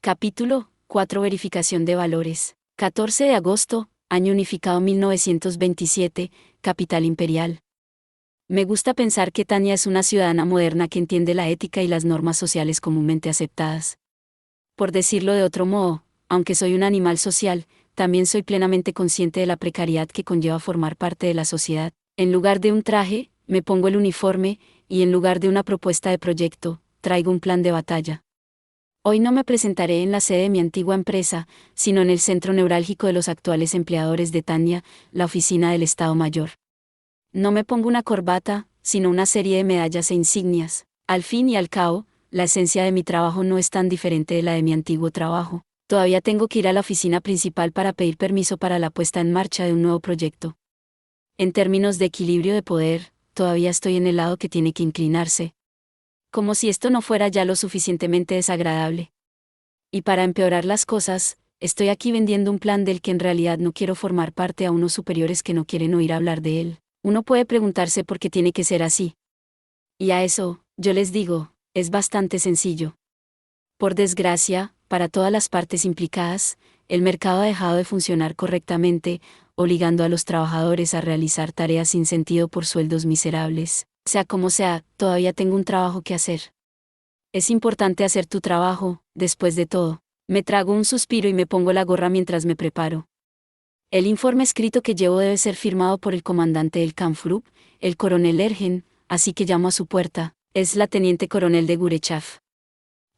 Capítulo 4. Verificación de valores. 14 de agosto, año unificado 1927, capital imperial. Me gusta pensar que Tania es una ciudadana moderna que entiende la ética y las normas sociales comúnmente aceptadas. Por decirlo de otro modo, aunque soy un animal social, también soy plenamente consciente de la precariedad que conlleva formar parte de la sociedad. En lugar de un traje, me pongo el uniforme, y en lugar de una propuesta de proyecto, traigo un plan de batalla. Hoy no me presentaré en la sede de mi antigua empresa, sino en el centro neurálgico de los actuales empleadores de Tania, la oficina del Estado Mayor. No me pongo una corbata, sino una serie de medallas e insignias. Al fin y al cabo, la esencia de mi trabajo no es tan diferente de la de mi antiguo trabajo. Todavía tengo que ir a la oficina principal para pedir permiso para la puesta en marcha de un nuevo proyecto. En términos de equilibrio de poder, todavía estoy en el lado que tiene que inclinarse. Como si esto no fuera ya lo suficientemente desagradable. Y para empeorar las cosas, estoy aquí vendiendo un plan del que en realidad no quiero formar parte a unos superiores que no quieren oír hablar de él. Uno puede preguntarse por qué tiene que ser así. Y a eso, yo les digo, es bastante sencillo. Por desgracia, para todas las partes implicadas, el mercado ha dejado de funcionar correctamente, obligando a los trabajadores a realizar tareas sin sentido por sueldos miserables. Sea como sea, todavía tengo un trabajo que hacer. Es importante hacer tu trabajo, después de todo. Me trago un suspiro y me pongo la gorra mientras me preparo. El informe escrito que llevo debe ser firmado por el comandante del Kampfgruppe, el coronel Ergen, así que llamo a su puerta. Es la teniente coronel de Gurechav.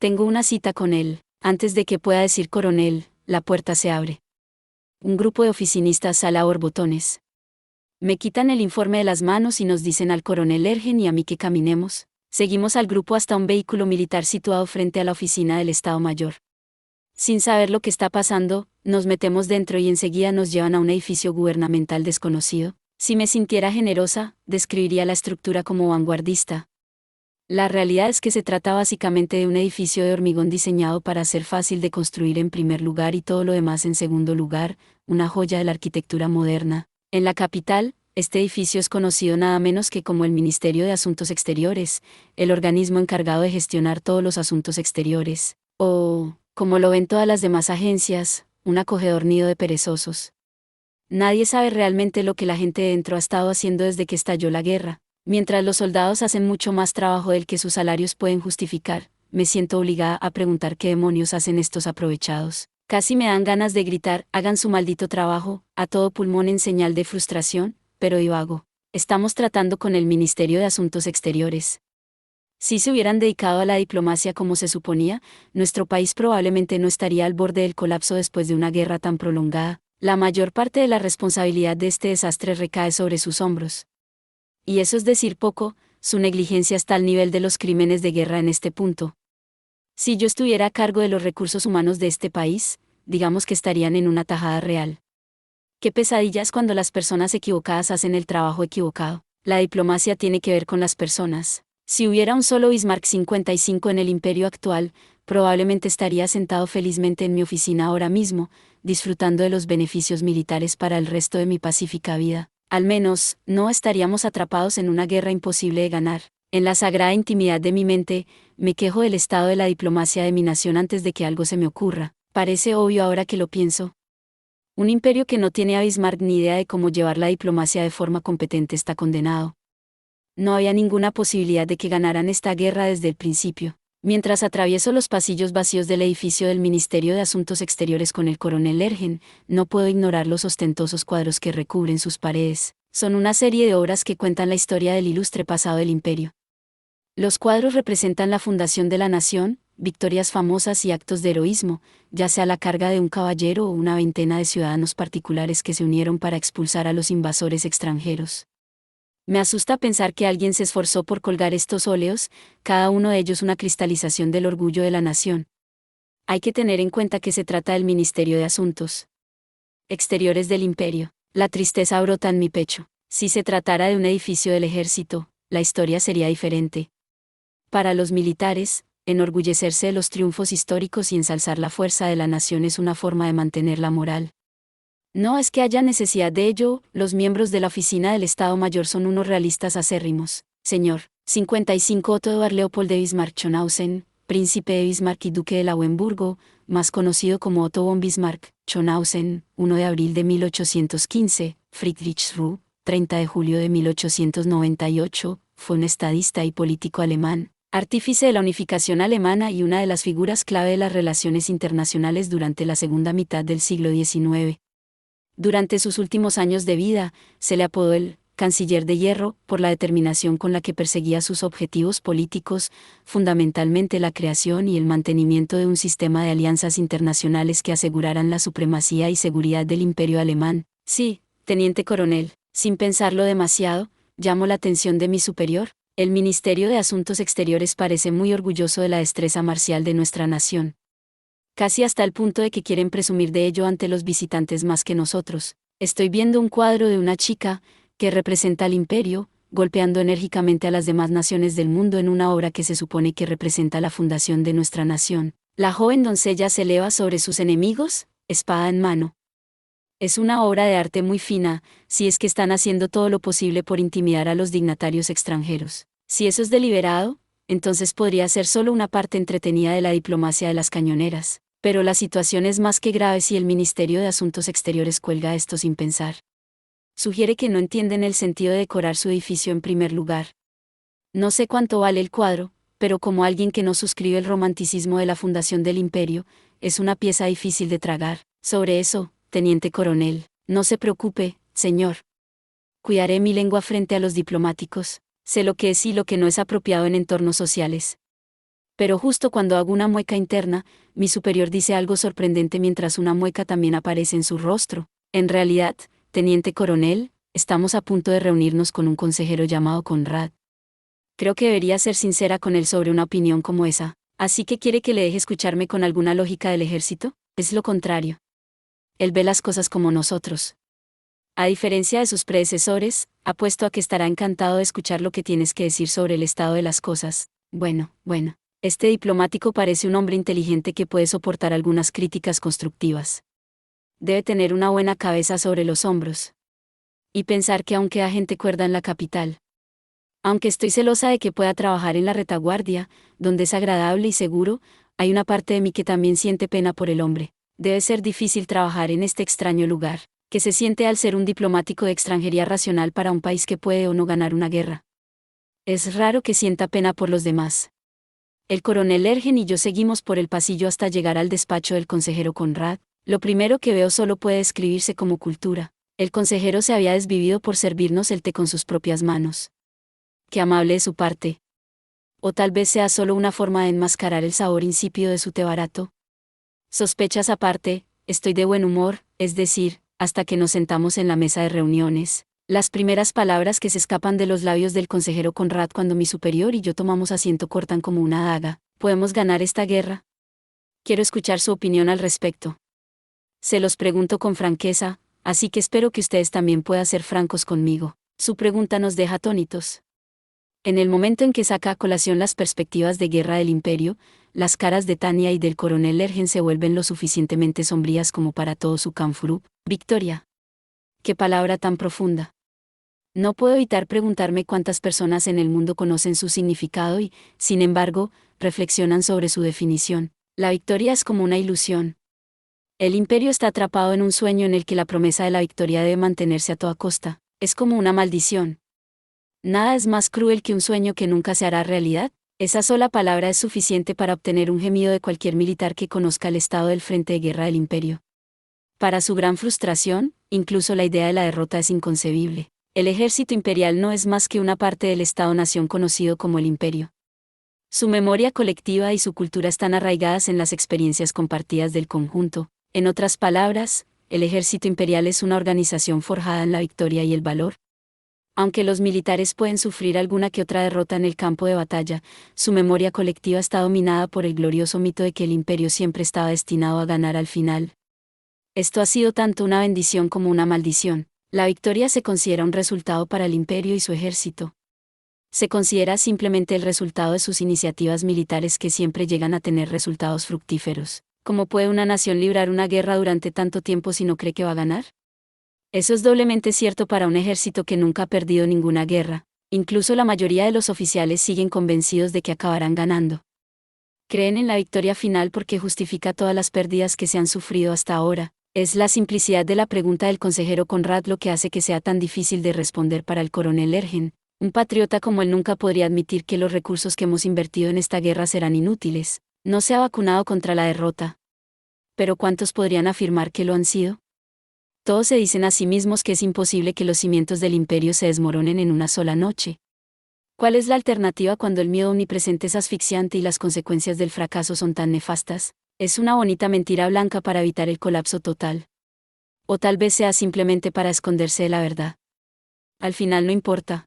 Tengo una cita con él. Antes de que pueda decir coronel, la puerta se abre. Un grupo de oficinistas sale a borbotones. Me quitan el informe de las manos y nos dicen al coronel Ergen y a mí que caminemos. Seguimos al grupo hasta un vehículo militar situado frente a la oficina del Estado Mayor. Sin saber lo que está pasando, nos metemos dentro y enseguida nos llevan a un edificio gubernamental desconocido. Si me sintiera generosa, describiría la estructura como vanguardista. La realidad es que se trata básicamente de un edificio de hormigón diseñado para ser fácil de construir en primer lugar y todo lo demás en segundo lugar, una joya de la arquitectura moderna. En la capital, este edificio es conocido nada menos que como el Ministerio de Asuntos Exteriores, el organismo encargado de gestionar todos los asuntos exteriores, o, como lo ven todas las demás agencias, un acogedor nido de perezosos. Nadie sabe realmente lo que la gente dentro ha estado haciendo desde que estalló la guerra. Mientras los soldados hacen mucho más trabajo del que sus salarios pueden justificar, me siento obligada a preguntar qué demonios hacen estos aprovechados. Casi me dan ganas de gritar, hagan su maldito trabajo, a todo pulmón en señal de frustración, pero divago. Estamos tratando con el Ministerio de Asuntos Exteriores. Si se hubieran dedicado a la diplomacia como se suponía, nuestro país probablemente no estaría al borde del colapso después de una guerra tan prolongada. La mayor parte de la responsabilidad de este desastre recae sobre sus hombros. Y eso es decir poco, su negligencia está al nivel de los crímenes de guerra en este punto. Si yo estuviera a cargo de los recursos humanos de este país, digamos que estarían en una tajada real. Qué pesadillas cuando las personas equivocadas hacen el trabajo equivocado. La diplomacia tiene que ver con las personas. Si hubiera un solo Bismarck 55 en el imperio actual, probablemente estaría sentado felizmente en mi oficina ahora mismo, disfrutando de los beneficios militares para el resto de mi pacífica vida. Al menos, no estaríamos atrapados en una guerra imposible de ganar. En la sagrada intimidad de mi mente, me quejo del estado de la diplomacia de mi nación antes de que algo se me ocurra. Parece obvio ahora que lo pienso. Un imperio que no tiene a Bismarck ni idea de cómo llevar la diplomacia de forma competente está condenado. No había ninguna posibilidad de que ganaran esta guerra desde el principio. Mientras atravieso los pasillos vacíos del edificio del Ministerio de Asuntos Exteriores con el coronel Ergen, no puedo ignorar los ostentosos cuadros que recubren sus paredes. Son una serie de obras que cuentan la historia del ilustre pasado del imperio. Los cuadros representan la fundación de la nación, victorias famosas y actos de heroísmo, ya sea la carga de un caballero o una veintena de ciudadanos particulares que se unieron para expulsar a los invasores extranjeros. Me asusta pensar que alguien se esforzó por colgar estos óleos, cada uno de ellos una cristalización del orgullo de la nación. Hay que tener en cuenta que se trata del Ministerio de Asuntos Exteriores del Imperio. La tristeza brota en mi pecho. Si se tratara de un edificio del ejército, la historia sería diferente. Para los militares, enorgullecerse de los triunfos históricos y ensalzar la fuerza de la nación es una forma de mantener la moral. No es que haya necesidad de ello, los miembros de la oficina del Estado Mayor son unos realistas acérrimos. Señor, 55 Otto Eduard Leopold de Bismarck-Schönhausen, príncipe de Bismarck y duque de Lauenburgo, más conocido como Otto von Bismarck, Schönhausen, 1 de abril de 1815, Friedrichsruh, 30 de julio de 1898, fue un estadista y político alemán, artífice de la unificación alemana y una de las figuras clave de las relaciones internacionales durante la segunda mitad del siglo XIX. Durante sus últimos años de vida, se le apodó el Canciller de Hierro por la determinación con la que perseguía sus objetivos políticos, fundamentalmente la creación y el mantenimiento de un sistema de alianzas internacionales que aseguraran la supremacía y seguridad del imperio alemán. Sí, teniente coronel, sin pensarlo demasiado, llamó la atención de mi superior. El Ministerio de Asuntos Exteriores parece muy orgulloso de la destreza marcial de nuestra nación. Casi hasta el punto de que quieren presumir de ello ante los visitantes más que nosotros. Estoy viendo un cuadro de una chica, que representa al imperio, golpeando enérgicamente a las demás naciones del mundo en una obra que se supone que representa la fundación de nuestra nación. La joven doncella se eleva sobre sus enemigos, espada en mano. Es una obra de arte muy fina, si es que están haciendo todo lo posible por intimidar a los dignatarios extranjeros. Si eso es deliberado, entonces podría ser solo una parte entretenida de la diplomacia de las cañoneras. Pero la situación es más que grave si el Ministerio de Asuntos Exteriores cuelga esto sin pensar. Sugiere que no entienden el sentido de decorar su edificio en primer lugar. No sé cuánto vale el cuadro, pero como alguien que no suscribe el romanticismo de la fundación del imperio, es una pieza difícil de tragar. Sobre eso, teniente coronel, no se preocupe, señor. Cuidaré mi lengua frente a los diplomáticos, sé lo que es y lo que no es apropiado en entornos sociales. Pero justo cuando hago una mueca interna, mi superior dice algo sorprendente mientras una mueca también aparece en su rostro. En realidad, teniente coronel, estamos a punto de reunirnos con un consejero llamado Conrad. Creo que debería ser sincera con él sobre una opinión como esa. ¿Así que quiere que le deje escucharme con alguna lógica del ejército? Es lo contrario. Él ve las cosas como nosotros. A diferencia de sus predecesores, apuesto a que estará encantado de escuchar lo que tienes que decir sobre el estado de las cosas. Bueno. Este diplomático parece un hombre inteligente que puede soportar algunas críticas constructivas. Debe tener una buena cabeza sobre los hombros. Y pensar que aún queda gente cuerda en la capital. Aunque estoy celosa de que pueda trabajar en la retaguardia, donde es agradable y seguro, hay una parte de mí que también siente pena por el hombre. Debe ser difícil trabajar en este extraño lugar, que se siente al ser un diplomático de extranjería racional para un país que puede o no ganar una guerra. Es raro que sienta pena por los demás. El coronel Ergen y yo seguimos por el pasillo hasta llegar al despacho del consejero Conrad. Lo primero que veo solo puede describirse como cultura. El consejero se había desvivido por servirnos el té con sus propias manos. Qué amable de su parte. O tal vez sea solo una forma de enmascarar el sabor insípido de su té barato. Sospechas aparte, estoy de buen humor, es decir, hasta que nos sentamos en la mesa de reuniones. Las primeras palabras que se escapan de los labios del consejero Conrad cuando mi superior y yo tomamos asiento cortan como una daga. ¿Podemos ganar esta guerra? Quiero escuchar su opinión al respecto. Se los pregunto con franqueza, así que espero que ustedes también puedan ser francos conmigo. Su pregunta nos deja atónitos. En el momento en que saca a colación las perspectivas de guerra del imperio, las caras de Tania y del coronel Ergen se vuelven lo suficientemente sombrías como para todo su canfurú. Victoria. Qué palabra tan profunda. No puedo evitar preguntarme cuántas personas en el mundo conocen su significado y, sin embargo, reflexionan sobre su definición. La victoria es como una ilusión. El imperio está atrapado en un sueño en el que la promesa de la victoria debe mantenerse a toda costa. Es como una maldición. Nada es más cruel que un sueño que nunca se hará realidad. Esa sola palabra es suficiente para obtener un gemido de cualquier militar que conozca el estado del frente de guerra del imperio. Para su gran frustración, incluso la idea de la derrota es inconcebible. El ejército imperial no es más que una parte del Estado-nación conocido como el imperio. Su memoria colectiva y su cultura están arraigadas en las experiencias compartidas del conjunto. En otras palabras, el ejército imperial es una organización forjada en la victoria y el valor. Aunque los militares pueden sufrir alguna que otra derrota en el campo de batalla, su memoria colectiva está dominada por el glorioso mito de que el imperio siempre estaba destinado a ganar al final. Esto ha sido tanto una bendición como una maldición. La victoria se considera un resultado para el imperio y su ejército. Se considera simplemente el resultado de sus iniciativas militares que siempre llegan a tener resultados fructíferos. ¿Cómo puede una nación librar una guerra durante tanto tiempo si no cree que va a ganar? Eso es doblemente cierto para un ejército que nunca ha perdido ninguna guerra. Incluso la mayoría de los oficiales siguen convencidos de que acabarán ganando. Creen en la victoria final porque justifica todas las pérdidas que se han sufrido hasta ahora. Es la simplicidad de la pregunta del consejero Conrad lo que hace que sea tan difícil de responder para el coronel Ergen. Un patriota como él nunca podría admitir que los recursos que hemos invertido en esta guerra serán inútiles. No se ha vacunado contra la derrota. Pero ¿cuántos podrían afirmar que lo han sido? Todos se dicen a sí mismos que es imposible que los cimientos del imperio se desmoronen en una sola noche. ¿Cuál es la alternativa cuando el miedo omnipresente es asfixiante y las consecuencias del fracaso son tan nefastas? Es una bonita mentira blanca para evitar el colapso total. O tal vez sea simplemente para esconderse de la verdad. Al final no importa.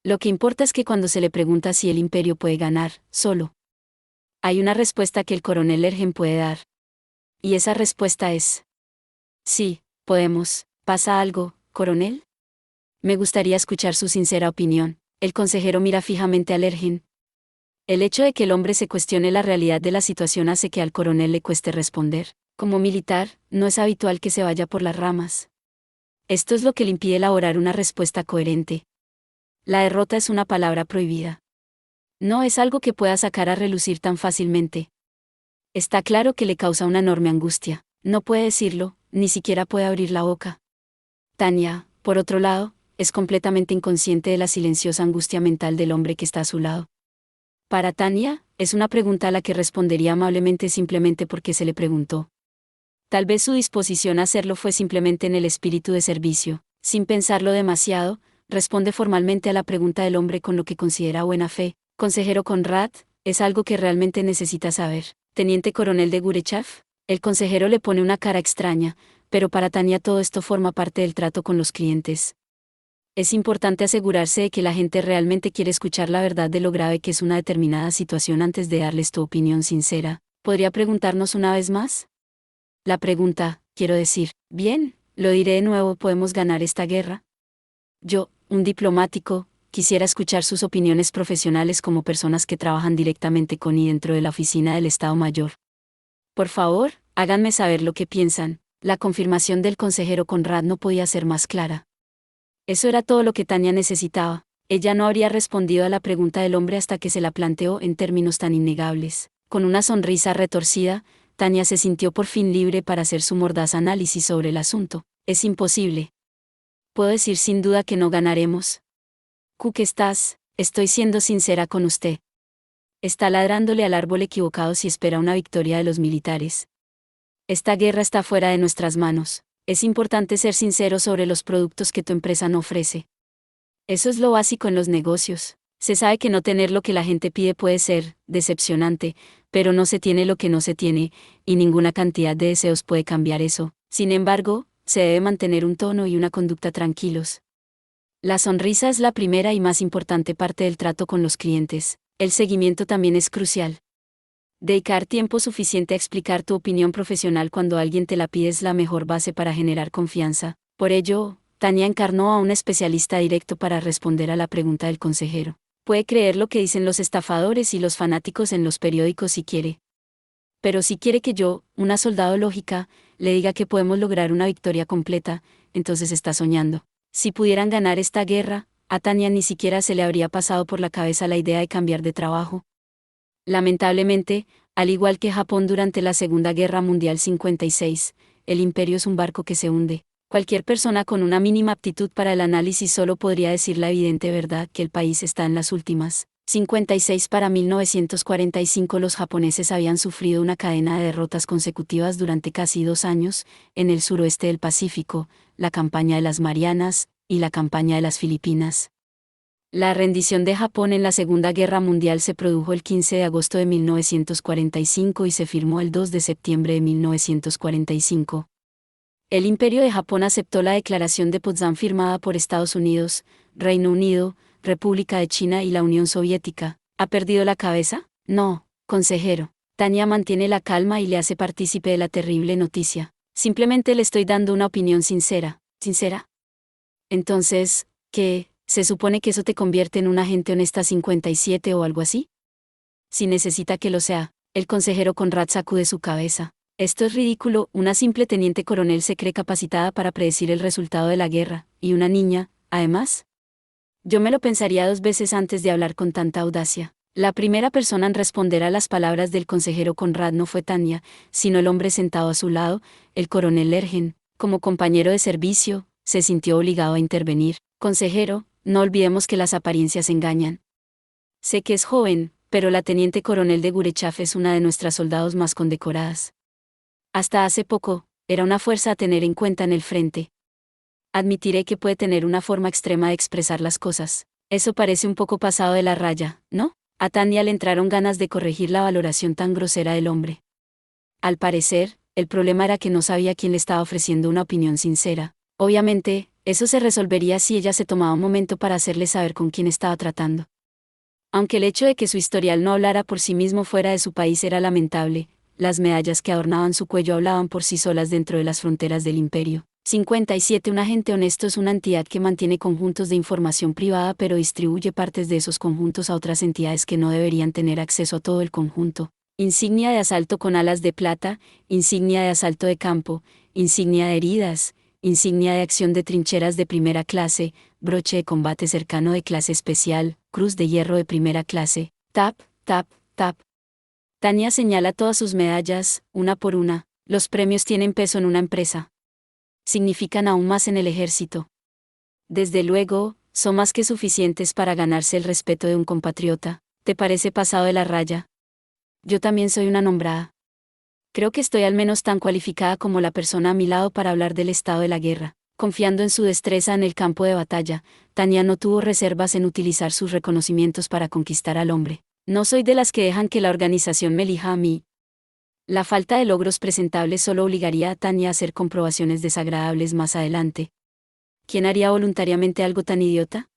Lo que importa es que cuando se le pregunta si el imperio puede ganar, solo hay una respuesta que el coronel Ergen puede dar. Y esa respuesta es: sí, podemos. ¿Pasa algo, coronel? Me gustaría escuchar su sincera opinión. El consejero mira fijamente a Ergen. El hecho de que el hombre se cuestione la realidad de la situación hace que al coronel le cueste responder. Como militar, no es habitual que se vaya por las ramas. Esto es lo que le impide elaborar una respuesta coherente. La derrota es una palabra prohibida. No es algo que pueda sacar a relucir tan fácilmente. Está claro que le causa una enorme angustia. No puede decirlo, ni siquiera puede abrir la boca. Tanya, por otro lado, es completamente inconsciente de la silenciosa angustia mental del hombre que está a su lado. Para Tanya, es una pregunta a la que respondería amablemente simplemente porque se le preguntó. Tal vez su disposición a hacerlo fue simplemente en el espíritu de servicio. Sin pensarlo demasiado, responde formalmente a la pregunta del hombre con lo que considera buena fe. Consejero Conrad, ¿es algo que realmente necesita saber? Teniente coronel de Gurechav. El consejero le pone una cara extraña, pero para Tanya todo esto forma parte del trato con los clientes. Es importante asegurarse de que la gente realmente quiere escuchar la verdad de lo grave que es una determinada situación antes de darles tu opinión sincera. ¿Podría preguntarnos una vez más? La pregunta, quiero decir, bien, lo diré de nuevo, ¿podemos ganar esta guerra? Yo, un diplomático, quisiera escuchar sus opiniones profesionales como personas que trabajan directamente con y dentro de la oficina del Estado Mayor. Por favor, háganme saber lo que piensan. La confirmación del consejero Conrad no podía ser más clara. Eso era todo lo que Tanya necesitaba. Ella no habría respondido a la pregunta del hombre hasta que se la planteó en términos tan innegables. Con una sonrisa retorcida, Tanya se sintió por fin libre para hacer su mordaz análisis sobre el asunto. Es imposible. Puedo decir sin duda que no ganaremos. Cook, estoy siendo sincera con usted. Está ladrándole al árbol equivocado si espera una victoria de los militares. Esta guerra está fuera de nuestras manos. Es importante ser sincero sobre los productos que tu empresa no ofrece. Eso es lo básico en los negocios. Se sabe que no tener lo que la gente pide puede ser decepcionante, pero no se tiene lo que no se tiene, y ninguna cantidad de deseos puede cambiar eso. Sin embargo, se debe mantener un tono y una conducta tranquilos. La sonrisa es la primera y más importante parte del trato con los clientes. El seguimiento también es crucial. Dedicar tiempo suficiente a explicar tu opinión profesional cuando alguien te la pide es la mejor base para generar confianza. Por ello, Tanya encarnó a un especialista directo para responder a la pregunta del consejero. Puede creer lo que dicen los estafadores y los fanáticos en los periódicos si quiere. Pero si quiere que yo, una soldado lógica, le diga que podemos lograr una victoria completa, entonces está soñando. Si pudieran ganar esta guerra, a Tanya ni siquiera se le habría pasado por la cabeza la idea de cambiar de trabajo. Lamentablemente, al igual que Japón durante la Segunda Guerra Mundial 56, el imperio es un barco que se hunde. Cualquier persona con una mínima aptitud para el análisis solo podría decir la evidente verdad que el país está en las últimas. 56 para 1945 los japoneses habían sufrido una cadena de derrotas consecutivas durante casi 2 años, en el suroeste del Pacífico, la campaña de las Marianas, y la campaña de las Filipinas. La rendición de Japón en la Segunda Guerra Mundial se produjo el 15 de agosto de 1945 y se firmó el 2 de septiembre de 1945. El Imperio de Japón aceptó la Declaración de Potsdam firmada por Estados Unidos, Reino Unido, República de China y la Unión Soviética. ¿Ha perdido la cabeza? No, consejero. Tanya mantiene la calma y le hace partícipe de la terrible noticia. Simplemente le estoy dando una opinión sincera. ¿Sincera? Entonces, ¿qué? ¿Se supone que eso te convierte en un agente honesta 57 o algo así? Si necesita que lo sea, el consejero Conrad sacude su cabeza. Esto es ridículo, una simple teniente coronel se cree capacitada para predecir el resultado de la guerra, y una niña, además. Yo me lo pensaría 2 veces antes de hablar con tanta audacia. La primera persona en responder a las palabras del consejero Conrad no fue Tanya, sino el hombre sentado a su lado, el coronel Lergen. Como compañero de servicio, se sintió obligado a intervenir. Consejero, no olvidemos que las apariencias engañan. Sé que es joven, pero la teniente coronel de Gurechaf es una de nuestras soldados más condecoradas. Hasta hace poco, era una fuerza a tener en cuenta en el frente. Admitiré que puede tener una forma extrema de expresar las cosas. Eso parece un poco pasado de la raya, ¿no? A Tanya le entraron ganas de corregir la valoración tan grosera del hombre. Al parecer, el problema era que no sabía quién le estaba ofreciendo una opinión sincera. Obviamente, eso se resolvería si ella se tomaba un momento para hacerle saber con quién estaba tratando. Aunque el hecho de que su historial no hablara por sí mismo fuera de su país era lamentable, las medallas que adornaban su cuello hablaban por sí solas dentro de las fronteras del imperio. 57. Un agente honesto es una entidad que mantiene conjuntos de información privada pero distribuye partes de esos conjuntos a otras entidades que no deberían tener acceso a todo el conjunto. Insignia de asalto con alas de plata, insignia de asalto de campo, insignia de heridas, insignia de acción de trincheras de primera clase, broche de combate cercano de clase especial, cruz de hierro de primera clase, tap, tap, tap. Tanya señala todas sus medallas, una por una. Los premios tienen peso en una empresa. Significan aún más en el ejército. Desde luego, son más que suficientes para ganarse el respeto de un compatriota. ¿Te parece pasado de la raya? Yo también soy una nombrada. Creo que estoy al menos tan cualificada como la persona a mi lado para hablar del estado de la guerra. Confiando en su destreza en el campo de batalla, Tanya no tuvo reservas en utilizar sus reconocimientos para conquistar al hombre. No soy de las que dejan que la organización me elija a mí. La falta de logros presentables solo obligaría a Tanya a hacer comprobaciones desagradables más adelante. ¿Quién haría voluntariamente algo tan idiota?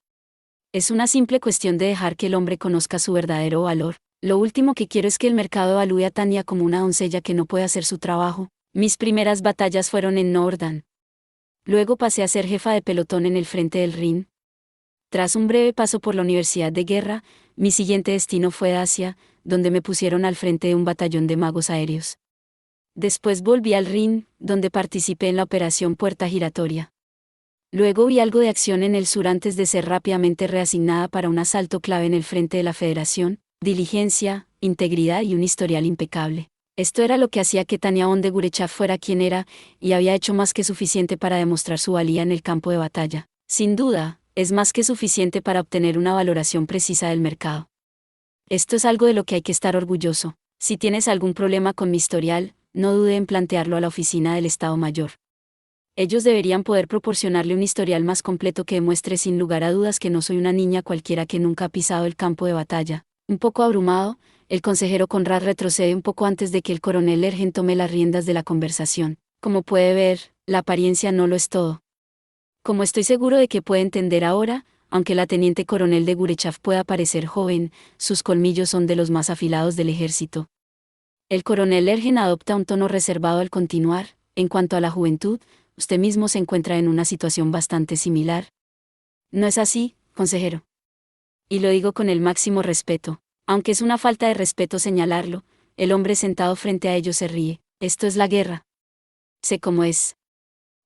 Es una simple cuestión de dejar que el hombre conozca su verdadero valor. Lo último que quiero es que el mercado evalúe a Tanya como una doncella que no puede hacer su trabajo. Mis primeras batallas fueron en Nordán. Luego pasé a ser jefa de pelotón en el frente del Rin. Tras un breve paso por la Universidad de Guerra, mi siguiente destino fue Asia, donde me pusieron al frente de un batallón de magos aéreos. Después volví al Rin, donde participé en la operación Puerta Giratoria. Luego vi algo de acción en el sur antes de ser rápidamente reasignada para un asalto clave en el frente de la Federación, diligencia, integridad y un historial impecable. Esto era lo que hacía que Tanya von de Gurechaf fuera quien era, y había hecho más que suficiente para demostrar su valía en el campo de batalla. Sin duda, es más que suficiente para obtener una valoración precisa del mercado. Esto es algo de lo que hay que estar orgulloso. Si tienes algún problema con mi historial, no dude en plantearlo a la oficina del Estado Mayor. Ellos deberían poder proporcionarle un historial más completo que demuestre sin lugar a dudas que no soy una niña cualquiera que nunca ha pisado el campo de batalla. Un poco abrumado, el consejero Conrad retrocede un poco antes de que el coronel Lergen tome las riendas de la conversación. Como puede ver, la apariencia no lo es todo. Como estoy seguro de que puede entender ahora, aunque la teniente coronel de Gurechaf pueda parecer joven, sus colmillos son de los más afilados del ejército. El coronel Lergen adopta un tono reservado al continuar. En cuanto a la juventud, usted mismo se encuentra en una situación bastante similar. ¿No es así, consejero? Y lo digo con el máximo respeto. Aunque es una falta de respeto señalarlo, el hombre sentado frente a ellos se ríe. Esto es la guerra. Sé cómo es.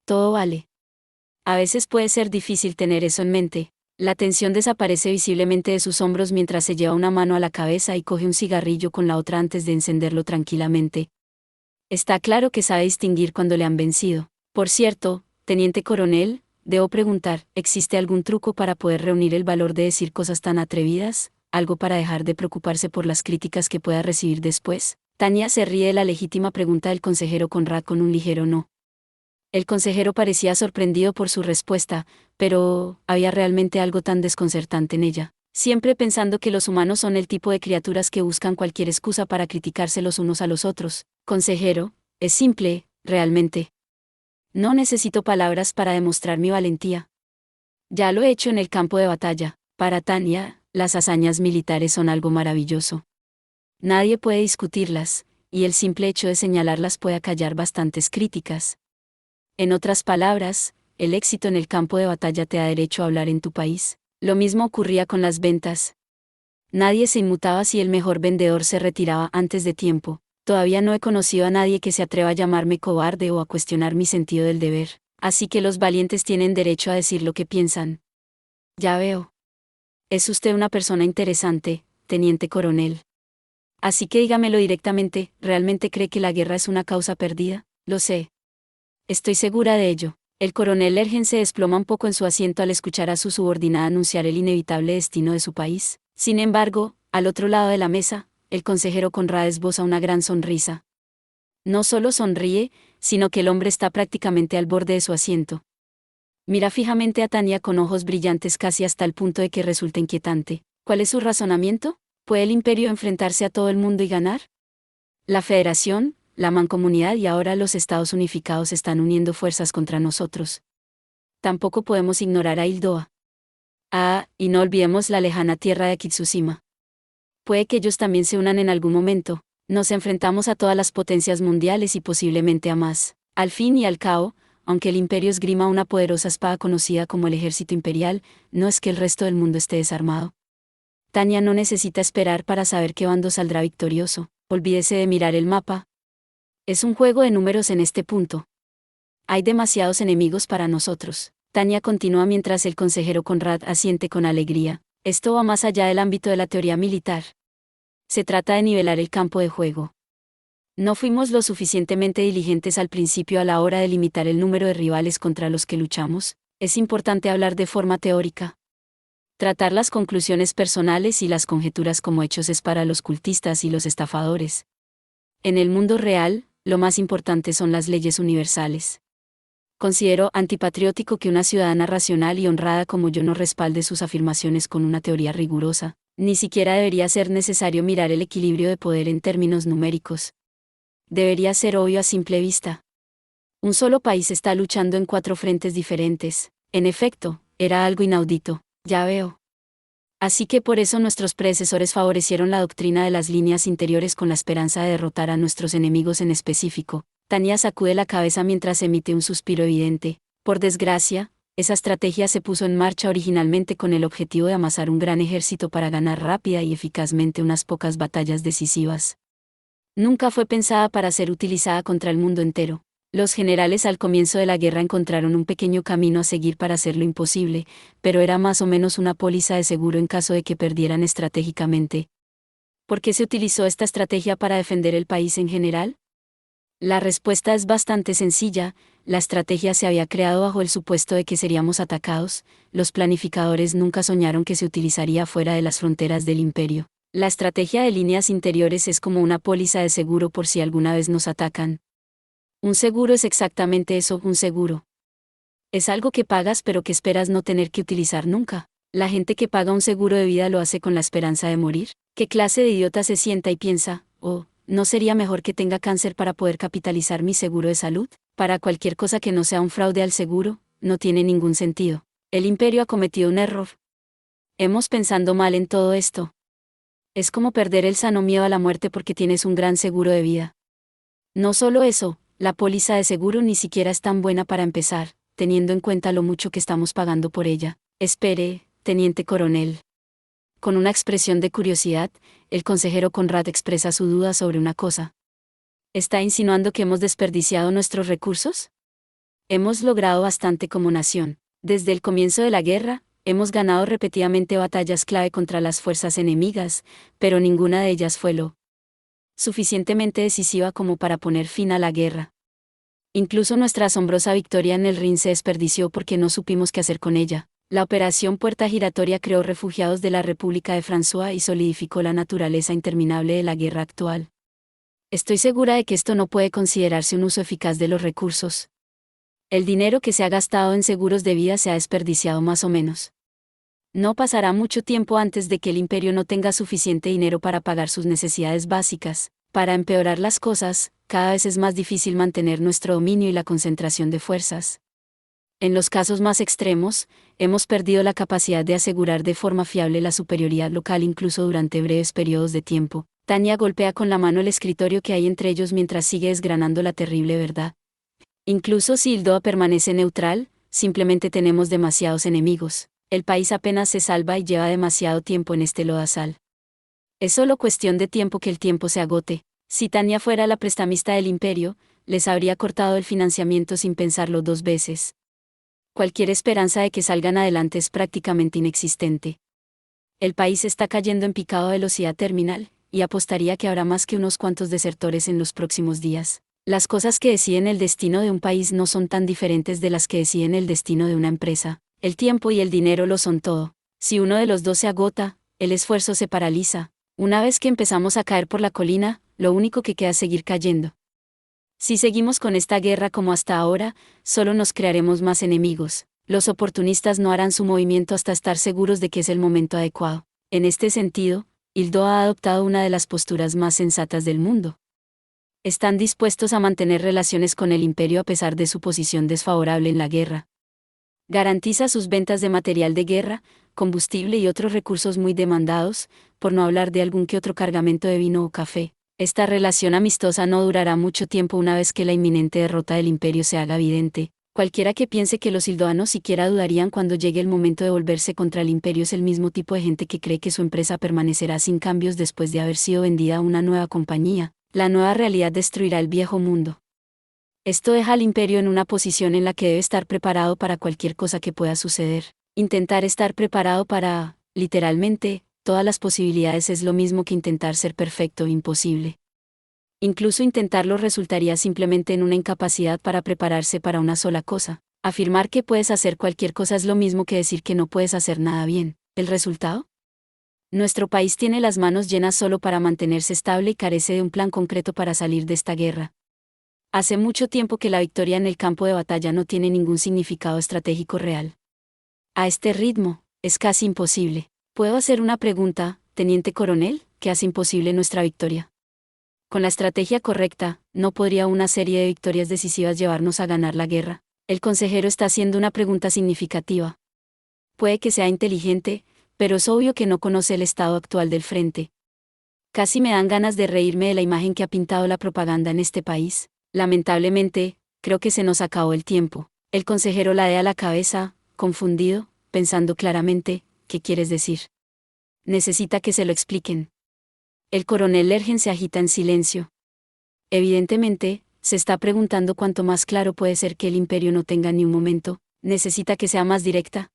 Todo vale. A veces puede ser difícil tener eso en mente. La tensión desaparece visiblemente de sus hombros mientras se lleva una mano a la cabeza y coge un cigarrillo con la otra antes de encenderlo tranquilamente. Está claro que sabe distinguir cuando le han vencido. Por cierto, teniente coronel, debo preguntar, ¿existe algún truco para poder reunir el valor de decir cosas tan atrevidas? ¿Algo para dejar de preocuparse por las críticas que pueda recibir después? Tanya se ríe de la legítima pregunta del consejero Conrad con un ligero no. El consejero parecía sorprendido por su respuesta, pero ¿había realmente algo tan desconcertante en ella? Siempre pensando que los humanos son el tipo de criaturas que buscan cualquier excusa para criticarse los unos a los otros. Consejero, es simple, realmente. No necesito palabras para demostrar mi valentía. Ya lo he hecho en el campo de batalla. Para Tanya, las hazañas militares son algo maravilloso. Nadie puede discutirlas, y el simple hecho de señalarlas puede acallar bastantes críticas. En otras palabras, el éxito en el campo de batalla te da derecho a hablar en tu país. Lo mismo ocurría con las ventas. Nadie se inmutaba si el mejor vendedor se retiraba antes de tiempo. Todavía no he conocido a nadie que se atreva a llamarme cobarde o a cuestionar mi sentido del deber. Así que los valientes tienen derecho a decir lo que piensan. Ya veo. Es usted una persona interesante, teniente coronel. Así que dígamelo directamente, ¿realmente cree que la guerra es una causa perdida? Lo sé. Estoy segura de ello. El coronel Lergen se desploma un poco en su asiento al escuchar a su subordinada anunciar el inevitable destino de su país. Sin embargo, al otro lado de la mesa, el consejero Conrad esboza una gran sonrisa. No solo sonríe, sino que el hombre está prácticamente al borde de su asiento. Mira fijamente a Tania con ojos brillantes casi hasta el punto de que resulta inquietante. ¿Cuál es su razonamiento? ¿Puede el imperio enfrentarse a todo el mundo y ganar? La Federación, la Mancomunidad y ahora los Estados Unificados están uniendo fuerzas contra nosotros. Tampoco podemos ignorar a Hildoa. Y no olvidemos la lejana tierra de Kitsushima. Puede que ellos también se unan en algún momento. Nos enfrentamos a todas las potencias mundiales y posiblemente a más. Al fin y al cabo, aunque el imperio esgrima una poderosa espada conocida como el ejército imperial, no es que el resto del mundo esté desarmado. Tania no necesita esperar para saber qué bando saldrá victorioso. Olvídese de mirar el mapa. Es un juego de números en este punto. Hay demasiados enemigos para nosotros. Tania continúa mientras el consejero Conrad asiente con alegría. Esto va más allá del ámbito de la teoría militar. Se trata de nivelar el campo de juego. No fuimos lo suficientemente diligentes al principio a la hora de limitar el número de rivales contra los que luchamos. Es importante hablar de forma teórica. Tratar las conclusiones personales y las conjeturas como hechos es para los cultistas y los estafadores. En el mundo real, lo más importante son las leyes universales. Considero antipatriótico que una ciudadana racional y honrada como yo no respalde sus afirmaciones con una teoría rigurosa. Ni siquiera debería ser necesario mirar el equilibrio de poder en términos numéricos. Debería ser obvio a simple vista. Un solo país está luchando en 4 frentes diferentes. En efecto, era algo inaudito, ya veo. Así que por eso nuestros predecesores favorecieron la doctrina de las líneas interiores con la esperanza de derrotar a nuestros enemigos en específico. Tania sacude la cabeza mientras emite un suspiro evidente. Por desgracia, esa estrategia se puso en marcha originalmente con el objetivo de amasar un gran ejército para ganar rápida y eficazmente unas pocas batallas decisivas. Nunca fue pensada para ser utilizada contra el mundo entero. Los generales al comienzo de la guerra encontraron un pequeño camino a seguir para hacer lo imposible, pero era más o menos una póliza de seguro en caso de que perdieran estratégicamente. ¿Por qué se utilizó esta estrategia para defender el país en general? La respuesta es bastante sencilla. La estrategia se había creado bajo el supuesto de que seríamos atacados. Los planificadores nunca soñaron que se utilizaría fuera de las fronteras del imperio. La estrategia de líneas interiores es como una póliza de seguro por si alguna vez nos atacan. Un seguro es exactamente eso, un seguro. Es algo que pagas pero que esperas no tener que utilizar nunca. La gente que paga un seguro de vida lo hace con la esperanza de morir. ¿Qué clase de idiota se sienta y piensa, ¿no sería mejor que tenga cáncer para poder capitalizar mi seguro de salud? Para cualquier cosa que no sea un fraude al seguro, no tiene ningún sentido. El imperio ha cometido un error. Hemos pensado mal en todo esto. Es como perder el sano miedo a la muerte porque tienes un gran seguro de vida. No solo eso, la póliza de seguro ni siquiera es tan buena para empezar, teniendo en cuenta lo mucho que estamos pagando por ella. Espere, teniente coronel. Con una expresión de curiosidad, el consejero Conrad expresa su duda sobre una cosa. ¿Está insinuando que hemos desperdiciado nuestros recursos? Hemos logrado bastante como nación. Desde el comienzo de la guerra, hemos ganado repetidamente batallas clave contra las fuerzas enemigas, pero ninguna de ellas fue lo suficientemente decisiva como para poner fin a la guerra. Incluso nuestra asombrosa victoria en el Rin se desperdició porque no supimos qué hacer con ella. La operación Puerta Giratoria creó refugiados de la República de François y solidificó la naturaleza interminable de la guerra actual. Estoy segura de que esto no puede considerarse un uso eficaz de los recursos. El dinero que se ha gastado en seguros de vida se ha desperdiciado más o menos. No pasará mucho tiempo antes de que el imperio no tenga suficiente dinero para pagar sus necesidades básicas. Para empeorar las cosas, cada vez es más difícil mantener nuestro dominio y la concentración de fuerzas. En los casos más extremos, hemos perdido la capacidad de asegurar de forma fiable la superioridad local incluso durante breves periodos de tiempo. Tania golpea con la mano el escritorio que hay entre ellos mientras sigue desgranando la terrible verdad. Incluso si Hildoa permanece neutral, simplemente tenemos demasiados enemigos. El país apenas se salva y lleva demasiado tiempo en este lodazal. Es solo cuestión de tiempo que el tiempo se agote. Si Tania fuera la prestamista del imperio, les habría cortado el financiamiento sin pensarlo 2 veces. Cualquier esperanza de que salgan adelante es prácticamente inexistente. El país está cayendo en picado a velocidad terminal, y apostaría que habrá más que unos cuantos desertores en los próximos días. Las cosas que deciden el destino de un país no son tan diferentes de las que deciden el destino de una empresa. El tiempo y el dinero lo son todo. Si uno de los dos se agota, el esfuerzo se paraliza. Una vez que empezamos a caer por la colina, lo único que queda es seguir cayendo. Si seguimos con esta guerra como hasta ahora, solo nos crearemos más enemigos. Los oportunistas no harán su movimiento hasta estar seguros de que es el momento adecuado. En este sentido, Hildo ha adoptado una de las posturas más sensatas del mundo. Están dispuestos a mantener relaciones con el imperio a pesar de su posición desfavorable en la guerra. Garantiza sus ventas de material de guerra, combustible y otros recursos muy demandados, por no hablar de algún que otro cargamento de vino o café. Esta relación amistosa no durará mucho tiempo una vez que la inminente derrota del imperio se haga evidente. Cualquiera que piense que los hildoanos siquiera dudarían cuando llegue el momento de volverse contra el imperio es el mismo tipo de gente que cree que su empresa permanecerá sin cambios después de haber sido vendida a una nueva compañía. La nueva realidad destruirá el viejo mundo. Esto deja al imperio en una posición en la que debe estar preparado para cualquier cosa que pueda suceder. Intentar estar preparado para, literalmente, todas las posibilidades es lo mismo que intentar ser perfecto e imposible. Incluso intentarlo resultaría simplemente en una incapacidad para prepararse para una sola cosa. Afirmar que puedes hacer cualquier cosa es lo mismo que decir que no puedes hacer nada bien. ¿El resultado? Nuestro país tiene las manos llenas solo para mantenerse estable y carece de un plan concreto para salir de esta guerra. Hace mucho tiempo que la victoria en el campo de batalla no tiene ningún significado estratégico real. A este ritmo, es casi imposible. ¿Puedo hacer una pregunta, teniente coronel? ¿Qué hace imposible nuestra victoria? Con la estrategia correcta, ¿no podría una serie de victorias decisivas llevarnos a ganar la guerra? El consejero está haciendo una pregunta significativa. Puede que sea inteligente, pero es obvio que no conoce el estado actual del frente. Casi me dan ganas de reírme de la imagen que ha pintado la propaganda en este país. Lamentablemente, creo que se nos acabó el tiempo. El consejero ladea la cabeza, confundido, pensando claramente, ¿qué quieres decir? Necesita que se lo expliquen. El coronel Lergen se agita en silencio. Evidentemente, se está preguntando cuánto más claro puede ser que el imperio no tenga ni un momento. Necesita que sea más directa.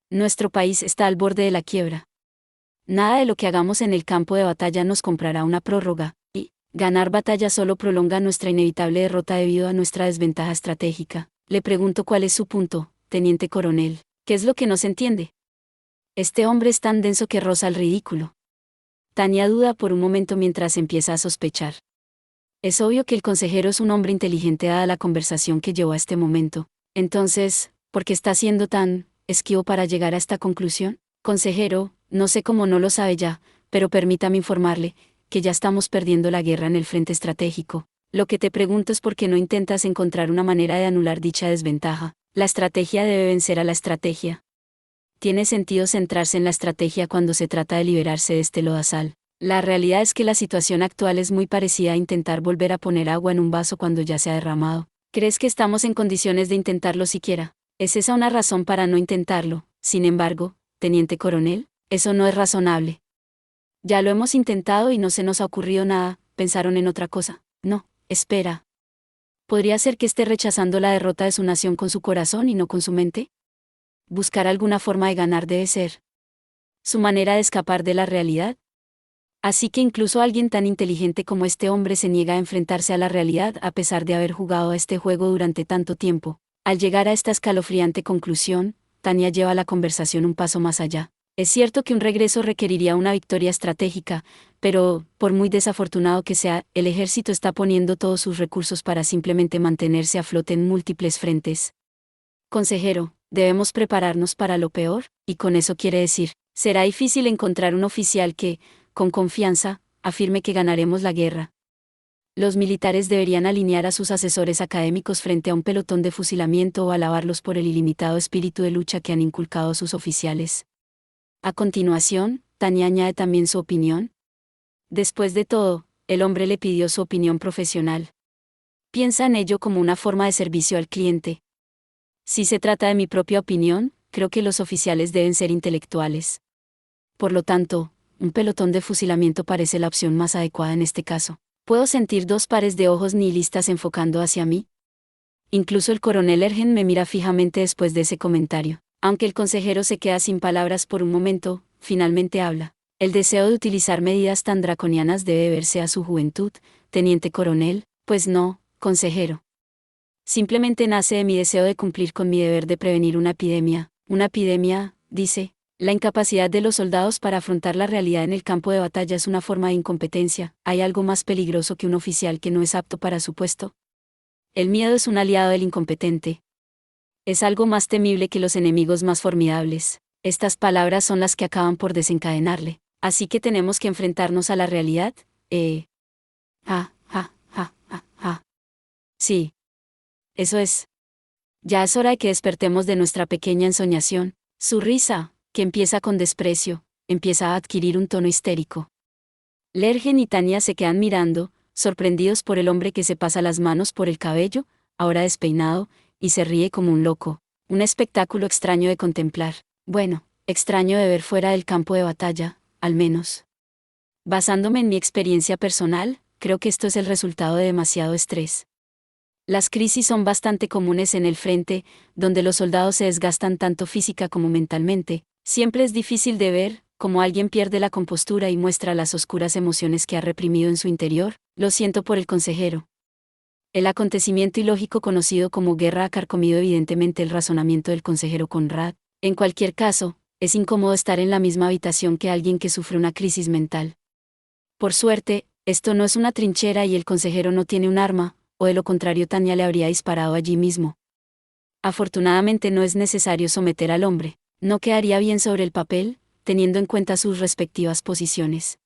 Nuestro país está al borde de la quiebra. Nada de lo que hagamos en el campo de batalla nos comprará una prórroga, y ganar batalla solo prolonga nuestra inevitable derrota debido a nuestra desventaja estratégica. Le pregunto cuál es su punto, teniente coronel. ¿Qué es lo que no se entiende? Este hombre es tan denso que roza el ridículo. Tania duda por un momento mientras empieza a sospechar. Es obvio que el consejero es un hombre inteligente dada la conversación que llevó a este momento. Entonces, ¿por qué está siendo tan esquivo para llegar a esta conclusión? Consejero, no sé cómo no lo sabe ya, pero permítame informarle, que ya estamos perdiendo la guerra en el frente estratégico. Lo que te pregunto es por qué no intentas encontrar una manera de anular dicha desventaja. La estrategia debe vencer a la estrategia. Tiene sentido centrarse en la estrategia cuando se trata de liberarse de este lodazal. La realidad es que la situación actual es muy parecida a intentar volver a poner agua en un vaso cuando ya se ha derramado. ¿Crees que estamos en condiciones de intentarlo siquiera? ¿Es esa una razón para no intentarlo? Sin embargo, teniente coronel, eso no es razonable. Ya lo hemos intentado y no se nos ha ocurrido nada. ¿Pensaron en otra cosa? No, espera. ¿Podría ser que esté rechazando la derrota de su nación con su corazón y no con su mente? Buscar alguna forma de ganar debe ser su manera de escapar de la realidad. Así que incluso alguien tan inteligente como este hombre se niega a enfrentarse a la realidad a pesar de haber jugado a este juego durante tanto tiempo. Al llegar a esta escalofriante conclusión, Tania lleva la conversación un paso más allá. Es cierto que un regreso requeriría una victoria estratégica, pero, por muy desafortunado que sea, el ejército está poniendo todos sus recursos para simplemente mantenerse a flote en múltiples frentes. Consejero, debemos prepararnos para lo peor, y con eso quiere decir, será difícil encontrar un oficial que, con confianza, afirme que ganaremos la guerra. Los militares deberían alinear a sus asesores académicos frente a un pelotón de fusilamiento o alabarlos por el ilimitado espíritu de lucha que han inculcado sus oficiales. A continuación, Tania añade también su opinión. Después de todo, el hombre le pidió su opinión profesional. Piensa en ello como una forma de servicio al cliente. Si se trata de mi propia opinión, creo que los oficiales deben ser intelectuales. Por lo tanto, un pelotón de fusilamiento parece la opción más adecuada en este caso. ¿Puedo sentir dos pares de ojos nihilistas enfocando hacia mí? Incluso el coronel Ergen me mira fijamente después de ese comentario. Aunque el consejero se queda sin palabras por un momento, finalmente habla. El deseo de utilizar medidas tan draconianas debe deberse a su juventud, teniente coronel, pues no, consejero. Simplemente nace de mi deseo de cumplir con mi deber de prevenir una epidemia. Una epidemia, dice. La incapacidad de los soldados para afrontar la realidad en el campo de batalla es una forma de incompetencia. ¿Hay algo más peligroso que un oficial que no es apto para su puesto? El miedo es un aliado del incompetente. Es algo más temible que los enemigos más formidables. Estas palabras son las que acaban por desencadenarle. Así que tenemos que enfrentarnos a la realidad. Ja, ja, ja, ja, ja. Sí. Eso es. Ya es hora de que despertemos de nuestra pequeña ensoñación. Su risa, que empieza con desprecio, empieza a adquirir un tono histérico. Lergen y Tania se quedan mirando, sorprendidos por el hombre que se pasa las manos por el cabello, ahora despeinado, y se ríe como un loco. Un espectáculo extraño de contemplar. Bueno, extraño de ver fuera del campo de batalla, al menos. Basándome en mi experiencia personal, creo que esto es el resultado de demasiado estrés. Las crisis son bastante comunes en el frente, donde los soldados se desgastan tanto física como mentalmente. Siempre es difícil de ver cómo alguien pierde la compostura y muestra las oscuras emociones que ha reprimido en su interior. Lo siento por el consejero. El acontecimiento ilógico conocido como guerra ha carcomido evidentemente el razonamiento del consejero Conrad. En cualquier caso, es incómodo estar en la misma habitación que alguien que sufre una crisis mental. Por suerte, esto no es una trinchera y el consejero no tiene un arma, o de lo contrario Tania le habría disparado allí mismo. Afortunadamente no es necesario someter al hombre. No quedaría bien sobre el papel, teniendo en cuenta sus respectivas posiciones.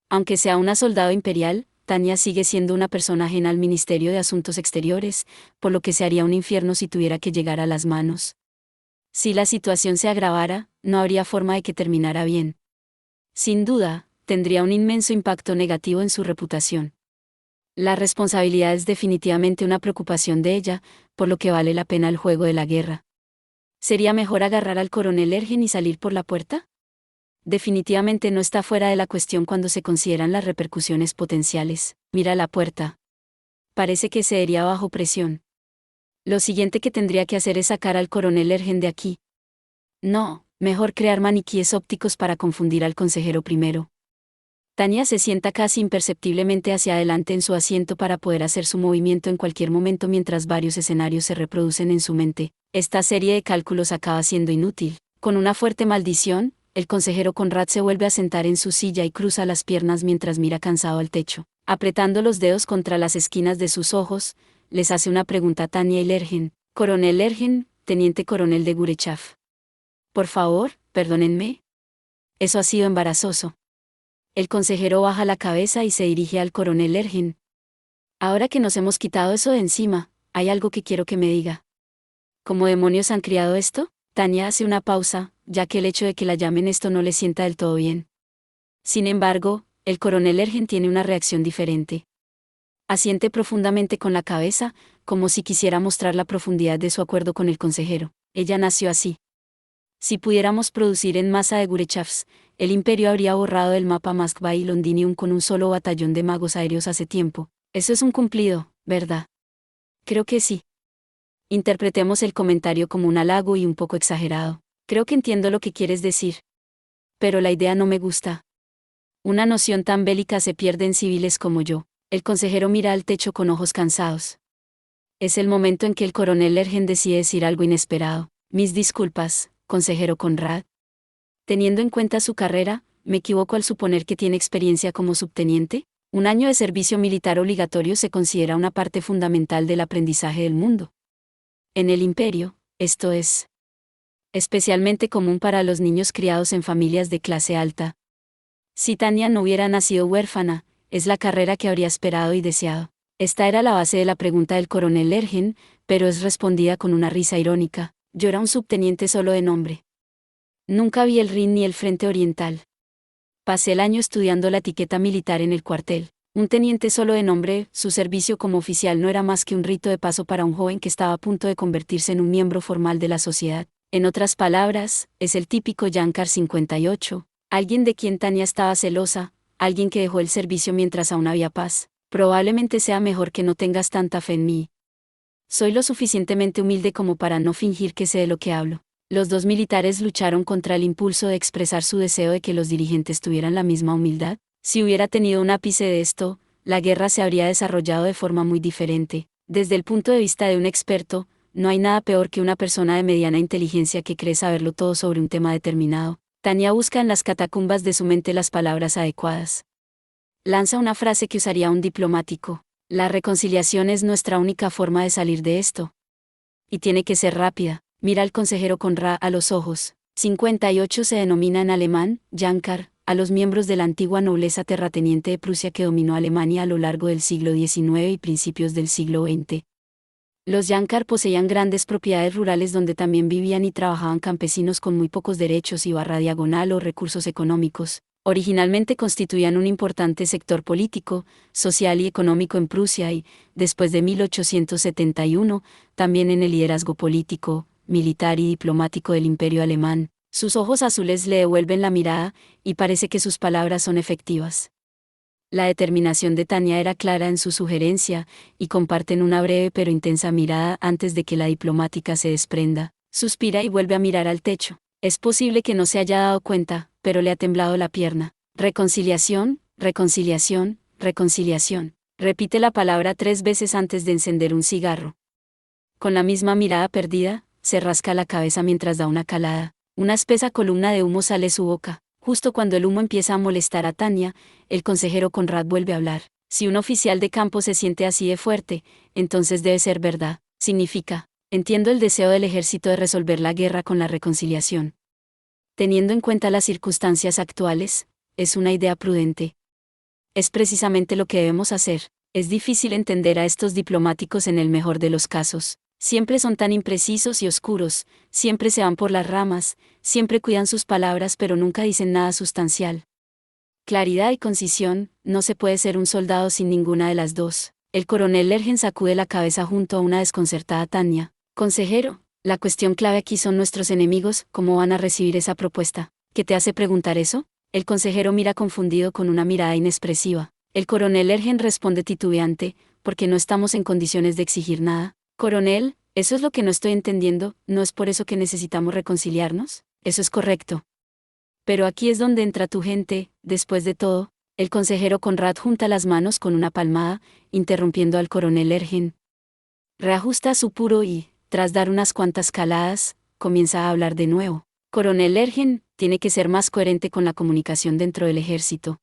Aunque sea una soldado imperial, Tania sigue siendo una persona ajena al Ministerio de Asuntos Exteriores, por lo que se haría un infierno si tuviera que llegar a las manos. Si la situación se agravara, no habría forma de que terminara bien. Sin duda, tendría un inmenso impacto negativo en su reputación. La responsabilidad es definitivamente una preocupación de ella, por lo que vale la pena el juego de la guerra. ¿Sería mejor agarrar al coronel Lergen y salir por la puerta? Definitivamente no está fuera de la cuestión cuando se consideran las repercusiones potenciales. Mira la puerta. Parece que se iría bajo presión. Lo siguiente que tendría que hacer es sacar al coronel Lergen de aquí. No, mejor crear maniquíes ópticos para confundir al consejero primero. Tania se sienta casi imperceptiblemente hacia adelante en su asiento para poder hacer su movimiento en cualquier momento mientras varios escenarios se reproducen en su mente. Esta serie de cálculos acaba siendo inútil. Con una fuerte maldición, el consejero Conrad se vuelve a sentar en su silla y cruza las piernas mientras mira cansado al techo. Apretando los dedos contra las esquinas de sus ojos, les hace una pregunta a Tania y Lergen. Coronel Lergen, teniente coronel de Gurechav. Por favor, perdónenme. Eso ha sido embarazoso. El consejero baja la cabeza y se dirige al coronel Lergen. Ahora que nos hemos quitado eso de encima, hay algo que quiero que me diga. ¿Cómo demonios han criado esto? Tania hace una pausa, ya que el hecho de que la llamen esto no le sienta del todo bien. Sin embargo, el coronel Lergen tiene una reacción diferente. Asiente profundamente con la cabeza, como si quisiera mostrar la profundidad de su acuerdo con el consejero. Ella nació así. Si pudiéramos producir en masa de Gurechavs, el imperio habría borrado del mapa Moskva y Londinium con un solo batallón de magos aéreos hace tiempo. Eso es un cumplido, ¿verdad? Creo que sí. Interpretemos el comentario como un halago y un poco exagerado. Creo que entiendo lo que quieres decir. Pero la idea no me gusta. Una noción tan bélica se pierde en civiles como yo. El consejero mira al techo con ojos cansados. Es el momento en que el coronel Lergen decide decir algo inesperado. Mis disculpas, consejero Conrad. Teniendo en cuenta su carrera, ¿me equivoco al suponer que tiene experiencia como subteniente? Un año de servicio militar obligatorio se considera una parte fundamental del aprendizaje del mundo. En el imperio, esto es especialmente común para los niños criados en familias de clase alta. Si Tania no hubiera nacido huérfana, es la carrera que habría esperado y deseado. Esta era la base de la pregunta del coronel Lergen, pero es respondida con una risa irónica. Yo era un subteniente solo de nombre. Nunca vi el Rin ni el Frente Oriental. Pasé el año estudiando la etiqueta militar en el cuartel. Un teniente solo de nombre, su servicio como oficial no era más que un rito de paso para un joven que estaba a punto de convertirse en un miembro formal de la sociedad. En otras palabras, es el típico Yankar 58, alguien de quien Tania estaba celosa, alguien que dejó el servicio mientras aún había paz. Probablemente sea mejor que no tengas tanta fe en mí. Soy lo suficientemente humilde como para no fingir que sé de lo que hablo. Los dos militares lucharon contra el impulso de expresar su deseo de que los dirigentes tuvieran la misma humildad. Si hubiera tenido un ápice de esto, la guerra se habría desarrollado de forma muy diferente. Desde el punto de vista de un experto, no hay nada peor que una persona de mediana inteligencia que cree saberlo todo sobre un tema determinado. Tanya busca en las catacumbas de su mente las palabras adecuadas. Lanza una frase que usaría un diplomático. La reconciliación es nuestra única forma de salir de esto. Y tiene que ser rápida. Mira al consejero con Ra a los ojos. 58 se denomina en alemán, Yankar, a los miembros de la antigua nobleza terrateniente de Prusia que dominó Alemania a lo largo del siglo XIX y principios del siglo XX. Los Yankar poseían grandes propiedades rurales donde también vivían y trabajaban campesinos con muy pocos derechos y barra diagonal o recursos económicos. Originalmente constituían un importante sector político, social y económico en Prusia y, después de 1871, también en el liderazgo político, militar y diplomático del Imperio Alemán. Sus ojos azules le devuelven la mirada, y parece que sus palabras son efectivas. La determinación de Tanya era clara en su sugerencia, y comparten una breve pero intensa mirada antes de que la diplomática se desprenda. Suspira y vuelve a mirar al techo. Es posible que no se haya dado cuenta, pero le ha temblado la pierna. Reconciliación, reconciliación, reconciliación. Repite la palabra 3 veces antes de encender un cigarro. Con la misma mirada perdida, se rasca la cabeza mientras da una calada. Una espesa columna de humo sale de su boca. Justo cuando el humo empieza a molestar a Tanya, el consejero Conrad vuelve a hablar. Si un oficial de campo se siente así de fuerte, entonces debe ser verdad. Significa, entiendo el deseo del ejército de resolver la guerra con la reconciliación. Teniendo en cuenta las circunstancias actuales, es una idea prudente. Es precisamente lo que debemos hacer. Es difícil entender a estos diplomáticos en el mejor de los casos. Siempre son tan imprecisos y oscuros, siempre se van por las ramas, siempre cuidan sus palabras pero nunca dicen nada sustancial. Claridad y concisión, no se puede ser un soldado sin ninguna de las dos. El coronel Lergen sacude la cabeza junto a una desconcertada Tanya. Consejero, la cuestión clave aquí son nuestros enemigos, ¿cómo van a recibir esa propuesta? ¿Qué te hace preguntar eso? El consejero mira confundido con una mirada inexpresiva. El coronel Lergen responde titubeante, porque no estamos en condiciones de exigir nada. Coronel, eso es lo que no estoy entendiendo, ¿no es por eso que necesitamos reconciliarnos? Eso es correcto. Pero aquí es donde entra tu gente, después de todo. El consejero Conrad junta las manos con una palmada, interrumpiendo al coronel Lergen. Reajusta su puro y, tras dar unas cuantas caladas, comienza a hablar de nuevo. Coronel Lergen, tiene que ser más coherente con la comunicación dentro del ejército.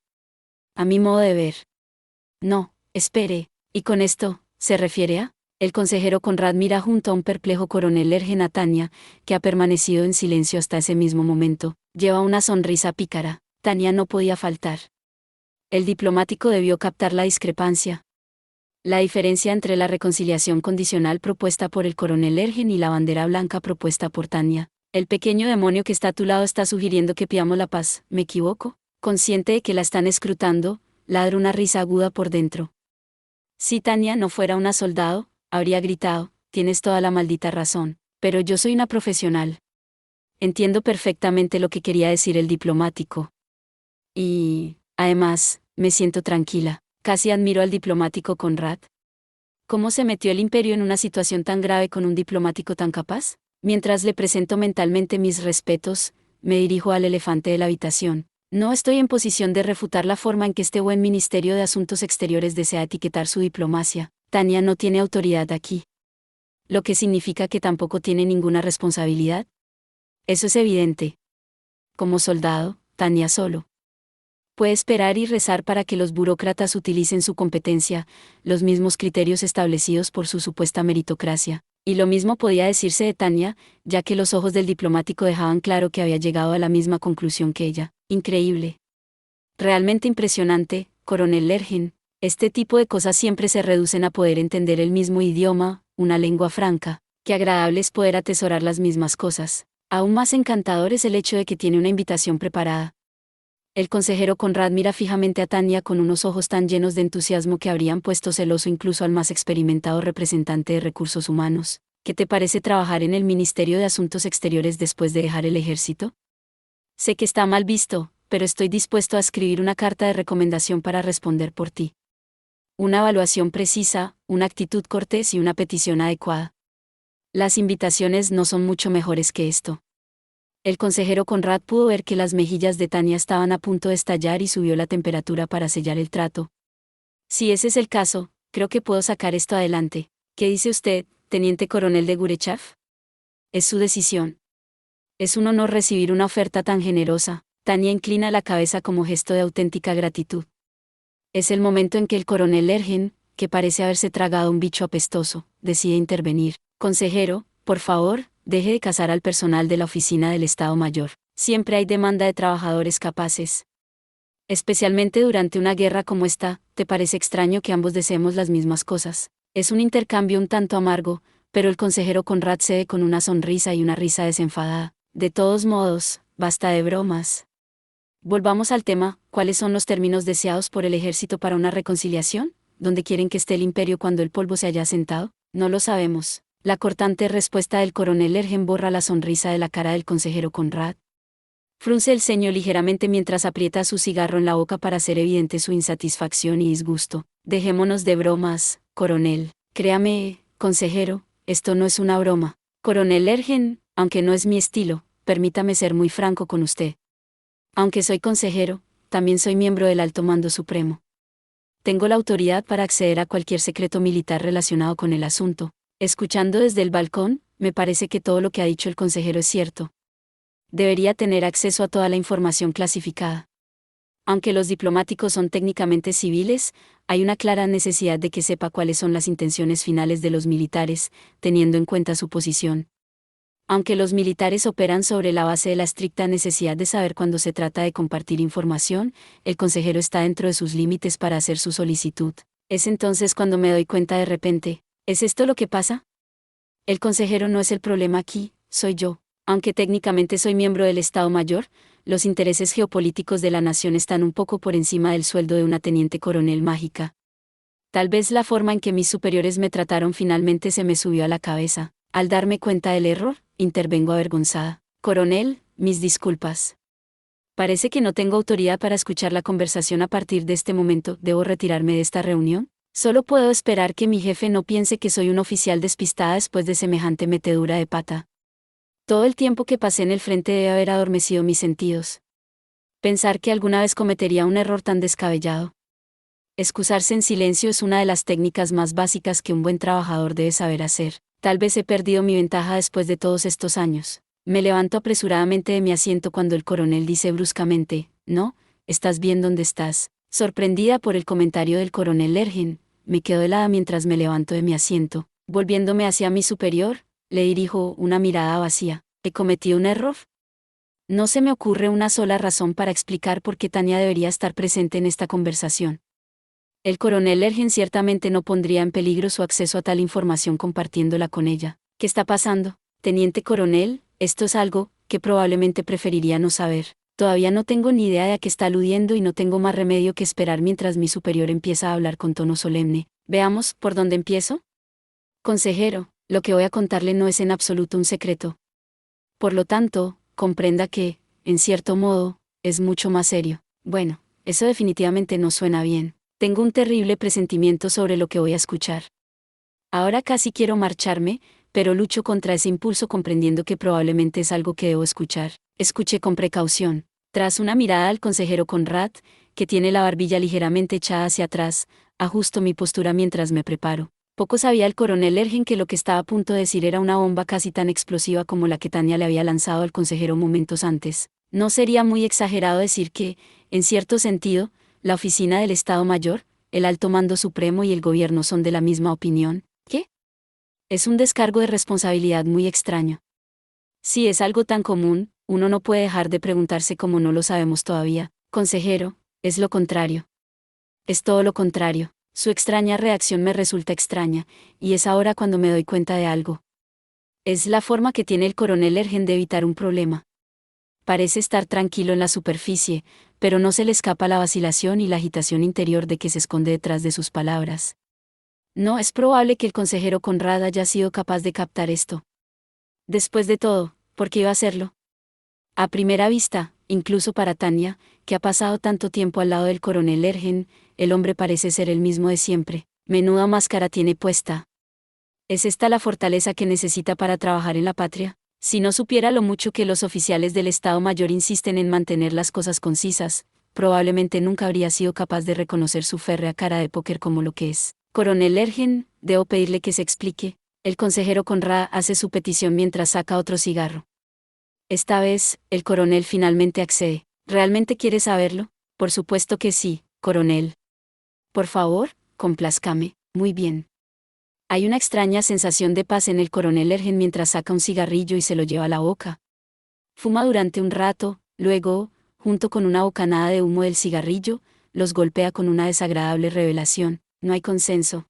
A mi modo de ver. No, espere, ¿y con esto, se refiere a? El consejero Conrad mira junto a un perplejo coronel Lergen a Tanya, que ha permanecido en silencio hasta ese mismo momento. Lleva una sonrisa pícara. Tanya no podía faltar. El diplomático debió captar la discrepancia. La diferencia entre la reconciliación condicional propuesta por el coronel Lergen y la bandera blanca propuesta por Tanya. El pequeño demonio que está a tu lado está sugiriendo que pidamos la paz, ¿me equivoco? Consciente de que la están escrutando, ladra una risa aguda por dentro. Si Tanya no fuera una soldado, habría gritado, tienes toda la maldita razón, pero yo soy una profesional. Entiendo perfectamente lo que quería decir el diplomático. Y, además, me siento tranquila. Casi admiro al diplomático Conrad. ¿Cómo se metió el imperio en una situación tan grave con un diplomático tan capaz? Mientras le presento mentalmente mis respetos, me dirijo al elefante de la habitación. No estoy en posición de refutar la forma en que este buen Ministerio de Asuntos Exteriores desea etiquetar su diplomacia. Tanya no tiene autoridad aquí. Lo que significa que tampoco tiene ninguna responsabilidad. Eso es evidente. Como soldado, Tanya solo puede esperar y rezar para que los burócratas utilicen su competencia, los mismos criterios establecidos por su supuesta meritocracia. Y lo mismo podía decirse de Tanya, ya que los ojos del diplomático dejaban claro que había llegado a la misma conclusión que ella. Increíble. Realmente impresionante, coronel Lergen. Este tipo de cosas siempre se reducen a poder entender el mismo idioma, una lengua franca. Qué agradable es poder atesorar las mismas cosas. Aún más encantador es el hecho de que tiene una invitación preparada. El consejero Conrad mira fijamente a Tanya con unos ojos tan llenos de entusiasmo que habrían puesto celoso incluso al más experimentado representante de recursos humanos. ¿Qué te parece trabajar en el Ministerio de Asuntos Exteriores después de dejar el ejército? Sé que está mal visto, pero estoy dispuesto a escribir una carta de recomendación para responder por ti. Una evaluación precisa, una actitud cortés y una petición adecuada. Las invitaciones no son mucho mejores que esto. El consejero Conrad pudo ver que las mejillas de Tania estaban a punto de estallar y subió la temperatura para sellar el trato. Si ese es el caso, creo que puedo sacar esto adelante. ¿Qué dice usted, teniente coronel de Gurechav? Es su decisión. Es un honor recibir una oferta tan generosa. Tania inclina la cabeza como gesto de auténtica gratitud. Es el momento en que el coronel Ergen, que parece haberse tragado un bicho apestoso, decide intervenir. Consejero, por favor, deje de cazar al personal de la oficina del Estado Mayor. Siempre hay demanda de trabajadores capaces. Especialmente durante una guerra como esta, ¿te parece extraño que ambos deseemos las mismas cosas? Es un intercambio un tanto amargo, pero el consejero Conrad cede con una sonrisa y una risa desenfadada. De todos modos, basta de bromas. Volvamos al tema, ¿cuáles son los términos deseados por el ejército para una reconciliación? ¿Dónde quieren que esté el imperio cuando el polvo se haya asentado? No lo sabemos. La cortante respuesta del coronel Ergen borra la sonrisa de la cara del consejero Conrad. Frunce el ceño ligeramente mientras aprieta su cigarro en la boca para hacer evidente su insatisfacción y disgusto. Dejémonos de bromas, coronel. Créame, consejero, esto no es una broma. Coronel Ergen, aunque no es mi estilo, permítame ser muy franco con usted. Aunque soy consejero, también soy miembro del Alto Mando Supremo. Tengo la autoridad para acceder a cualquier secreto militar relacionado con el asunto. Escuchando desde el balcón, me parece que todo lo que ha dicho el consejero es cierto. Debería tener acceso a toda la información clasificada. Aunque los diplomáticos son técnicamente civiles, hay una clara necesidad de que sepa cuáles son las intenciones finales de los militares, teniendo en cuenta su posición. Aunque los militares operan sobre la base de la estricta necesidad de saber cuando se trata de compartir información, el consejero está dentro de sus límites para hacer su solicitud. Es entonces cuando me doy cuenta de repente, ¿es esto lo que pasa? El consejero no es el problema aquí, soy yo. Aunque técnicamente soy miembro del Estado Mayor, los intereses geopolíticos de la nación están un poco por encima del sueldo de una teniente coronel mágica. Tal vez la forma en que mis superiores me trataron finalmente se me subió a la cabeza. Al darme cuenta del error, intervengo avergonzada. Coronel, mis disculpas. Parece que no tengo autoridad para escuchar la conversación a partir de este momento. ¿Debo retirarme de esta reunión? Solo puedo esperar que mi jefe no piense que soy un oficial despistada después de semejante metedura de pata. Todo el tiempo que pasé en el frente debe haber adormecido mis sentidos. Pensar que alguna vez cometería un error tan descabellado. Excusarse en silencio es una de las técnicas más básicas que un buen trabajador debe saber hacer. Tal vez he perdido mi ventaja después de todos estos años. Me levanto apresuradamente de mi asiento cuando el coronel dice bruscamente, «No, estás bien donde estás». Sorprendida por el comentario del coronel Ergen, me quedo helada mientras me levanto de mi asiento. Volviéndome hacia mi superior, le dirijo una mirada vacía. ¿He cometido un error? No se me ocurre una sola razón para explicar por qué Tania debería estar presente en esta conversación. El coronel Ergen ciertamente no pondría en peligro su acceso a tal información compartiéndola con ella. ¿Qué está pasando, teniente coronel? Esto es algo que probablemente preferiría no saber. Todavía no tengo ni idea de a qué está aludiendo y no tengo más remedio que esperar mientras mi superior empieza a hablar con tono solemne. Veamos, ¿por dónde empiezo? Consejero, lo que voy a contarle no es en absoluto un secreto. Por lo tanto, comprenda que, en cierto modo, es mucho más serio. Bueno, eso definitivamente no suena bien. Tengo un terrible presentimiento sobre lo que voy a escuchar. Ahora casi quiero marcharme, pero lucho contra ese impulso comprendiendo que probablemente es algo que debo escuchar. Escuché con precaución. Tras una mirada al consejero Conrad, que tiene la barbilla ligeramente echada hacia atrás, ajusto mi postura mientras me preparo. Poco sabía el coronel Ergen que lo que estaba a punto de decir era una bomba casi tan explosiva como la que Tania le había lanzado al consejero momentos antes. No sería muy exagerado decir que, en cierto sentido, la oficina del Estado Mayor, el Alto Mando Supremo y el gobierno son de la misma opinión. ¿Qué? Es un descargo de responsabilidad muy extraño. Si es algo tan común, uno no puede dejar de preguntarse cómo no lo sabemos todavía. Consejero, es lo contrario. Es todo lo contrario. Su extraña reacción me resulta extraña, y es ahora cuando me doy cuenta de algo. Es la forma que tiene el coronel Ergen de evitar un problema. Parece estar tranquilo en la superficie, pero no se le escapa la vacilación y la agitación interior de que se esconde detrás de sus palabras. No es probable que el consejero Conrad haya sido capaz de captar esto. Después de todo, ¿por qué iba a hacerlo? A primera vista, incluso para Tania, que ha pasado tanto tiempo al lado del coronel Ergen, el hombre parece ser el mismo de siempre. Menuda máscara tiene puesta. ¿Es esta la fortaleza que necesita para trabajar en la patria? Si no supiera lo mucho que los oficiales del Estado Mayor insisten en mantener las cosas concisas, probablemente nunca habría sido capaz de reconocer su férrea cara de póker como lo que es. Coronel Lergen, debo pedirle que se explique. El consejero Conrad hace su petición mientras saca otro cigarro. Esta vez, el coronel finalmente accede. ¿Realmente quiere saberlo? Por supuesto que sí, coronel. Por favor, complázcame. Muy bien. Hay una extraña sensación de paz en el coronel Lergen mientras saca un cigarrillo y se lo lleva a la boca. Fuma durante un rato, luego, junto con una bocanada de humo del cigarrillo, los golpea con una desagradable revelación. No hay consenso.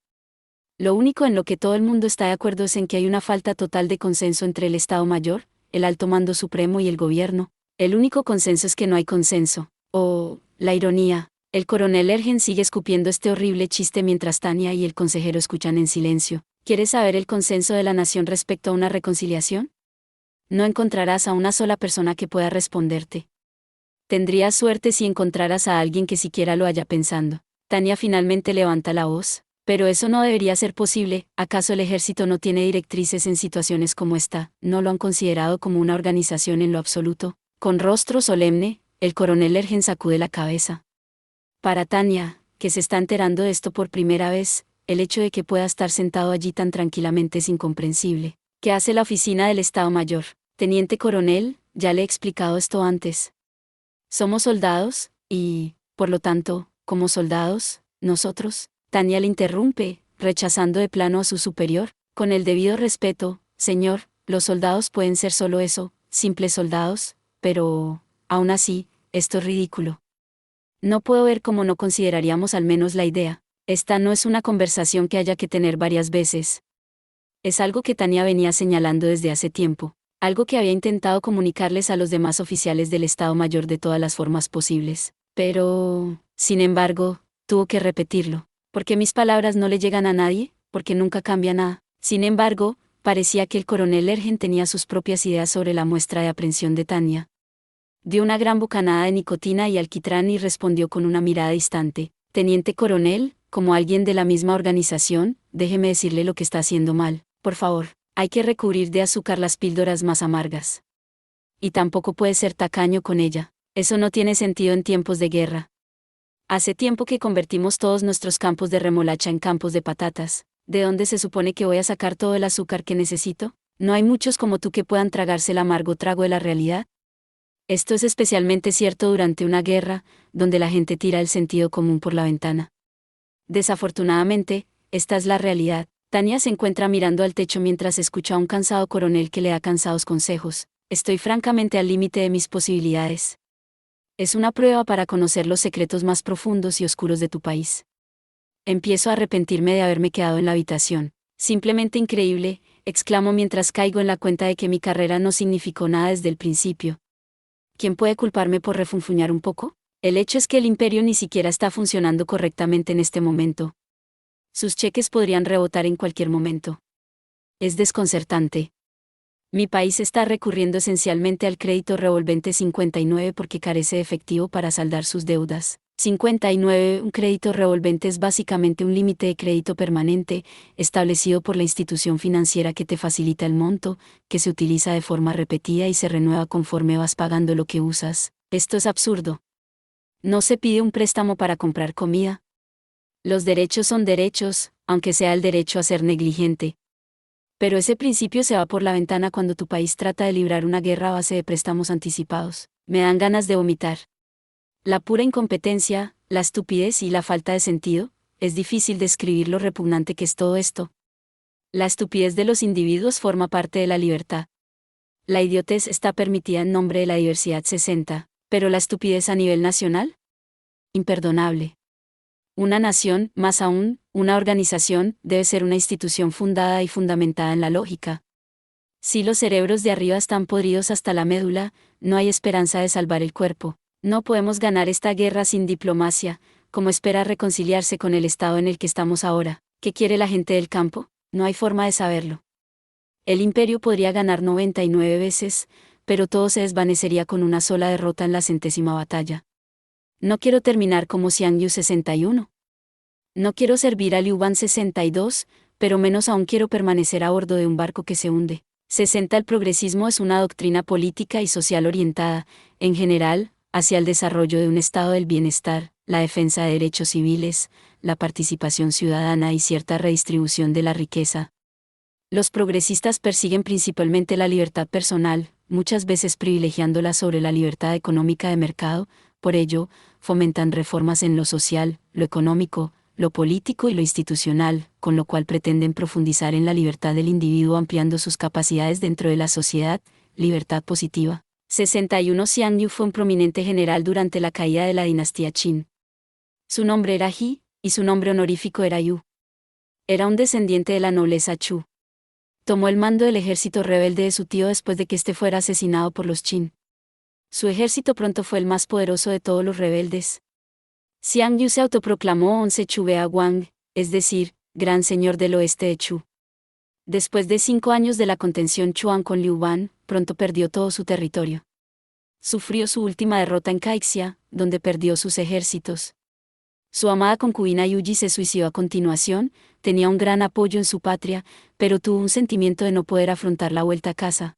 Lo único en lo que todo el mundo está de acuerdo es en que hay una falta total de consenso entre el Estado Mayor, el Alto Mando Supremo y el gobierno. El único consenso es que no hay consenso. Oh, la ironía. El coronel Lergen sigue escupiendo este horrible chiste mientras Tania y el consejero escuchan en silencio. ¿Quieres saber el consenso de la nación respecto a una reconciliación? No encontrarás a una sola persona que pueda responderte. Tendrías suerte si encontraras a alguien que siquiera lo haya pensando. Tania finalmente levanta la voz. Pero eso no debería ser posible. ¿Acaso el ejército no tiene directrices en situaciones como esta? ¿No lo han considerado como una organización en lo absoluto? Con rostro solemne, el coronel Lergen sacude la cabeza. Para Tania, que se está enterando de esto por primera vez, el hecho de que pueda estar sentado allí tan tranquilamente es incomprensible. ¿Qué hace la oficina del Estado Mayor? Teniente coronel, ya le he explicado esto antes. Somos soldados, y, por lo tanto, como soldados, nosotros. Tania le interrumpe, rechazando de plano a su superior. Con el debido respeto, señor, los soldados pueden ser solo eso, simples soldados, pero, aún así, esto es ridículo. No puedo ver cómo no consideraríamos al menos la idea. Esta no es una conversación que haya que tener varias veces. Es algo que Tania venía señalando desde hace tiempo, algo que había intentado comunicarles a los demás oficiales del Estado Mayor de todas las formas posibles. Pero, sin embargo, tuvo que repetirlo. Porque mis palabras no le llegan a nadie, porque nunca cambia nada. Sin embargo, parecía que el coronel Lergen tenía sus propias ideas sobre la muestra de aprensión de Tania. Dio una gran bocanada de nicotina y alquitrán y respondió con una mirada distante. Teniente coronel, como alguien de la misma organización, déjeme decirle lo que está haciendo mal. Por favor, hay que recubrir de azúcar las píldoras más amargas. Y tampoco puede ser tacaño con ella. Eso no tiene sentido en tiempos de guerra. Hace tiempo que convertimos todos nuestros campos de remolacha en campos de patatas. ¿De dónde se supone que voy a sacar todo el azúcar que necesito? No hay muchos como tú que puedan tragarse el amargo trago de la realidad. Esto es especialmente cierto durante una guerra, donde la gente tira el sentido común por la ventana. Desafortunadamente, esta es la realidad. Tania se encuentra mirando al techo mientras escucha a un cansado coronel que le da cansados consejos. Estoy francamente al límite de mis posibilidades. Es una prueba para conocer los secretos más profundos y oscuros de tu país. Empiezo a arrepentirme de haberme quedado en la habitación. Simplemente increíble, exclamo mientras caigo en la cuenta de que mi carrera no significó nada desde el principio. ¿Quién puede culparme por refunfuñar un poco? El hecho es que el imperio ni siquiera está funcionando correctamente en este momento. Sus cheques podrían rebotar en cualquier momento. Es desconcertante. Mi país está recurriendo esencialmente al crédito revolvente 59 porque carece de efectivo para saldar sus deudas. 59. Un crédito revolvente es básicamente un límite de crédito permanente, establecido por la institución financiera que te facilita el monto, que se utiliza de forma repetida y se renueva conforme vas pagando lo que usas. Esto es absurdo. No se pide un préstamo para comprar comida. Los derechos son derechos, aunque sea el derecho a ser negligente. Pero ese principio se va por la ventana cuando tu país trata de librar una guerra a base de préstamos anticipados. Me dan ganas de vomitar. La pura incompetencia, la estupidez y la falta de sentido, es difícil describir lo repugnante que es todo esto. La estupidez de los individuos forma parte de la libertad. La idiotez está permitida en nombre de la diversidad 60, pero la estupidez a nivel nacional? Imperdonable. Una nación, más aún, una organización, debe ser una institución fundada y fundamentada en la lógica. Si los cerebros de arriba están podridos hasta la médula, no hay esperanza de salvar el cuerpo. No podemos ganar esta guerra sin diplomacia. ¿Cómo espera reconciliarse con el estado en el que estamos ahora? ¿Qué quiere la gente del campo? No hay forma de saberlo. El imperio podría ganar 99 veces, pero todo se desvanecería con una sola derrota en la 100ª batalla. No quiero terminar como Xiang Yu 61. No quiero servir a Liu Ban 62, pero menos aún quiero permanecer a bordo de un barco que se hunde. 60. El progresismo es una doctrina política y social orientada, en general, hacia el desarrollo de un estado del bienestar, la defensa de derechos civiles, la participación ciudadana y cierta redistribución de la riqueza. Los progresistas persiguen principalmente la libertad personal, muchas veces privilegiándola sobre la libertad económica de mercado, por ello, fomentan reformas en lo social, lo económico, lo político y lo institucional, con lo cual pretenden profundizar en la libertad del individuo ampliando sus capacidades dentro de la sociedad, libertad positiva. 61. Xiang Yu fue un prominente general durante la caída de la dinastía Qin. Su nombre era He, y su nombre honorífico era Yu. Era un descendiente de la nobleza Chu. Tomó el mando del ejército rebelde de su tío después de que éste fuera asesinado por los Qin. Su ejército pronto fue el más poderoso de todos los rebeldes. Xiang Yu se autoproclamó Once Chubea Wang, es decir, Gran Señor del Oeste de Chu. Después de 5 años de la contención Chuan con Liu Ban, pronto perdió todo su territorio. Sufrió su última derrota en Caixia, donde perdió sus ejércitos. Su amada concubina Yuji se suicidó a continuación, tenía un gran apoyo en su patria, pero tuvo un sentimiento de no poder afrontar la vuelta a casa.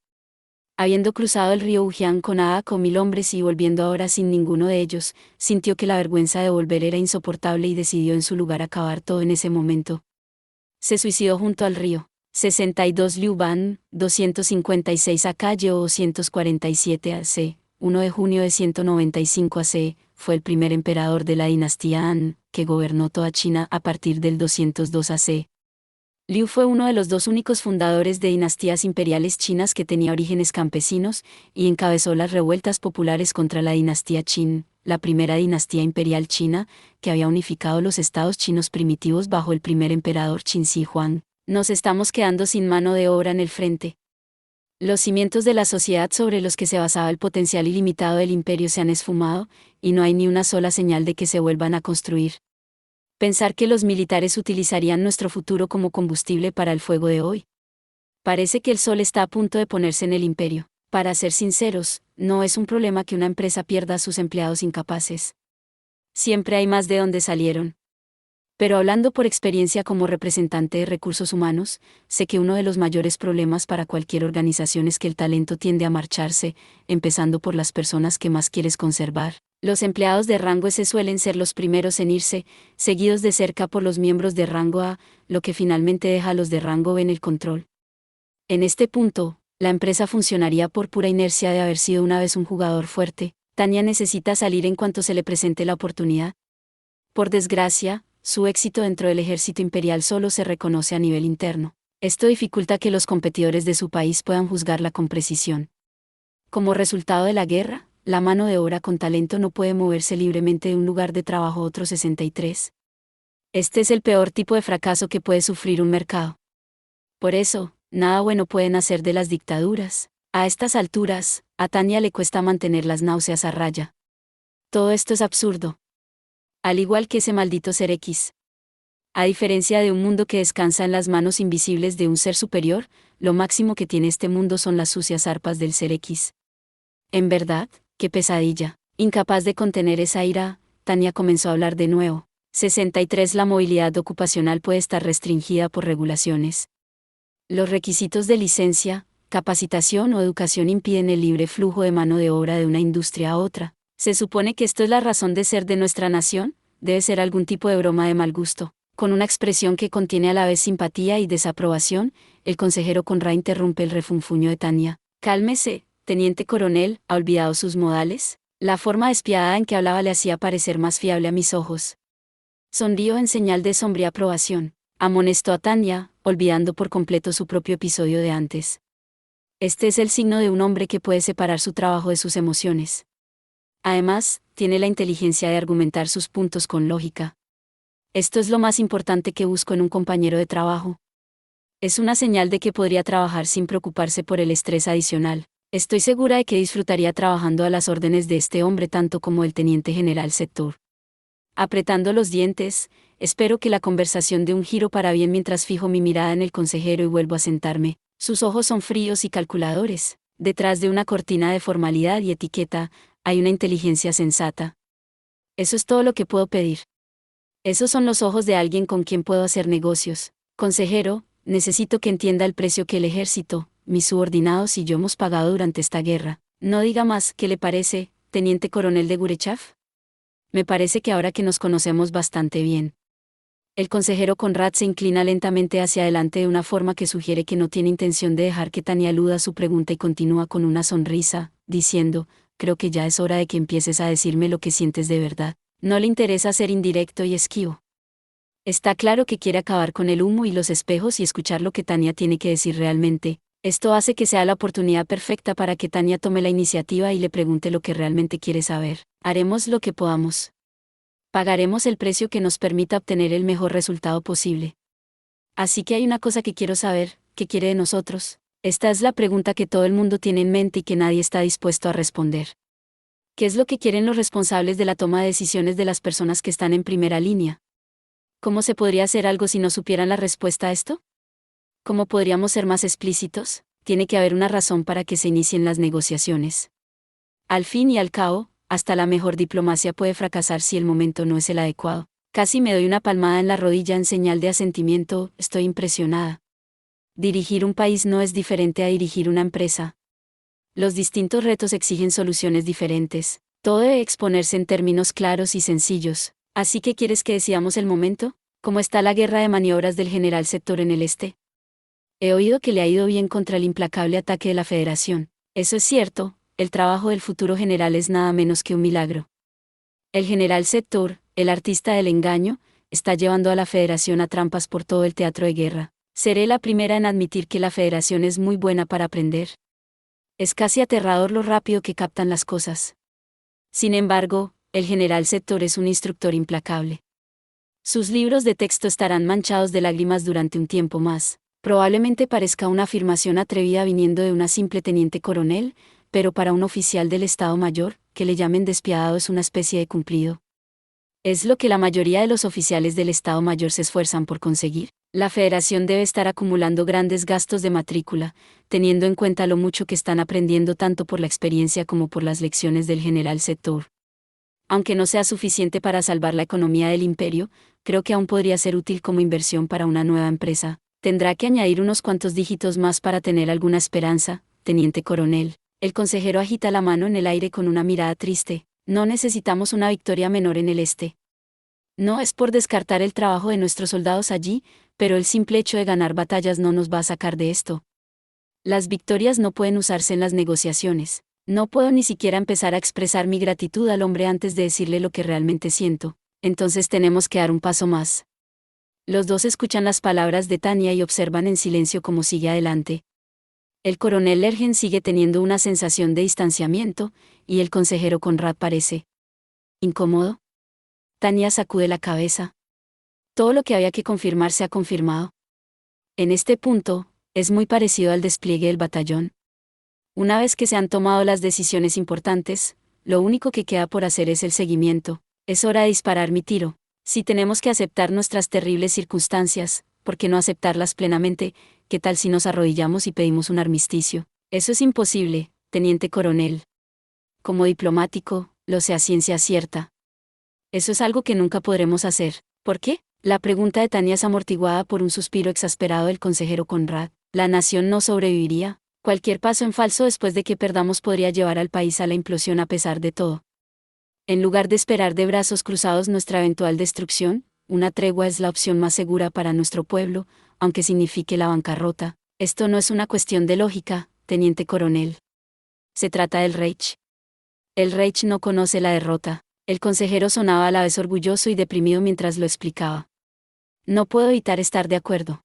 Habiendo cruzado el río Ujiang con con 1000 hombres y volviendo ahora sin ninguno de ellos, sintió que la vergüenza de volver era insoportable y decidió en su lugar acabar todo en ese momento. Se suicidó junto al río. 62. Liu Ban, 256 AC o 247 AC, 1 de junio de 195 AC, fue el primer emperador de la dinastía Han, que gobernó toda China a partir del 202 AC. Liu fue uno de los 2 únicos fundadores de dinastías imperiales chinas que tenía orígenes campesinos, y encabezó las revueltas populares contra la dinastía Qin, la primera dinastía imperial china, que había unificado los estados chinos primitivos bajo el primer emperador Qin Shi Huang. Nos estamos quedando sin mano de obra en el frente. Los cimientos de la sociedad sobre los que se basaba el potencial ilimitado del imperio se han esfumado, y no hay ni una sola señal de que se vuelvan a construir. Pensar que los militares utilizarían nuestro futuro como combustible para el fuego de hoy. Parece que el sol está a punto de ponerse en el imperio. Para ser sinceros, no es un problema que una empresa pierda a sus empleados incapaces. Siempre hay más de donde salieron. Pero hablando por experiencia como representante de recursos humanos, sé que uno de los mayores problemas para cualquier organización es que el talento tiende a marcharse, empezando por las personas que más quieres conservar. Los empleados de rango S suelen ser los primeros en irse, seguidos de cerca por los miembros de rango A, lo que finalmente deja a los de rango B en el control. En este punto, la empresa funcionaría por pura inercia de haber sido una vez un jugador fuerte. Tanya necesita salir en cuanto se le presente la oportunidad. Por desgracia, su éxito dentro del ejército imperial solo se reconoce a nivel interno. Esto dificulta que los competidores de su país puedan juzgarla con precisión. Como resultado de la guerra, la mano de obra con talento no puede moverse libremente de un lugar de trabajo a otro. 63. Este es el peor tipo de fracaso que puede sufrir un mercado. Por eso, nada bueno puede nacer de las dictaduras. A estas alturas, a Tanya le cuesta mantener las náuseas a raya. Todo esto es absurdo. Al igual que ese maldito ser X. A diferencia de un mundo que descansa en las manos invisibles de un ser superior, lo máximo que tiene este mundo son las sucias arpas del ser X. En verdad, qué pesadilla. Incapaz de contener esa ira, Tanya comenzó a hablar de nuevo. 63. La movilidad ocupacional puede estar restringida por regulaciones. Los requisitos de licencia, capacitación o educación impiden el libre flujo de mano de obra de una industria a otra. ¿Se supone que esto es la razón de ser de nuestra nación? Debe ser algún tipo de broma de mal gusto. Con una expresión que contiene a la vez simpatía y desaprobación, el consejero Conrad interrumpe el refunfuño de Tanya. Cálmese, teniente coronel, ¿ha olvidado sus modales? La forma despiadada en que hablaba le hacía parecer más fiable a mis ojos. Sonrió en señal de sombría aprobación. Amonestó a Tanya, olvidando por completo su propio episodio de antes. Este es el signo de un hombre que puede separar su trabajo de sus emociones. Además, tiene la inteligencia de argumentar sus puntos con lógica. Esto es lo más importante que busco en un compañero de trabajo. Es una señal de que podría trabajar sin preocuparse por el estrés adicional. Estoy segura de que disfrutaría trabajando a las órdenes de este hombre tanto como el teniente general Sector. Apretando los dientes, espero que la conversación dé un giro para bien mientras fijo mi mirada en el consejero y vuelvo a sentarme. Sus ojos son fríos y calculadores. Detrás de una cortina de formalidad y etiqueta, hay una inteligencia sensata. Eso es todo lo que puedo pedir. Esos son los ojos de alguien con quien puedo hacer negocios. Consejero, necesito que entienda el precio que el ejército, mis subordinados y yo hemos pagado durante esta guerra. No diga más, ¿qué le parece, teniente coronel de Gurechaf? Me parece que ahora que nos conocemos bastante bien. El consejero Conrad se inclina lentamente hacia adelante de una forma que sugiere que no tiene intención de dejar que Tania eluda su pregunta y continúa con una sonrisa, diciendo, creo que ya es hora de que empieces a decirme lo que sientes de verdad. No le interesa ser indirecto y esquivo. Está claro que quiere acabar con el humo y los espejos y escuchar lo que Tania tiene que decir realmente. Esto hace que sea la oportunidad perfecta para que Tania tome la iniciativa y le pregunte lo que realmente quiere saber. Haremos lo que podamos. Pagaremos el precio que nos permita obtener el mejor resultado posible. Así que hay una cosa que quiero saber, ¿qué quiere de nosotros? Esta es la pregunta que todo el mundo tiene en mente y que nadie está dispuesto a responder. ¿Qué es lo que quieren los responsables de la toma de decisiones de las personas que están en primera línea? ¿Cómo se podría hacer algo si no supieran la respuesta a esto? ¿Cómo podríamos ser más explícitos? Tiene que haber una razón para que se inicien las negociaciones. Al fin y al cabo, hasta la mejor diplomacia puede fracasar si el momento no es el adecuado. Casi me doy una palmada en la rodilla en señal de asentimiento, estoy impresionada. Dirigir un país no es diferente a dirigir una empresa. Los distintos retos exigen soluciones diferentes. Todo debe exponerse en términos claros y sencillos. ¿Así que quieres que decidamos el momento? ¿Cómo está la guerra de maniobras del general Sector en el este? He oído que le ha ido bien contra el implacable ataque de la Federación. Eso es cierto, el trabajo del futuro general es nada menos que un milagro. El general Sector, el artista del engaño, está llevando a la Federación a trampas por todo el teatro de guerra. Seré la primera en admitir que la Federación es muy buena para aprender. Es casi aterrador lo rápido que captan las cosas. Sin embargo, el general Sector es un instructor implacable. Sus libros de texto estarán manchados de lágrimas durante un tiempo más. Probablemente parezca una afirmación atrevida viniendo de una simple teniente coronel, pero para un oficial del Estado Mayor, que le llamen despiadado es una especie de cumplido. Es lo que la mayoría de los oficiales del Estado Mayor se esfuerzan por conseguir. La Federación debe estar acumulando grandes gastos de matrícula, teniendo en cuenta lo mucho que están aprendiendo tanto por la experiencia como por las lecciones del general Sector. Aunque no sea suficiente para salvar la economía del imperio, creo que aún podría ser útil como inversión para una nueva empresa. Tendrá que añadir unos cuantos dígitos más para tener alguna esperanza, teniente coronel. El consejero agita la mano en el aire con una mirada triste. No necesitamos una victoria menor en el este. No es por descartar el trabajo de nuestros soldados allí, pero el simple hecho de ganar batallas no nos va a sacar de esto. Las victorias no pueden usarse en las negociaciones. No puedo ni siquiera empezar a expresar mi gratitud al hombre antes de decirle lo que realmente siento. Entonces tenemos que dar un paso más. Los dos escuchan las palabras de Tania y observan en silencio cómo sigue adelante. El coronel Lergen sigue teniendo una sensación de distanciamiento, y el consejero Conrad parece incómodo. Tania sacude la cabeza. Todo lo que había que confirmar se ha confirmado. En este punto, es muy parecido al despliegue del batallón. Una vez que se han tomado las decisiones importantes, lo único que queda por hacer es el seguimiento. Es hora de disparar mi tiro. Si tenemos que aceptar nuestras terribles circunstancias, ¿por qué no aceptarlas plenamente? ¿Qué tal si nos arrodillamos y pedimos un armisticio? Eso es imposible, teniente coronel. Como diplomático, lo sé a ciencia cierta. Eso es algo que nunca podremos hacer. ¿Por qué? La pregunta de Tania es amortiguada por un suspiro exasperado del consejero Conrad. La nación no sobreviviría. Cualquier paso en falso después de que perdamos podría llevar al país a la implosión a pesar de todo. En lugar de esperar de brazos cruzados nuestra eventual destrucción, una tregua es la opción más segura para nuestro pueblo, aunque signifique la bancarrota. Esto no es una cuestión de lógica, teniente coronel. Se trata del Reich. El Reich no conoce la derrota. El consejero sonaba a la vez orgulloso y deprimido mientras lo explicaba. No puedo evitar estar de acuerdo.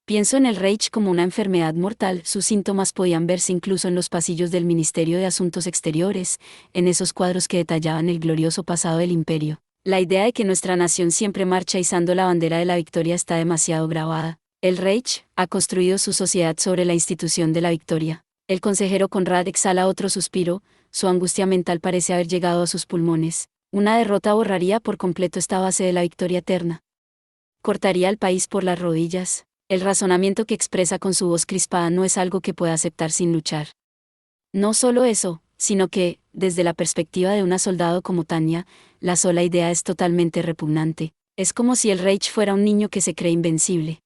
Pienso en el Reich como una enfermedad mortal, sus síntomas podían verse incluso en los pasillos del Ministerio de Asuntos Exteriores, en esos cuadros que detallaban el glorioso pasado del imperio. La idea de que nuestra nación siempre marcha izando la bandera de la victoria está demasiado grabada. El Reich ha construido su sociedad sobre la institución de la victoria. El consejero Conrad exhala otro suspiro, su angustia mental parece haber llegado a sus pulmones. Una derrota borraría por completo esta base de la victoria eterna. Cortaría al país por las rodillas. El razonamiento que expresa con su voz crispada no es algo que pueda aceptar sin luchar. No solo eso, sino que, desde la perspectiva de una soldado como Tania, la sola idea es totalmente repugnante. Es como si el Reich fuera un niño que se cree invencible.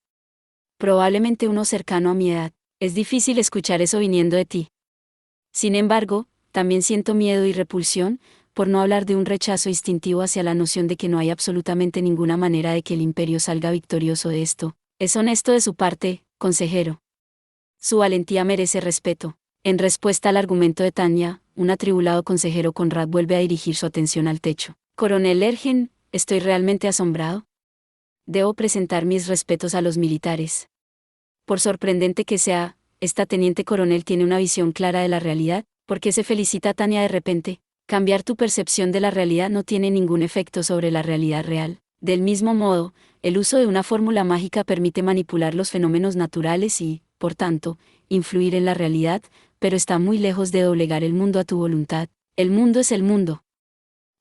Probablemente uno cercano a mi edad. Es difícil escuchar eso viniendo de ti. Sin embargo, también siento miedo y repulsión, por no hablar de un rechazo instintivo hacia la noción de que no hay absolutamente ninguna manera de que el imperio salga victorioso de esto. Es honesto de su parte, consejero. Su valentía merece respeto. En respuesta al argumento de Tanya, un atribulado consejero Conrad vuelve a dirigir su atención al techo. Coronel Ergen, estoy realmente asombrado. Debo presentar mis respetos a los militares. Por sorprendente que sea, esta teniente coronel tiene una visión clara de la realidad. ¿Por qué se felicita a Tanya de repente? Cambiar tu percepción de la realidad no tiene ningún efecto sobre la realidad real. Del mismo modo, el uso de una fórmula mágica permite manipular los fenómenos naturales y, por tanto, influir en la realidad, pero está muy lejos de doblegar el mundo a tu voluntad. El mundo es el mundo.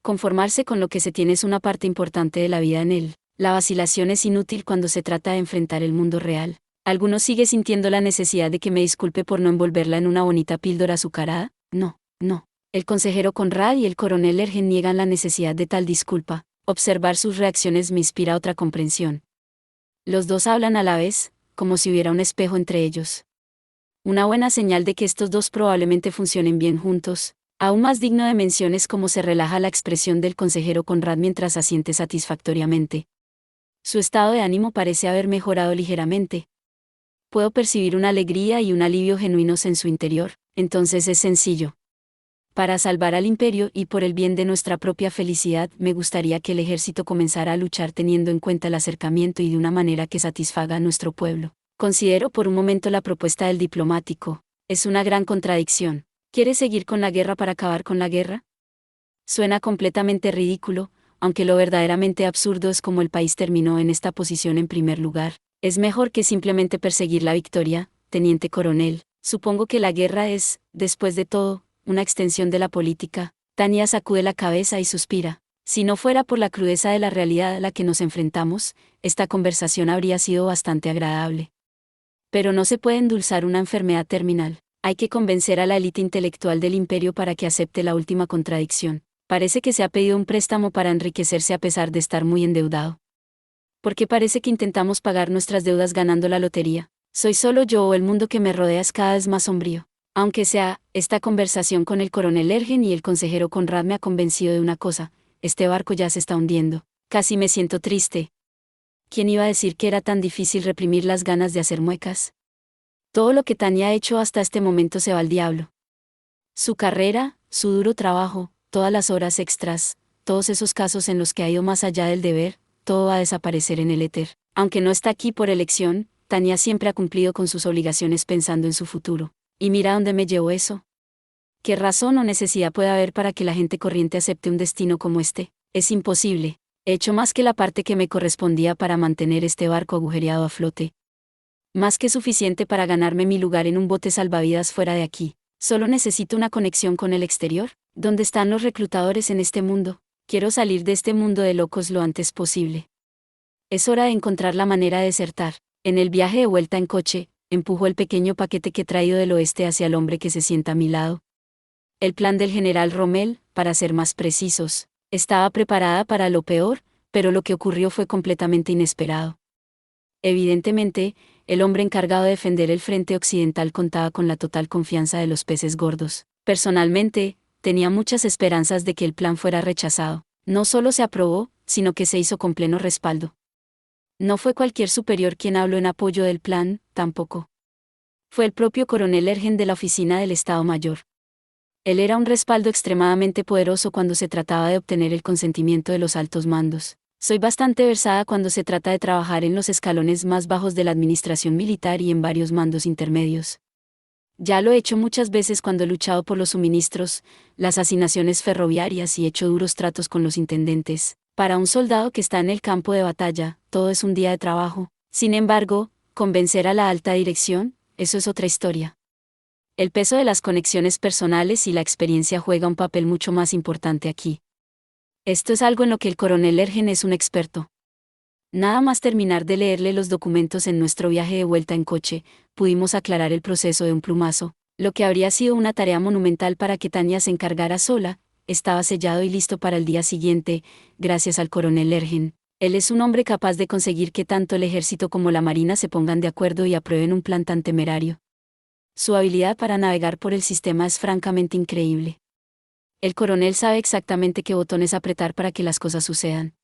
Conformarse con lo que se tiene es una parte importante de la vida en él. La vacilación es inútil cuando se trata de enfrentar el mundo real. ¿Alguno sigue sintiendo la necesidad de que me disculpe por no envolverla en una bonita píldora azucarada? No, no. El consejero Conrad y el coronel Ergen niegan la necesidad de tal disculpa. Observar sus reacciones me inspira otra comprensión. Los dos hablan a la vez, como si hubiera un espejo entre ellos. Una buena señal de que estos dos probablemente funcionen bien juntos. Aún más digno de mención es cómo se relaja la expresión del consejero Conrad mientras asiente satisfactoriamente. Su estado de ánimo parece haber mejorado ligeramente. Puedo percibir una alegría y un alivio genuinos en su interior. Entonces es sencillo. Para salvar al imperio y por el bien de nuestra propia felicidad, me gustaría que el ejército comenzara a luchar teniendo en cuenta el acercamiento y de una manera que satisfaga a nuestro pueblo. Considero por un momento la propuesta del diplomático. Es una gran contradicción. ¿Quiere seguir con la guerra para acabar con la guerra? Suena completamente ridículo, aunque lo verdaderamente absurdo es cómo el país terminó en esta posición en primer lugar. Es mejor que simplemente perseguir la victoria, teniente coronel. Supongo que la guerra es, después de todo, una extensión de la política. Tanya sacude la cabeza y suspira. Si no fuera por la crudeza de la realidad a la que nos enfrentamos, esta conversación habría sido bastante agradable. Pero no se puede endulzar una enfermedad terminal. Hay que convencer a la élite intelectual del imperio para que acepte la última contradicción. Parece que se ha pedido un préstamo para enriquecerse a pesar de estar muy endeudado. Porque parece que intentamos pagar nuestras deudas ganando la lotería. ¿Soy solo yo o el mundo que me rodea es cada vez más sombrío? Aunque sea, esta conversación con el coronel Ergen y el consejero Conrad me ha convencido de una cosa: este barco ya se está hundiendo. Casi me siento triste. ¿Quién iba a decir que era tan difícil reprimir las ganas de hacer muecas? Todo lo que Tanya ha hecho hasta este momento se va al diablo. Su carrera, su duro trabajo, todas las horas extras, todos esos casos en los que ha ido más allá del deber, todo va a desaparecer en el éter. Aunque no está aquí por elección, Tanya siempre ha cumplido con sus obligaciones pensando en su futuro. ¿Y mira dónde me llevó eso? ¿Qué razón o necesidad puede haber para que la gente corriente acepte un destino como este? Es imposible. He hecho más que la parte que me correspondía para mantener este barco agujereado a flote. Más que suficiente para ganarme mi lugar en un bote salvavidas fuera de aquí. Solo necesito una conexión con el exterior. ¿Dónde están los reclutadores en este mundo? Quiero salir de este mundo de locos lo antes posible. Es hora de encontrar la manera de desertar. En el viaje de vuelta en coche, empujo el pequeño paquete que he traído del oeste hacia el hombre que se sienta a mi lado. El plan del general Rommel, para ser más precisos, estaba preparada para lo peor, pero lo que ocurrió fue completamente inesperado. Evidentemente, el hombre encargado de defender el frente occidental contaba con la total confianza de los peces gordos. Personalmente, tenía muchas esperanzas de que el plan fuera rechazado. No solo se aprobó, sino que se hizo con pleno respaldo. No fue cualquier superior quien habló en apoyo del plan, tampoco. Fue el propio coronel Ergen de la oficina del Estado Mayor. Él era un respaldo extremadamente poderoso cuando se trataba de obtener el consentimiento de los altos mandos. Soy bastante versada cuando se trata de trabajar en los escalones más bajos de la administración militar y en varios mandos intermedios. Ya lo he hecho muchas veces cuando he luchado por los suministros, las asignaciones ferroviarias y hecho duros tratos con los intendentes. Para un soldado que está en el campo de batalla, todo es un día de trabajo. Sin embargo, convencer a la alta dirección, eso es otra historia. El peso de las conexiones personales y la experiencia juega un papel mucho más importante aquí. Esto es algo en lo que el coronel Ergen es un experto. Nada más terminar de leerle los documentos en nuestro viaje de vuelta en coche, pudimos aclarar el proceso de un plumazo. Lo que habría sido una tarea monumental para que Tanya se encargara sola, estaba sellado y listo para el día siguiente, gracias al coronel Ergen. Él es un hombre capaz de conseguir que tanto el ejército como la marina se pongan de acuerdo y aprueben un plan tan temerario. Su habilidad para navegar por el sistema es francamente increíble. El coronel sabe exactamente qué botones apretar para que las cosas sucedan.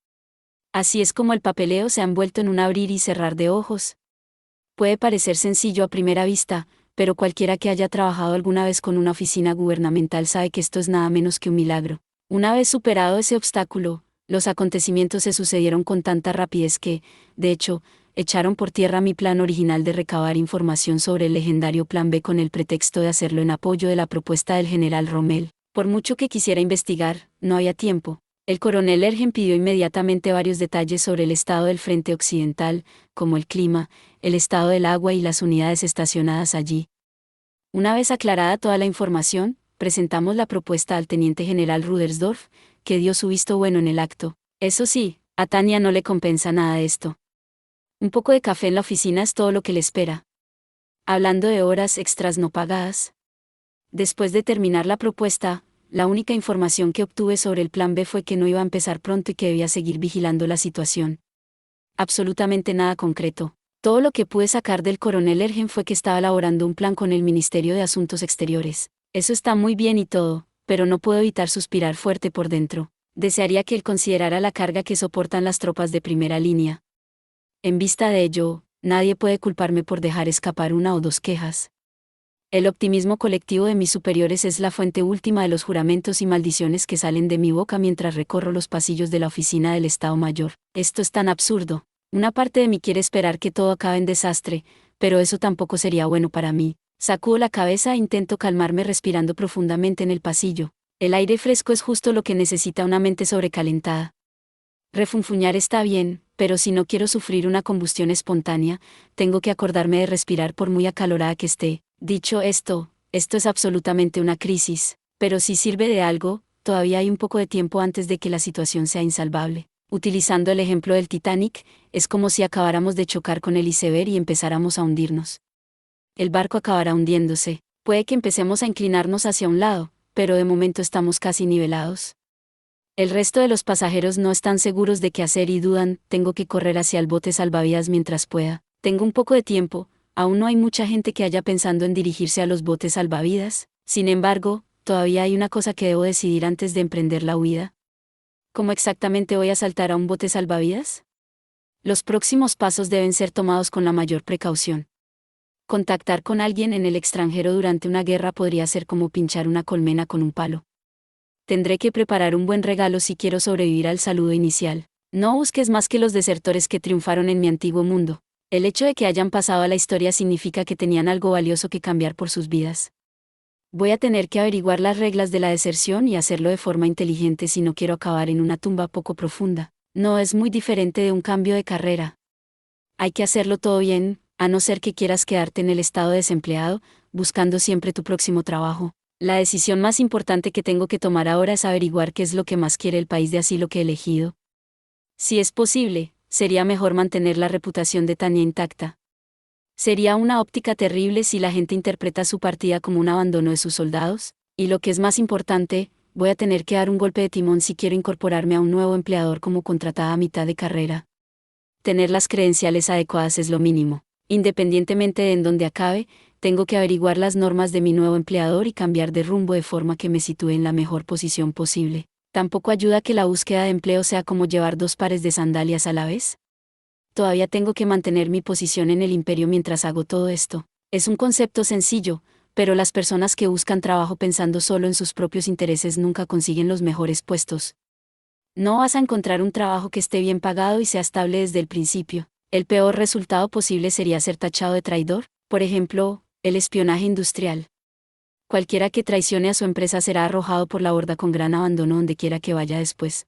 Así es como el papeleo se ha envuelto en un abrir y cerrar de ojos. Puede parecer sencillo a primera vista, pero cualquiera que haya trabajado alguna vez con una oficina gubernamental sabe que esto es nada menos que un milagro. Una vez superado ese obstáculo, los acontecimientos se sucedieron con tanta rapidez que, de hecho, echaron por tierra mi plan original de recabar información sobre el legendario Plan B con el pretexto de hacerlo en apoyo de la propuesta del general Rommel. Por mucho que quisiera investigar, no había tiempo. El coronel Ergen pidió inmediatamente varios detalles sobre el estado del frente occidental, como el clima, el estado del agua y las unidades estacionadas allí. Una vez aclarada toda la información, presentamos la propuesta al teniente general Rudersdorf, que dio su visto bueno en el acto. Eso sí, a Tania no le compensa nada de esto. Un poco de café en la oficina es todo lo que le espera. Hablando de horas extras no pagadas. Después de terminar la propuesta, la única información que obtuve sobre el plan B fue que no iba a empezar pronto y que debía seguir vigilando la situación. Absolutamente nada concreto. Todo lo que pude sacar del coronel Ergen fue que estaba elaborando un plan con el Ministerio de Asuntos Exteriores. Eso está muy bien y todo, pero no puedo evitar suspirar fuerte por dentro. Desearía que él considerara la carga que soportan las tropas de primera línea. En vista de ello, nadie puede culparme por dejar escapar una o dos quejas. El optimismo colectivo de mis superiores es la fuente última de los juramentos y maldiciones que salen de mi boca mientras recorro los pasillos de la oficina del Estado Mayor. Esto es tan absurdo. Una parte de mí quiere esperar que todo acabe en desastre, pero eso tampoco sería bueno para mí. Sacudo la cabeza e intento calmarme respirando profundamente en el pasillo. El aire fresco es justo lo que necesita una mente sobrecalentada. Refunfuñar está bien, pero si no quiero sufrir una combustión espontánea, tengo que acordarme de respirar por muy acalorada que esté. Dicho esto es absolutamente una crisis, pero si sirve de algo, todavía hay un poco de tiempo antes de que la situación sea insalvable. Utilizando el ejemplo del Titanic, es como si acabáramos de chocar con el iceberg y empezáramos a hundirnos. El barco acabará hundiéndose, puede que empecemos a inclinarnos hacia un lado, pero de momento estamos casi nivelados. El resto de los pasajeros no están seguros de qué hacer y dudan, tengo que correr hacia el bote salvavidas mientras pueda. Tengo un poco de tiempo, aún no hay mucha gente que haya pensando en dirigirse a los botes salvavidas, sin embargo, todavía hay una cosa que debo decidir antes de emprender la huida. ¿Cómo exactamente voy a saltar a un bote salvavidas? Los próximos pasos deben ser tomados con la mayor precaución. Contactar con alguien en el extranjero durante una guerra podría ser como pinchar una colmena con un palo. Tendré que preparar un buen regalo si quiero sobrevivir al saludo inicial. No busques más que los desertores que triunfaron en mi antiguo mundo. El hecho de que hayan pasado a la historia significa que tenían algo valioso que cambiar por sus vidas. Voy a tener que averiguar las reglas de la deserción y hacerlo de forma inteligente si no quiero acabar en una tumba poco profunda. No es muy diferente de un cambio de carrera. Hay que hacerlo todo bien, a no ser que quieras quedarte en el estado de desempleado, buscando siempre tu próximo trabajo. La decisión más importante que tengo que tomar ahora es averiguar qué es lo que más quiere el país de asilo que he elegido. Si es posible, sería mejor mantener la reputación de Tania intacta. Sería una óptica terrible si la gente interpreta su partida como un abandono de sus soldados, y lo que es más importante, voy a tener que dar un golpe de timón si quiero incorporarme a un nuevo empleador como contratada a mitad de carrera. Tener las credenciales adecuadas es lo mínimo. Independientemente de en dónde acabe, tengo que averiguar las normas de mi nuevo empleador y cambiar de rumbo de forma que me sitúe en la mejor posición posible. Tampoco ayuda que la búsqueda de empleo sea como llevar dos pares de sandalias a la vez. Todavía tengo que mantener mi posición en el imperio mientras hago todo esto. Es un concepto sencillo, pero las personas que buscan trabajo pensando solo en sus propios intereses nunca consiguen los mejores puestos. No vas a encontrar un trabajo que esté bien pagado y sea estable desde el principio. El peor resultado posible sería ser tachado de traidor, por ejemplo, el espionaje industrial. Cualquiera que traicione a su empresa será arrojado por la borda con gran abandono donde quiera que vaya después.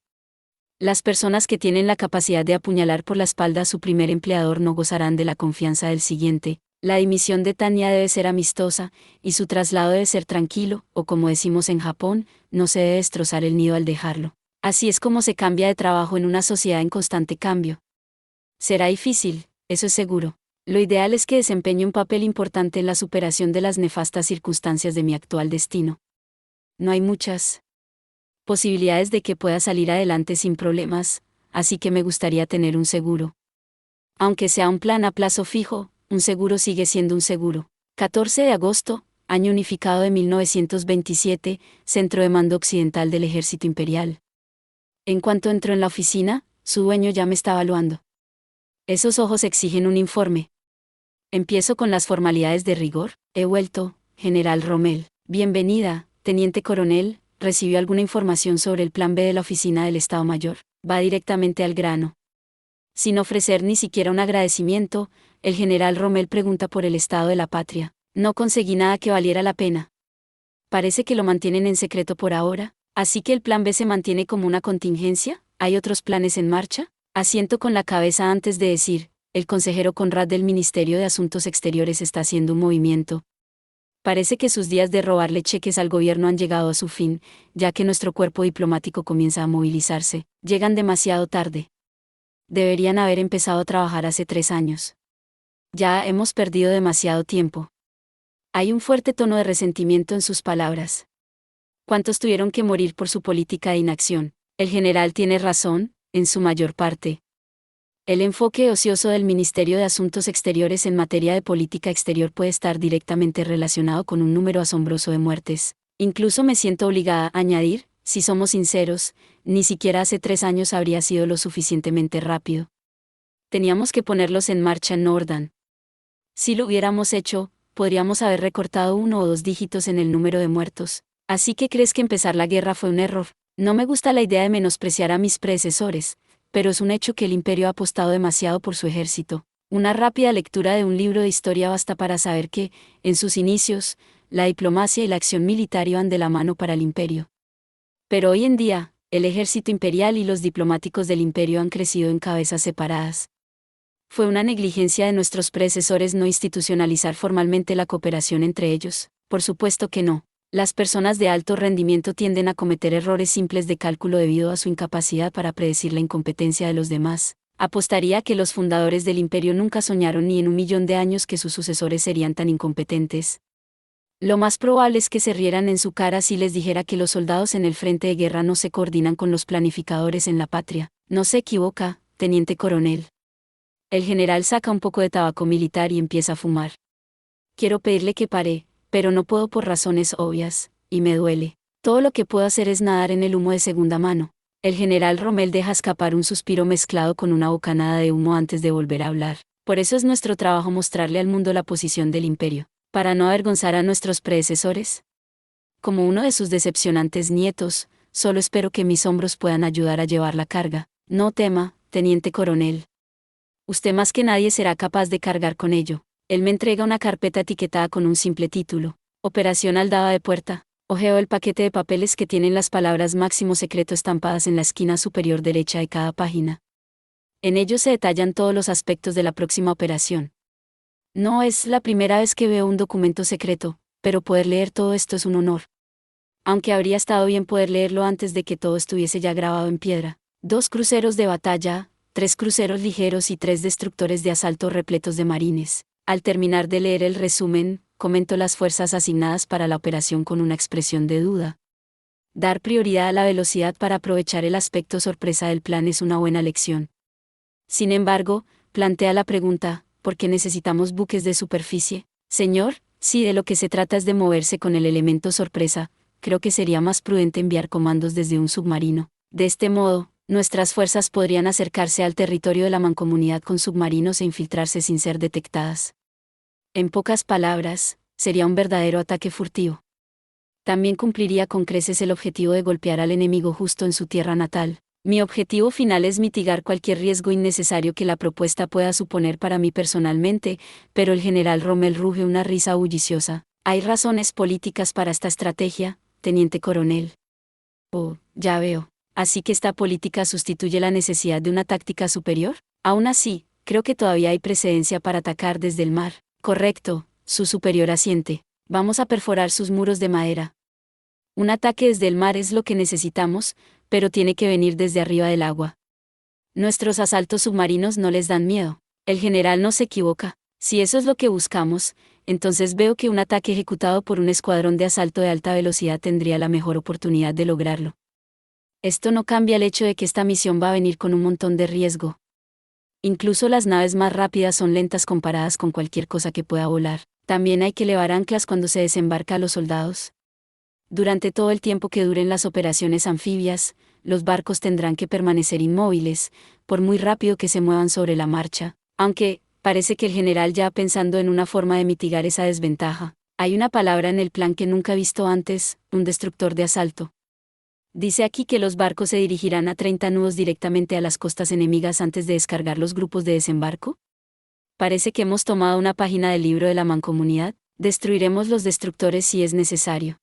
Las personas que tienen la capacidad de apuñalar por la espalda a su primer empleador no gozarán de la confianza del siguiente. La dimisión de Tania debe ser amistosa, y su traslado debe ser tranquilo, o como decimos en Japón, no se debe destrozar el nido al dejarlo. Así es como se cambia de trabajo en una sociedad en constante cambio. Será difícil, eso es seguro. Lo ideal es que desempeñe un papel importante en la superación de las nefastas circunstancias de mi actual destino. No hay muchas posibilidades de que pueda salir adelante sin problemas, así que me gustaría tener un seguro. Aunque sea un plan a plazo fijo, un seguro sigue siendo un seguro. 14 de agosto, año unificado de 1927, Centro de Mando Occidental del Ejército Imperial. En cuanto entró en la oficina, su dueño ya me estaba evaluando. Esos ojos exigen un informe. Empiezo con las formalidades de rigor. He vuelto, General Rommel. Bienvenida, Teniente Coronel. ¿Recibió alguna información sobre el plan B de la oficina del Estado Mayor? Va directamente al grano. Sin ofrecer ni siquiera un agradecimiento, el general Rommel pregunta por el estado de la patria. No conseguí nada que valiera la pena. Parece que lo mantienen en secreto por ahora, así que el plan B se mantiene como una contingencia. ¿Hay otros planes en marcha? Asiento con la cabeza antes de decir, el consejero Conrad del Ministerio de Asuntos Exteriores está haciendo un movimiento. Parece que sus días de robarle cheques al gobierno han llegado a su fin, ya que nuestro cuerpo diplomático comienza a movilizarse. Llegan demasiado tarde. Deberían haber empezado a trabajar hace 3 años. Ya hemos perdido demasiado tiempo. Hay un fuerte tono de resentimiento en sus palabras. ¿Cuántos tuvieron que morir por su política de inacción? El general tiene razón, en su mayor parte. El enfoque ocioso del Ministerio de Asuntos Exteriores en materia de política exterior puede estar directamente relacionado con un número asombroso de muertes. Incluso me siento obligada a añadir, si somos sinceros, ni siquiera hace 3 años habría sido lo suficientemente rápido. Teníamos que ponerlos en marcha en Nordán. Si lo hubiéramos hecho, podríamos haber recortado 1 o 2 dígitos en el número de muertos. Así que crees que empezar la guerra fue un error. No me gusta la idea de menospreciar a mis predecesores, pero es un hecho que el imperio ha apostado demasiado por su ejército. Una rápida lectura de un libro de historia basta para saber que, en sus inicios, la diplomacia y la acción militar iban de la mano para el imperio. Pero hoy en día, el ejército imperial y los diplomáticos del imperio han crecido en cabezas separadas. ¿Fue una negligencia de nuestros predecesores no institucionalizar formalmente la cooperación entre ellos? Por supuesto que no. Las personas de alto rendimiento tienden a cometer errores simples de cálculo debido a su incapacidad para predecir la incompetencia de los demás. Apostaría que los fundadores del imperio nunca soñaron ni en 1.000.000 de años que sus sucesores serían tan incompetentes. Lo más probable es que se rieran en su cara si les dijera que los soldados en el frente de guerra no se coordinan con los planificadores en la patria. No se equivoca, teniente coronel. El general saca un poco de tabaco militar y empieza a fumar. Quiero pedirle que pare, pero no puedo por razones obvias, y me duele. Todo lo que puedo hacer es nadar en el humo de segunda mano. El general Rommel deja escapar un suspiro mezclado con una bocanada de humo antes de volver a hablar. Por eso es nuestro trabajo mostrarle al mundo la posición del imperio, para no avergonzar a nuestros predecesores. Como uno de sus decepcionantes nietos, solo espero que mis hombros puedan ayudar a llevar la carga. No tema, teniente coronel. Usted más que nadie será capaz de cargar con ello. Él me entrega una carpeta etiquetada con un simple título. Operación Aldaba de Puerta. Ojeo el paquete de papeles que tienen las palabras máximo secreto estampadas en la esquina superior derecha de cada página. En ellos se detallan todos los aspectos de la próxima operación. No es la primera vez que veo un documento secreto, pero poder leer todo esto es un honor. Aunque habría estado bien poder leerlo antes de que todo estuviese ya grabado en piedra. 2 cruceros de batalla, 3 cruceros ligeros y 3 destructores de asalto repletos de marines. Al terminar de leer el resumen, comento las fuerzas asignadas para la operación con una expresión de duda. Dar prioridad a la velocidad para aprovechar el aspecto sorpresa del plan es una buena lección. Sin embargo, plantea la pregunta, ¿por qué necesitamos buques de superficie? Señor, si de lo que se trata es de moverse con el elemento sorpresa, creo que sería más prudente enviar comandos desde un submarino. De este modo, nuestras fuerzas podrían acercarse al territorio de la mancomunidad con submarinos e infiltrarse sin ser detectadas. En pocas palabras, sería un verdadero ataque furtivo. También cumpliría con creces el objetivo de golpear al enemigo justo en su tierra natal. Mi objetivo final es mitigar cualquier riesgo innecesario que la propuesta pueda suponer para mí personalmente, pero el general Rommel ruge una risa bulliciosa. ¿Hay razones políticas para esta estrategia, teniente coronel? Oh, ya veo. ¿Así que esta política sustituye la necesidad de una táctica superior? Aún así, creo que todavía hay precedencia para atacar desde el mar. Correcto, su superior asiente. Vamos a perforar sus muros de madera. Un ataque desde el mar es lo que necesitamos, pero tiene que venir desde arriba del agua. Nuestros asaltos submarinos no les dan miedo. El general no se equivoca. Si eso es lo que buscamos, entonces veo que un ataque ejecutado por un escuadrón de asalto de alta velocidad tendría la mejor oportunidad de lograrlo. Esto no cambia el hecho de que esta misión va a venir con un montón de riesgo. Incluso las naves más rápidas son lentas comparadas con cualquier cosa que pueda volar. También hay que levar anclas cuando se desembarca a los soldados. Durante todo el tiempo que duren las operaciones anfibias, los barcos tendrán que permanecer inmóviles, por muy rápido que se muevan sobre la marcha, aunque, parece que el general ya pensando en una forma de mitigar esa desventaja. Hay una palabra en el plan que nunca he visto antes, un destructor de asalto. Dice aquí que los barcos se dirigirán a 30 nudos directamente a las costas enemigas antes de descargar los grupos de desembarco. Parece que hemos tomado una página del libro de la Mancomunidad, destruiremos los destructores si es necesario.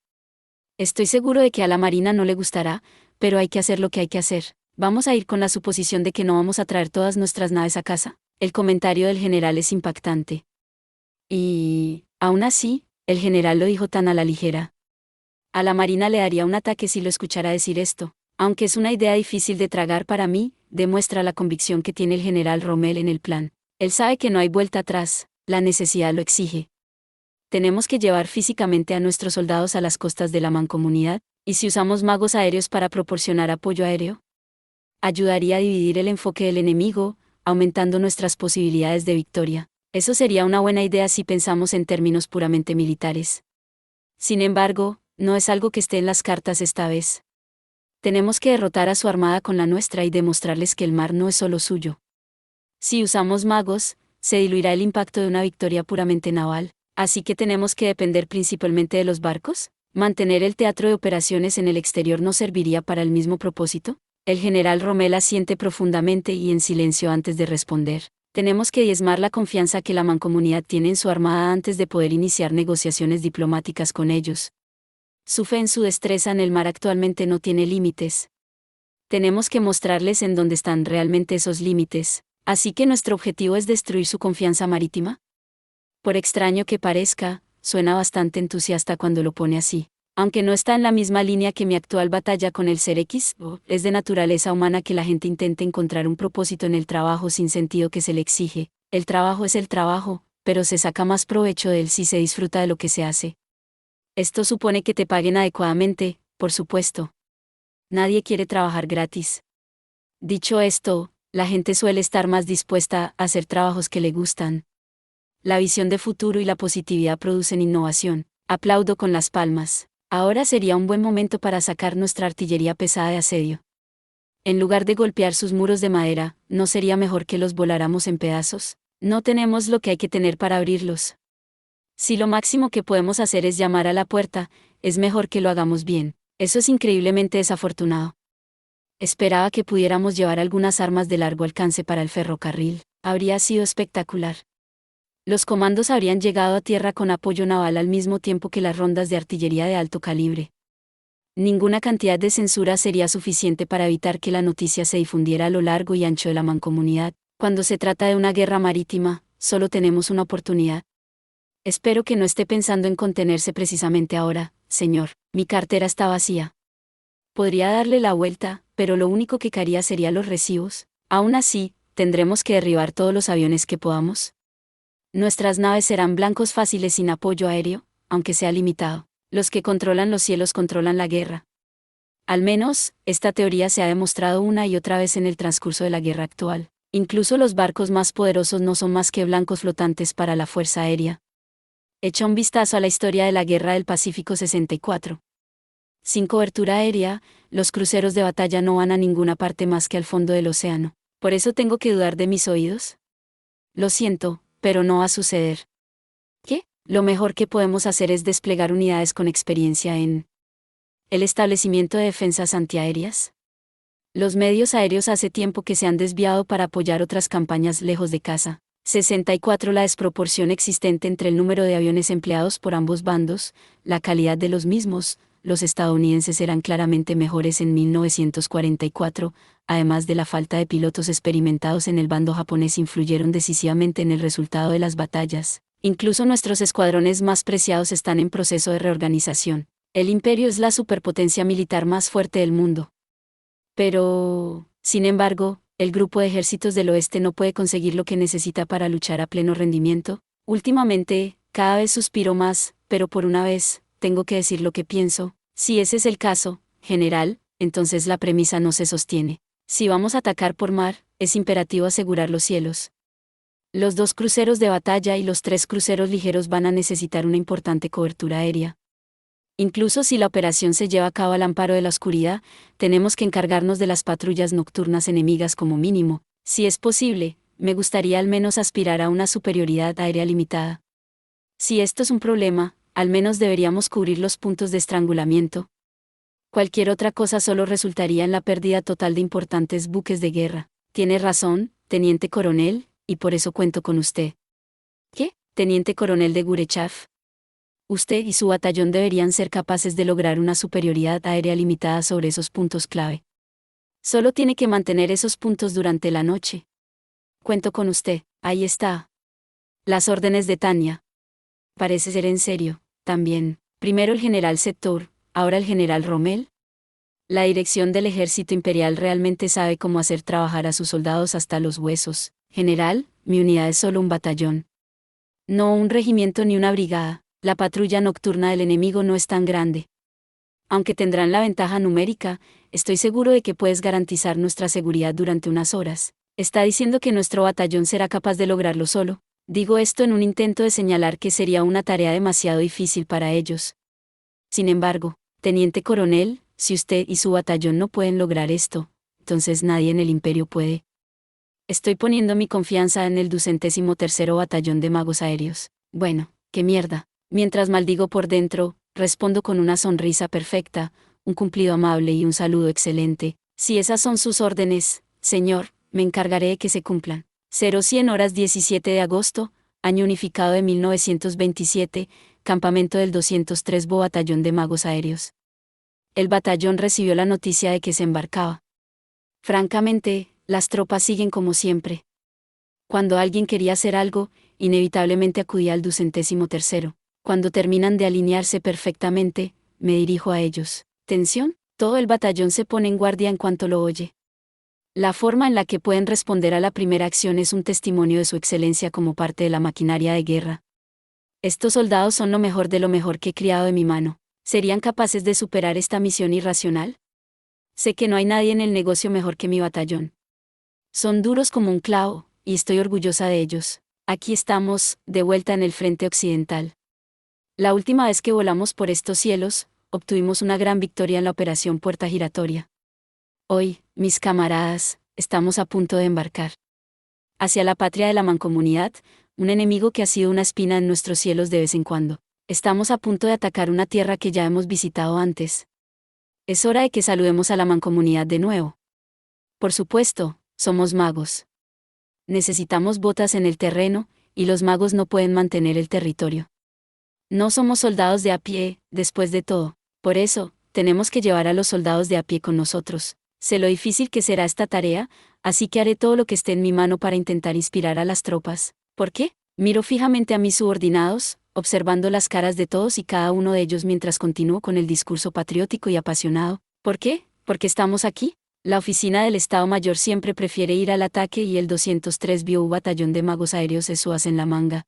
Estoy seguro de que a la Marina no le gustará, pero hay que hacer lo que hay que hacer. Vamos a ir con la suposición de que no vamos a traer todas nuestras naves a casa. El comentario del general es impactante. Y, aún así, el general lo dijo tan a la ligera. A la Marina le daría un ataque si lo escuchara decir esto. Aunque es una idea difícil de tragar para mí, demuestra la convicción que tiene el general Rommel en el plan. Él sabe que no hay vuelta atrás, la necesidad lo exige. Tenemos que llevar físicamente a nuestros soldados a las costas de la Mancomunidad, y si usamos magos aéreos para proporcionar apoyo aéreo, ayudaría a dividir el enfoque del enemigo, aumentando nuestras posibilidades de victoria. Eso sería una buena idea si pensamos en términos puramente militares. Sin embargo, no es algo que esté en las cartas esta vez. Tenemos que derrotar a su armada con la nuestra y demostrarles que el mar no es solo suyo. Si usamos magos, se diluirá el impacto de una victoria puramente naval. Así que tenemos que depender principalmente de los barcos. ¿Mantener el teatro de operaciones en el exterior no serviría para el mismo propósito? El general Rommel asiente profundamente y en silencio antes de responder. Tenemos que diezmar la confianza que la Mancomunidad tiene en su armada antes de poder iniciar negociaciones diplomáticas con ellos. Su fe en su destreza en el mar actualmente no tiene límites. Tenemos que mostrarles en dónde están realmente esos límites. Así que nuestro objetivo es destruir su confianza marítima. Por extraño que parezca, suena bastante entusiasta cuando lo pone así. Aunque no está en la misma línea que mi actual batalla con el ser X, es de naturaleza humana que la gente intente encontrar un propósito en el trabajo sin sentido que se le exige. El trabajo es el trabajo, pero se saca más provecho de él si se disfruta de lo que se hace. Esto supone que te paguen adecuadamente, por supuesto. Nadie quiere trabajar gratis. Dicho esto, la gente suele estar más dispuesta a hacer trabajos que le gustan. La visión de futuro y la positividad producen innovación. Aplaudo con las palmas. Ahora sería un buen momento para sacar nuestra artillería pesada de asedio. En lugar de golpear sus muros de madera, ¿no sería mejor que los voláramos en pedazos? No tenemos lo que hay que tener para abrirlos. Si lo máximo que podemos hacer es llamar a la puerta, es mejor que lo hagamos bien. Eso es increíblemente desafortunado. Esperaba que pudiéramos llevar algunas armas de largo alcance para el ferrocarril. Habría sido espectacular. Los comandos habrían llegado a tierra con apoyo naval al mismo tiempo que las rondas de artillería de alto calibre. Ninguna cantidad de censura sería suficiente para evitar que la noticia se difundiera a lo largo y ancho de la Mancomunidad. Cuando se trata de una guerra marítima, solo tenemos una oportunidad. Espero que no esté pensando en contenerse precisamente ahora, señor. Mi cartera está vacía. Podría darle la vuelta, pero lo único que caería sería los recibos. Aún así, tendremos que derribar todos los aviones que podamos. Nuestras naves serán blancos fáciles sin apoyo aéreo, aunque sea limitado. Los que controlan los cielos controlan la guerra. Al menos, esta teoría se ha demostrado una y otra vez en el transcurso de la guerra actual. Incluso los barcos más poderosos no son más que blancos flotantes para la Fuerza Aérea. Echa un vistazo a la historia de la Guerra del Pacífico 64. Sin cobertura aérea, los cruceros de batalla no van a ninguna parte más que al fondo del océano. ¿Por eso tengo que dudar de mis oídos? Lo siento, pero no va a suceder. ¿Qué? Lo mejor que podemos hacer es desplegar unidades con experiencia en el establecimiento de defensas antiaéreas. Los medios aéreos hace tiempo que se han desviado para apoyar otras campañas lejos de casa. 64. La desproporción existente entre el número de aviones empleados por ambos bandos, la calidad de los mismos. Los estadounidenses eran claramente mejores en 1944, además de la falta de pilotos experimentados en el bando japonés influyeron decisivamente en el resultado de las batallas. Incluso nuestros escuadrones más preciados están en proceso de reorganización. El imperio es la superpotencia militar más fuerte del mundo. Pero, sin embargo, el grupo de ejércitos del oeste no puede conseguir lo que necesita para luchar a pleno rendimiento. Últimamente, cada vez suspiro más, pero por una vez, tengo que decir lo que pienso. Si ese es el caso, general, entonces la premisa no se sostiene. Si vamos a atacar por mar, es imperativo asegurar los cielos. Los 2 cruceros de batalla y los 3 cruceros ligeros van a necesitar una importante cobertura aérea. Incluso si la operación se lleva a cabo al amparo de la oscuridad, tenemos que encargarnos de las patrullas nocturnas enemigas como mínimo. Si es posible, me gustaría al menos aspirar a una superioridad aérea limitada. Si esto es un problema, al menos deberíamos cubrir los puntos de estrangulamiento. Cualquier otra cosa solo resultaría en la pérdida total de importantes buques de guerra. Tiene razón, teniente coronel, y por eso cuento con usted. ¿Qué, teniente coronel de Gurechav? Usted y su batallón deberían ser capaces de lograr una superioridad aérea limitada sobre esos puntos clave. Solo tiene que mantener esos puntos durante la noche. Cuento con usted, ahí está. Las órdenes de Tania. Parece ser en serio, también. Primero el general Sector, ahora el general Rommel. La dirección del ejército imperial realmente sabe cómo hacer trabajar a sus soldados hasta los huesos. General, mi unidad es solo un batallón. No un regimiento ni una brigada. La patrulla nocturna del enemigo no es tan grande. Aunque tendrán la ventaja numérica, estoy seguro de que puedes garantizar nuestra seguridad durante unas horas. Está diciendo que nuestro batallón será capaz de lograrlo solo. Digo esto en un intento de señalar que sería una tarea demasiado difícil para ellos. Sin embargo, teniente coronel, si usted y su batallón no pueden lograr esto, entonces nadie en el imperio puede. Estoy poniendo mi confianza en el 203º Batallón de Magos Aéreos. Bueno, qué mierda. Mientras maldigo por dentro, respondo con una sonrisa perfecta, un cumplido amable y un saludo excelente. Si esas son sus órdenes, señor, me encargaré de que se cumplan. 0100 horas 17 de agosto, año unificado de 1927, campamento del 203 Batallón de Magos Aéreos. El batallón recibió la noticia de que se embarcaba. Francamente, las tropas siguen como siempre. Cuando alguien quería hacer algo, inevitablemente acudía al 203º. Cuando terminan de alinearse perfectamente, me dirijo a ellos. ¿Tensión? Todo el batallón se pone en guardia en cuanto lo oye. La forma en la que pueden responder a la primera acción es un testimonio de su excelencia como parte de la maquinaria de guerra. Estos soldados son lo mejor de lo mejor que he criado de mi mano. ¿Serían capaces de superar esta misión irracional? Sé que no hay nadie en el negocio mejor que mi batallón. Son duros como un clavo, y estoy orgullosa de ellos. Aquí estamos, de vuelta en el frente occidental. La última vez que volamos por estos cielos, obtuvimos una gran victoria en la operación Puerta Giratoria. Hoy, mis camaradas, estamos a punto de embarcar hacia la patria de la mancomunidad, un enemigo que ha sido una espina en nuestros cielos de vez en cuando. Estamos a punto de atacar una tierra que ya hemos visitado antes. Es hora de que saludemos a la mancomunidad de nuevo. Por supuesto, somos magos. Necesitamos botas en el terreno, y los magos no pueden mantener el territorio. No somos soldados de a pie, después de todo. Por eso, tenemos que llevar a los soldados de a pie con nosotros. Sé lo difícil que será esta tarea, así que haré todo lo que esté en mi mano para intentar inspirar a las tropas. ¿Por qué? Miro fijamente a mis subordinados, observando las caras de todos y cada uno de ellos mientras continúo con el discurso patriótico y apasionado. ¿Por qué? ¿Porque estamos aquí? La oficina del Estado Mayor siempre prefiere ir al ataque y el 203 Batallón de Magos Aéreos es su as en la manga.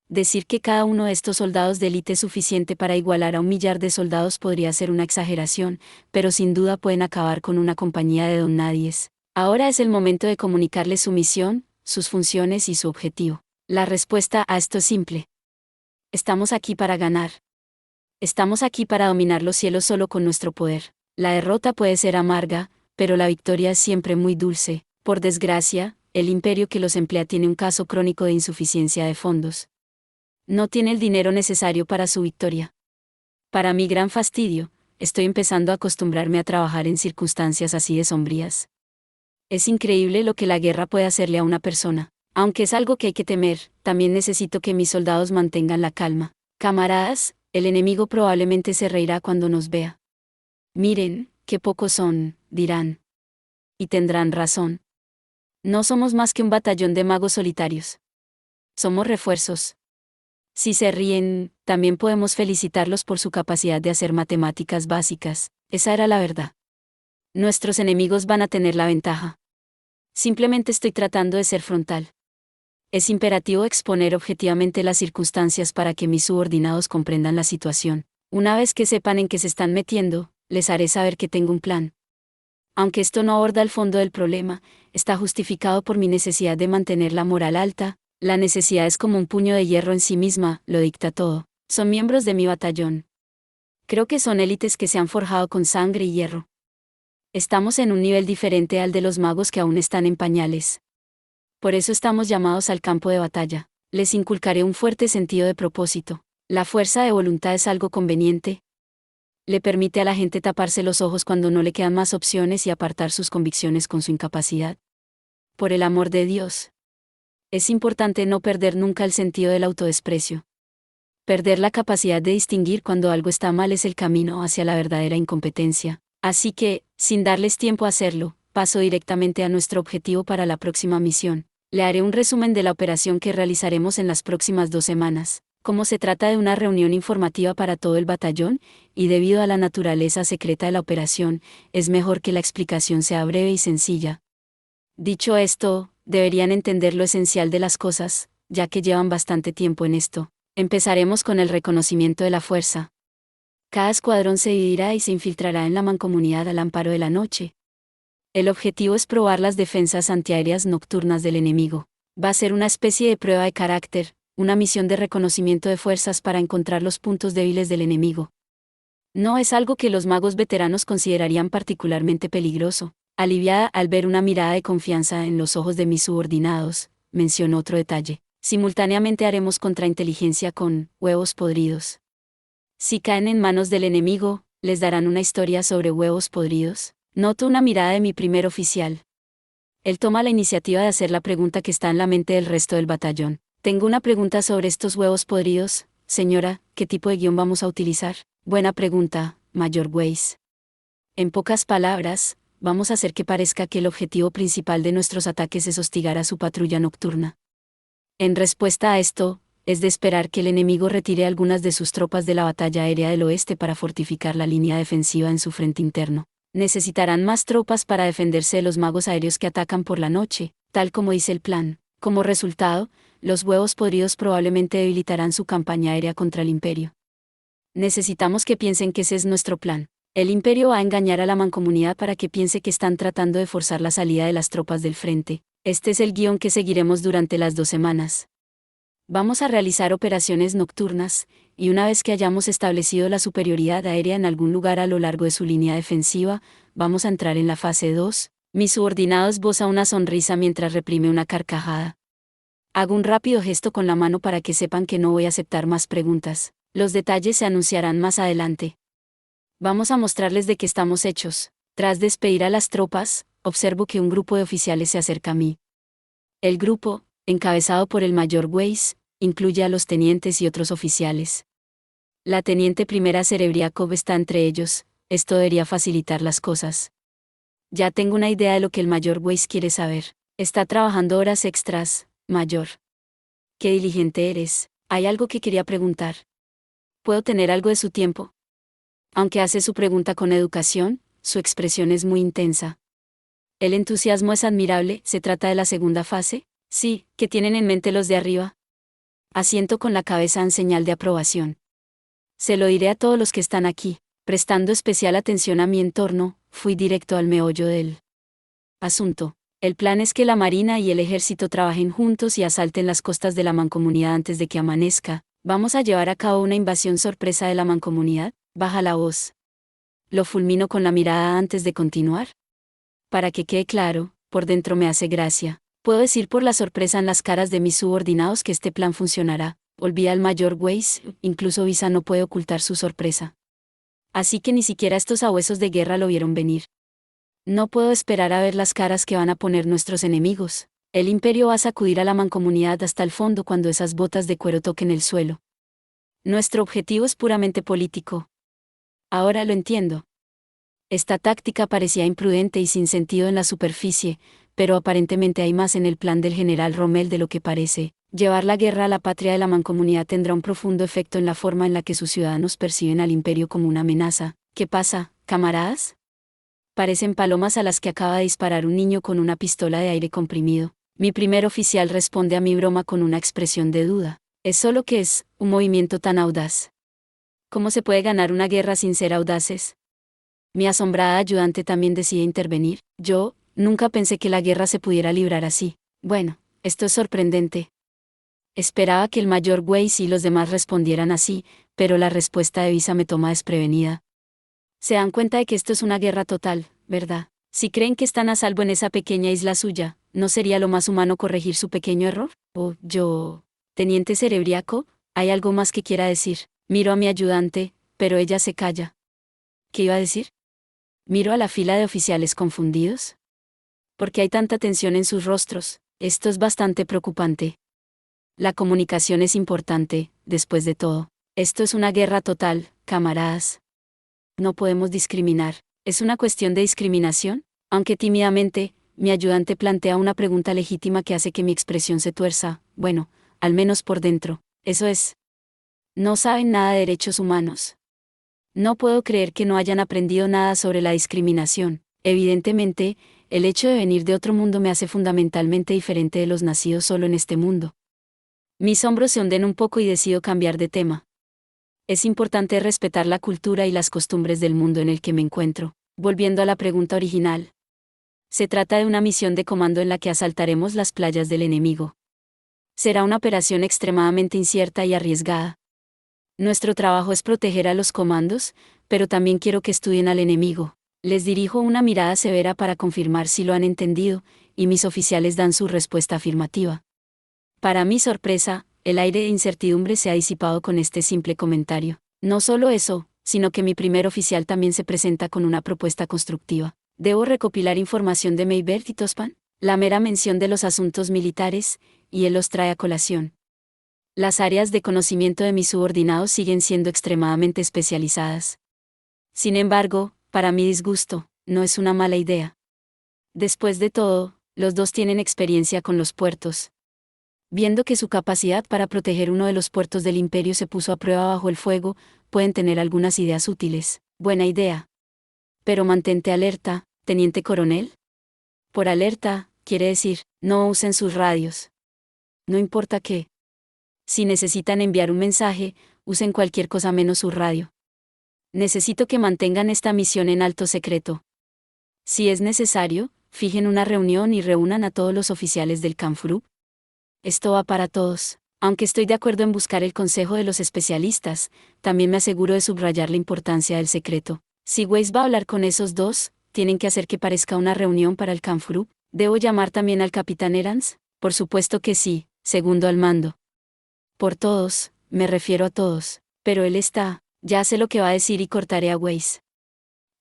Decir que cada uno de estos soldados de élite es suficiente para igualar a 1 millar de soldados podría ser una exageración, pero sin duda pueden acabar con una compañía de don nadies. Ahora es el momento de comunicarles su misión, sus funciones y su objetivo. La respuesta a esto es simple. Estamos aquí para ganar. Estamos aquí para dominar los cielos solo con nuestro poder. La derrota puede ser amarga, pero la victoria es siempre muy dulce. Por desgracia, el imperio que los emplea tiene un caso crónico de insuficiencia de fondos. No tiene el dinero necesario para su victoria. Para mi gran fastidio, estoy empezando a acostumbrarme a trabajar en circunstancias así de sombrías. Es increíble lo que la guerra puede hacerle a una persona. Aunque es algo que hay que temer, también necesito que mis soldados mantengan la calma. Camaradas, el enemigo probablemente se reirá cuando nos vea. Miren, qué pocos son, dirán. Y tendrán razón. No somos más que un batallón de magos solitarios. Somos refuerzos. Si se ríen, también podemos felicitarlos por su capacidad de hacer matemáticas básicas. Esa era la verdad. Nuestros enemigos van a tener la ventaja. Simplemente estoy tratando de ser frontal. Es imperativo exponer objetivamente las circunstancias para que mis subordinados comprendan la situación. Una vez que sepan en qué se están metiendo, les haré saber que tengo un plan. Aunque esto no aborda el fondo del problema, está justificado por mi necesidad de mantener la moral alta, La necesidad es como un puño de hierro en sí misma, lo dicta todo. Son miembros de mi batallón. Creo que son élites que se han forjado con sangre y hierro. Estamos en un nivel diferente al de los magos que aún están en pañales. Por eso estamos llamados al campo de batalla. Les inculcaré un fuerte sentido de propósito. La fuerza de voluntad es algo conveniente. Le permite a la gente taparse los ojos cuando no le quedan más opciones y apartar sus convicciones con su incapacidad. Por el amor de Dios. Es importante no perder nunca el sentido del autodesprecio. Perder la capacidad de distinguir cuando algo está mal es el camino hacia la verdadera incompetencia. Así que, sin darles tiempo a hacerlo, paso directamente a nuestro objetivo para la próxima misión. Le haré un resumen de la operación que realizaremos en las próximas 2 semanas. Como se trata de una reunión informativa para todo el batallón, y debido a la naturaleza secreta de la operación, es mejor que la explicación sea breve y sencilla. Dicho esto, deberían entender lo esencial de las cosas, ya que llevan bastante tiempo en esto. Empezaremos con el reconocimiento de la fuerza. Cada escuadrón se dividirá y se infiltrará en la mancomunidad al amparo de la noche. El objetivo es probar las defensas antiaéreas nocturnas del enemigo. Va a ser una especie de prueba de carácter, una misión de reconocimiento de fuerzas para encontrar los puntos débiles del enemigo. No es algo que los magos veteranos considerarían particularmente peligroso. Aliviada al ver una mirada de confianza en los ojos de mis subordinados, mencionó otro detalle. Simultáneamente haremos contrainteligencia con huevos podridos. Si caen en manos del enemigo, les darán una historia sobre huevos podridos. Noto una mirada de mi primer oficial. Él toma la iniciativa de hacer la pregunta que está en la mente del resto del batallón. Tengo una pregunta sobre estos huevos podridos, señora, ¿qué tipo de guión vamos a utilizar? Buena pregunta, Mayor Weiss. En pocas palabras, vamos a hacer que parezca que el objetivo principal de nuestros ataques es hostigar a su patrulla nocturna. En respuesta a esto, es de esperar que el enemigo retire algunas de sus tropas de la batalla aérea del oeste para fortificar la línea defensiva en su frente interno. Necesitarán más tropas para defenderse de los magos aéreos que atacan por la noche, tal como dice el plan. Como resultado, los huevos podridos probablemente debilitarán su campaña aérea contra el Imperio. Necesitamos que piensen que ese es nuestro plan. El Imperio va a engañar a la mancomunidad para que piense que están tratando de forzar la salida de las tropas del frente. Este es el guión que seguiremos durante las 2 semanas. Vamos a realizar operaciones nocturnas, y una vez que hayamos establecido la superioridad aérea en algún lugar a lo largo de su línea defensiva, vamos a entrar en la fase 2. Mi subordinado esboza una sonrisa mientras reprime una carcajada. Hago un rápido gesto con la mano para que sepan que no voy a aceptar más preguntas. Los detalles se anunciarán más adelante. Vamos a mostrarles de qué estamos hechos. Tras despedir a las tropas, observo que un grupo de oficiales se acerca a mí. El grupo, encabezado por el mayor Weiss, incluye a los tenientes y otros oficiales. La teniente primera Serebriakov está entre ellos. Esto debería facilitar las cosas. Ya tengo una idea de lo que el mayor Weiss quiere saber. Está trabajando horas extras, mayor. Qué diligente eres. Hay algo que quería preguntar. ¿Puedo tener algo de su tiempo? Aunque hace su pregunta con educación, su expresión es muy intensa. El entusiasmo es admirable. ¿Se trata de la segunda fase? Sí, ¿qué tienen en mente los de arriba? Asiento con la cabeza en señal de aprobación. Se lo diré a todos los que están aquí. Prestando especial atención a mi entorno, fui directo al meollo del asunto. El plan es que la Marina y el Ejército trabajen juntos y asalten las costas de la Mancomunidad antes de que amanezca. ¿Vamos a llevar a cabo una invasión sorpresa de la Mancomunidad? Baja la voz. Lo fulmino con la mirada antes de continuar. Para que quede claro, por dentro me hace gracia. Puedo decir por la sorpresa en las caras de mis subordinados que este plan funcionará. Olvida al mayor Weiss, incluso Visa no puede ocultar su sorpresa. Así que ni siquiera estos sabuesos de guerra lo vieron venir. No puedo esperar a ver las caras que van a poner nuestros enemigos. El Imperio va a sacudir a la mancomunidad hasta el fondo cuando esas botas de cuero toquen el suelo. Nuestro objetivo es puramente político. Ahora lo entiendo. Esta táctica parecía imprudente y sin sentido en la superficie, pero aparentemente hay más en el plan del general Rommel de lo que parece. Llevar la guerra a la patria de la mancomunidad tendrá un profundo efecto en la forma en la que sus ciudadanos perciben al Imperio como una amenaza. ¿Qué pasa, camaradas? Parecen palomas a las que acaba de disparar un niño con una pistola de aire comprimido. Mi primer oficial responde a mi broma con una expresión de duda. Es solo que es un movimiento tan audaz. ¿Cómo se puede ganar una guerra sin ser audaces? Mi asombrada ayudante también decide intervenir. Yo nunca pensé que la guerra se pudiera librar así. Bueno, esto es sorprendente. Esperaba que el mayor Weiss y los demás respondieran así, pero la respuesta de Visa me toma desprevenida. Se dan cuenta de que esto es una guerra total, ¿verdad? Si creen que están a salvo en esa pequeña isla suya, ¿no sería lo más humano corregir su pequeño error? Teniente Cerebriaco, ¿hay algo más que quiera decir? Miro a mi ayudante, pero ella se calla. ¿Qué iba a decir? Miro a la fila de oficiales confundidos. ¿Por qué hay tanta tensión en sus rostros? Esto es bastante preocupante. La comunicación es importante, después de todo. Esto es una guerra total, camaradas. No podemos discriminar. ¿Es una cuestión de discriminación? Aunque tímidamente, mi ayudante plantea una pregunta legítima que hace que mi expresión se tuerza, bueno, al menos por dentro. Eso es. No saben nada de derechos humanos. No puedo creer que no hayan aprendido nada sobre la discriminación. Evidentemente, el hecho de venir de otro mundo me hace fundamentalmente diferente de los nacidos solo en este mundo. Mis hombros se hunden un poco y decido cambiar de tema. Es importante respetar la cultura y las costumbres del mundo en el que me encuentro. Volviendo a la pregunta original. Se trata de una misión de comando en la que asaltaremos las playas del enemigo. Será una operación extremadamente incierta y arriesgada. Nuestro trabajo es proteger a los comandos, pero también quiero que estudien al enemigo. Les dirijo una mirada severa para confirmar si lo han entendido, y mis oficiales dan su respuesta afirmativa. Para mi sorpresa, el aire de incertidumbre se ha disipado con este simple comentario. No solo eso, sino que mi primer oficial también se presenta con una propuesta constructiva. ¿Debo recopilar información de Meybert y Tospan? La mera mención de los asuntos militares, y él los trae a colación. Las áreas de conocimiento de mis subordinados siguen siendo extremadamente especializadas. Sin embargo, para mi disgusto, no es una mala idea. Después de todo, los dos tienen experiencia con los puertos. Viendo que su capacidad para proteger uno de los puertos del imperio se puso a prueba bajo el fuego, pueden tener algunas ideas útiles. Buena idea. Pero mantente alerta, teniente coronel. Por alerta, quiere decir, no usen sus radios. No importa qué. Si necesitan enviar un mensaje, usen cualquier cosa menos su radio. Necesito que mantengan esta misión en alto secreto. Si es necesario, fijen una reunión y reúnan a todos los oficiales del Kampfgruppe. Esto va para todos. Aunque estoy de acuerdo en buscar el consejo de los especialistas, también me aseguro de subrayar la importancia del secreto. Si Weiss va a hablar con esos dos, tienen que hacer que parezca una reunión para el Kampfgruppe. ¿Debo llamar también al capitán Erans? Por supuesto que sí, segundo al mando. Por todos, me refiero a todos. Pero él está, ya sé lo que va a decir y cortaré a Weiss.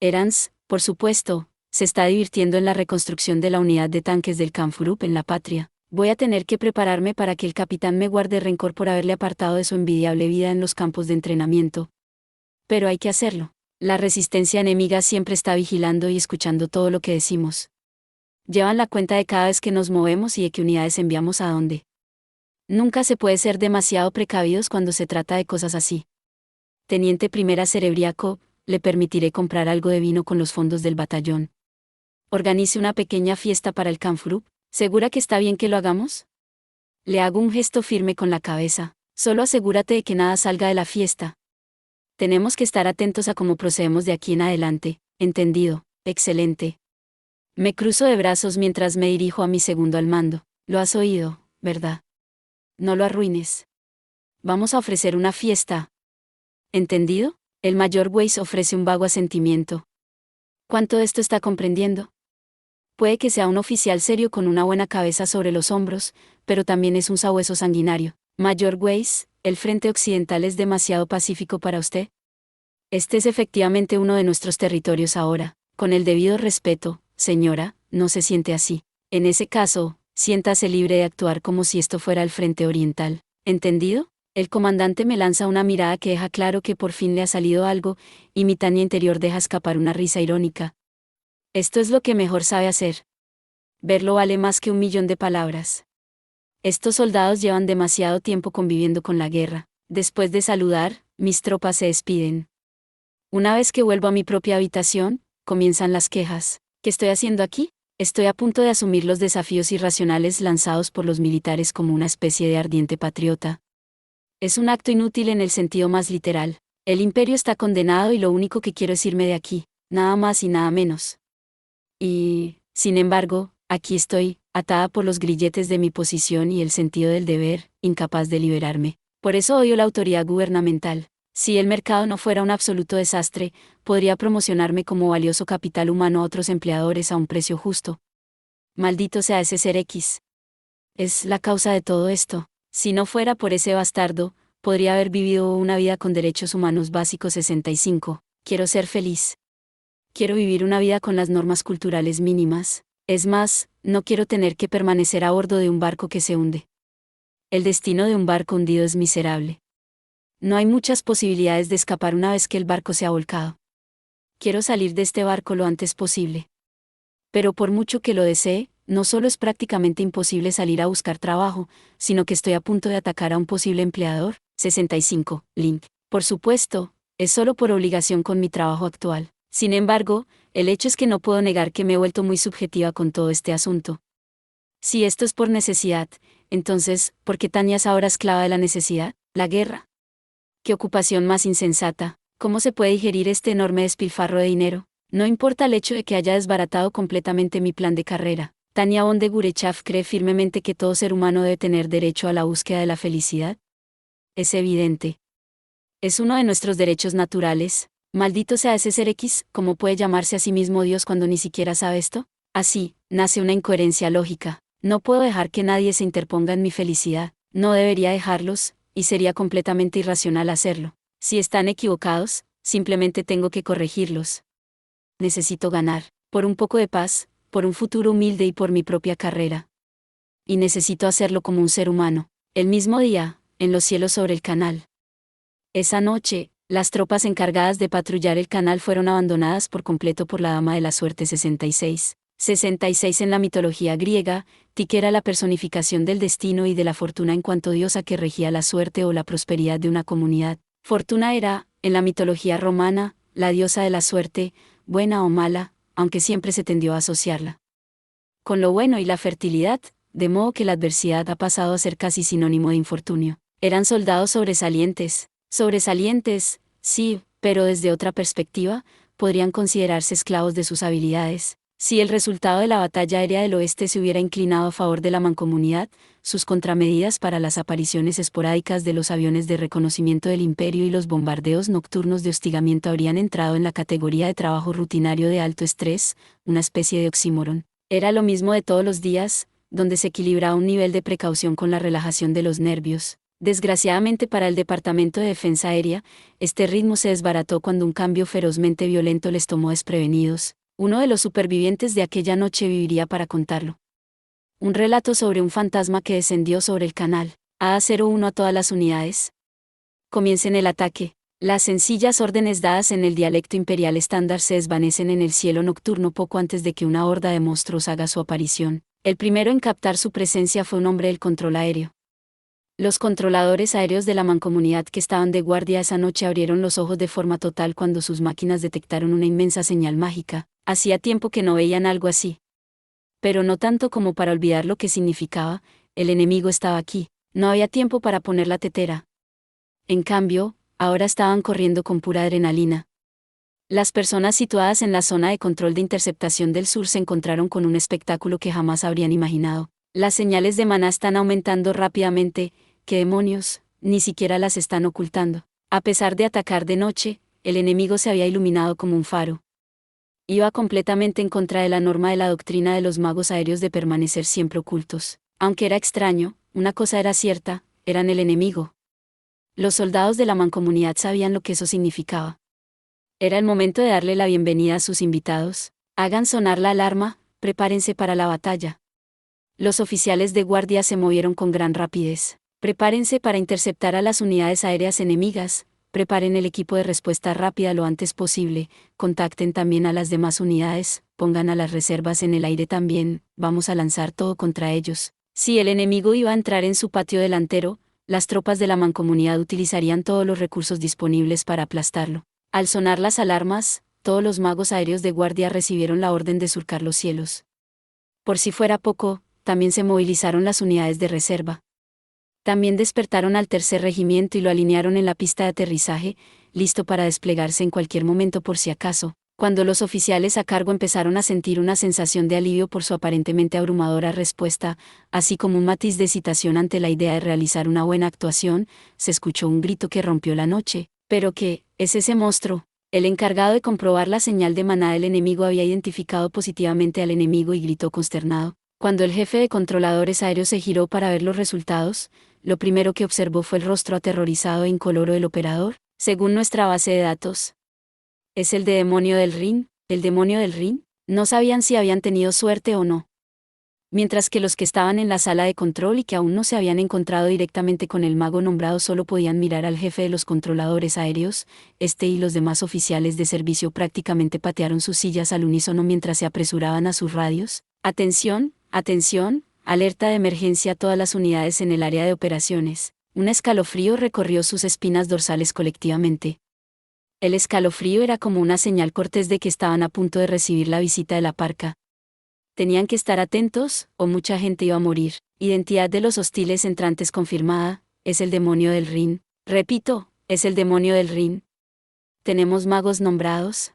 Erans, por supuesto, se está divirtiendo en la reconstrucción de la unidad de tanques del Kampfgruppe en la patria. Voy a tener que prepararme para que el capitán me guarde rencor por haberle apartado de su envidiable vida en los campos de entrenamiento. Pero hay que hacerlo. La resistencia enemiga siempre está vigilando y escuchando todo lo que decimos. Llevan la cuenta de cada vez que nos movemos y de qué unidades enviamos a dónde. Nunca se puede ser demasiado precavidos cuando se trata de cosas así. Teniente Primera Cerebriaco, le permitiré comprar algo de vino con los fondos del batallón. Organice una pequeña fiesta para el Kampfgruppe. ¿Segura que está bien que lo hagamos? Le hago un gesto firme con la cabeza. Solo asegúrate de que nada salga de la fiesta. Tenemos que estar atentos a cómo procedemos de aquí en adelante. Entendido. Excelente. Me cruzo de brazos mientras me dirijo a mi segundo al mando. Lo has oído, ¿verdad? No lo arruines. Vamos a ofrecer una fiesta. ¿Entendido? El mayor Weiss ofrece un vago asentimiento. ¿Cuánto de esto está comprendiendo? Puede que sea un oficial serio con una buena cabeza sobre los hombros, pero también es un sabueso sanguinario. Mayor Weiss, ¿el frente occidental es demasiado pacífico para usted? Este es efectivamente uno de nuestros territorios ahora. Con el debido respeto, señora, no se siente así. En ese caso, siéntase libre de actuar como si esto fuera el frente oriental. ¿Entendido? El comandante me lanza una mirada que deja claro que por fin le ha salido algo, y mi taña interior deja escapar una risa irónica. Esto es lo que mejor sabe hacer. Verlo vale más que 1.000.000 de palabras. Estos soldados llevan demasiado tiempo conviviendo con la guerra. Después de saludar, mis tropas se despiden. Una vez que vuelvo a mi propia habitación, comienzan las quejas. ¿Qué estoy haciendo aquí? Estoy a punto de asumir los desafíos irracionales lanzados por los militares como una especie de ardiente patriota. Es un acto inútil en el sentido más literal. El imperio está condenado y lo único que quiero es irme de aquí, nada más y nada menos. Y, sin embargo, Aquí estoy, atada por los grilletes de mi posición y el sentido del deber, incapaz de liberarme. Por eso odio la autoridad gubernamental. Si el mercado no fuera un absoluto desastre, podría promocionarme como valioso capital humano a otros empleadores a un precio justo. Maldito sea ese ser X. Es la causa de todo esto. Si no fuera por ese bastardo, podría haber vivido una vida con derechos humanos básicos 65. Quiero ser feliz. Quiero vivir una vida con las normas culturales mínimas. Es más, no quiero tener que permanecer a bordo de un barco que se hunde. El destino de un barco hundido es miserable. No hay muchas posibilidades de escapar una vez que el barco se ha volcado. Quiero salir de este barco lo antes posible. Pero por mucho que lo desee, no solo es prácticamente imposible salir a buscar trabajo, sino que estoy a punto de atacar a un posible empleador. 65. Link. Por supuesto, es solo por obligación con mi trabajo actual. Sin embargo, el hecho es que no puedo negar que me he vuelto muy subjetiva con todo este asunto. Si esto es por necesidad, entonces, ¿por qué Tania es ahora esclava de la necesidad? La guerra. ¿Qué ocupación más insensata? ¿Cómo se puede digerir este enorme despilfarro de dinero? No importa el hecho de que haya desbaratado completamente mi plan de carrera. Tania von de Gurechav cree firmemente que todo ser humano debe tener derecho a la búsqueda de la felicidad. Es evidente. Es uno de nuestros derechos naturales. Maldito sea ese ser X, ¿cómo puede llamarse a sí mismo Dios cuando ni siquiera sabe esto? Así, nace una incoherencia lógica. No puedo dejar que nadie se interponga en mi felicidad. No debería dejarlos, y sería completamente irracional hacerlo. Si están equivocados, simplemente tengo que corregirlos. Necesito ganar, por un poco de paz, por un futuro humilde y por mi propia carrera. Y necesito hacerlo como un ser humano. El mismo día, en los cielos sobre el canal. Esa noche, las tropas encargadas de patrullar el canal fueron abandonadas por completo por la Dama de la Suerte 66. 66 en la mitología griega, Tique era la personificación del destino y de la fortuna en cuanto diosa que regía la suerte o la prosperidad de una comunidad. Fortuna era, en la mitología romana, la diosa de la suerte, buena o mala, aunque siempre se tendió a asociarla con lo bueno y la fertilidad, de modo que la adversidad ha pasado a ser casi sinónimo de infortunio. Eran soldados sobresalientes, sí, pero desde otra perspectiva, podrían considerarse esclavos de sus habilidades. Si el resultado de la batalla aérea del oeste se hubiera inclinado a favor de la mancomunidad, sus contramedidas para las apariciones esporádicas de los aviones de reconocimiento del imperio y los bombardeos nocturnos de hostigamiento habrían entrado en la categoría de trabajo rutinario de alto estrés, una especie de oxímoron. Era lo mismo de todos los días, donde se equilibraba un nivel de precaución con la relajación de los nervios. Desgraciadamente para el Departamento de Defensa Aérea, este ritmo se desbarató cuando un cambio ferozmente violento les tomó desprevenidos. Uno de los supervivientes de aquella noche viviría para contarlo. Un relato sobre un fantasma que descendió sobre el canal. A01 a todas las unidades. Comiencen el ataque. Las sencillas órdenes dadas en el dialecto imperial estándar se desvanecen en el cielo nocturno poco antes de que una horda de monstruos haga su aparición. El primero en captar su presencia fue un hombre del control aéreo. Los controladores aéreos de la mancomunidad que estaban de guardia esa noche abrieron los ojos de forma total cuando sus máquinas detectaron una inmensa señal mágica. Hacía tiempo que no veían algo así. Pero no tanto como para olvidar lo que significaba, el enemigo estaba aquí, no había tiempo para poner la tetera. En cambio, ahora estaban corriendo con pura adrenalina. Las personas situadas en la zona de control de interceptación del sur se encontraron con un espectáculo que jamás habrían imaginado. Las señales de maná están aumentando rápidamente. ¿Qué demonios? Ni siquiera las están ocultando. A pesar de atacar de noche, el enemigo se había iluminado como un faro. Iba completamente en contra de la norma de la doctrina de los magos aéreos de permanecer siempre ocultos. Aunque era extraño, una cosa era cierta, eran el enemigo. Los soldados de la mancomunidad sabían lo que eso significaba. Era el momento de darle la bienvenida a sus invitados. Hagan sonar la alarma, prepárense para la batalla. Los oficiales de guardia se movieron con gran rapidez. Prepárense para interceptar a las unidades aéreas enemigas, preparen el equipo de respuesta rápida lo antes posible, contacten también a las demás unidades, pongan a las reservas en el aire también, vamos a lanzar todo contra ellos. Si el enemigo iba a entrar en su patio delantero, las tropas de la mancomunidad utilizarían todos los recursos disponibles para aplastarlo. Al sonar las alarmas, todos los magos aéreos de guardia recibieron la orden de surcar los cielos. Por si fuera poco, también se movilizaron las unidades de reserva. También despertaron al tercer regimiento y lo alinearon en la pista de aterrizaje, listo para desplegarse en cualquier momento por si acaso. Cuando los oficiales a cargo empezaron a sentir una sensación de alivio por su aparentemente abrumadora respuesta, así como un matiz de excitación ante la idea de realizar una buena actuación, se escuchó un grito que rompió la noche. ¿Pero qué es ese monstruo? El encargado de comprobar la señal de manada del enemigo había identificado positivamente al enemigo y gritó consternado. Cuando el jefe de controladores aéreos se giró para ver los resultados, lo primero que observó fue el rostro aterrorizado e incoloro del operador. Según nuestra base de datos, ¿es el demonio del Rin? ¿El demonio del Rin? No sabían si habían tenido suerte o no. Mientras que los que estaban en la sala de control y que aún no se habían encontrado directamente con el mago nombrado solo podían mirar al jefe de los controladores aéreos, y los demás oficiales de servicio prácticamente patearon sus sillas al unísono mientras se apresuraban a sus radios. Atención, atención, alerta de emergencia a todas las unidades en el área de operaciones. Un escalofrío recorrió sus espinas dorsales colectivamente. El escalofrío era como una señal cortés de que estaban a punto de recibir la visita de la parca. Tenían que estar atentos, o mucha gente iba a morir. Identidad de los hostiles entrantes confirmada, es el demonio del Rin. Repito, es el demonio del Rin. ¿Tenemos magos nombrados?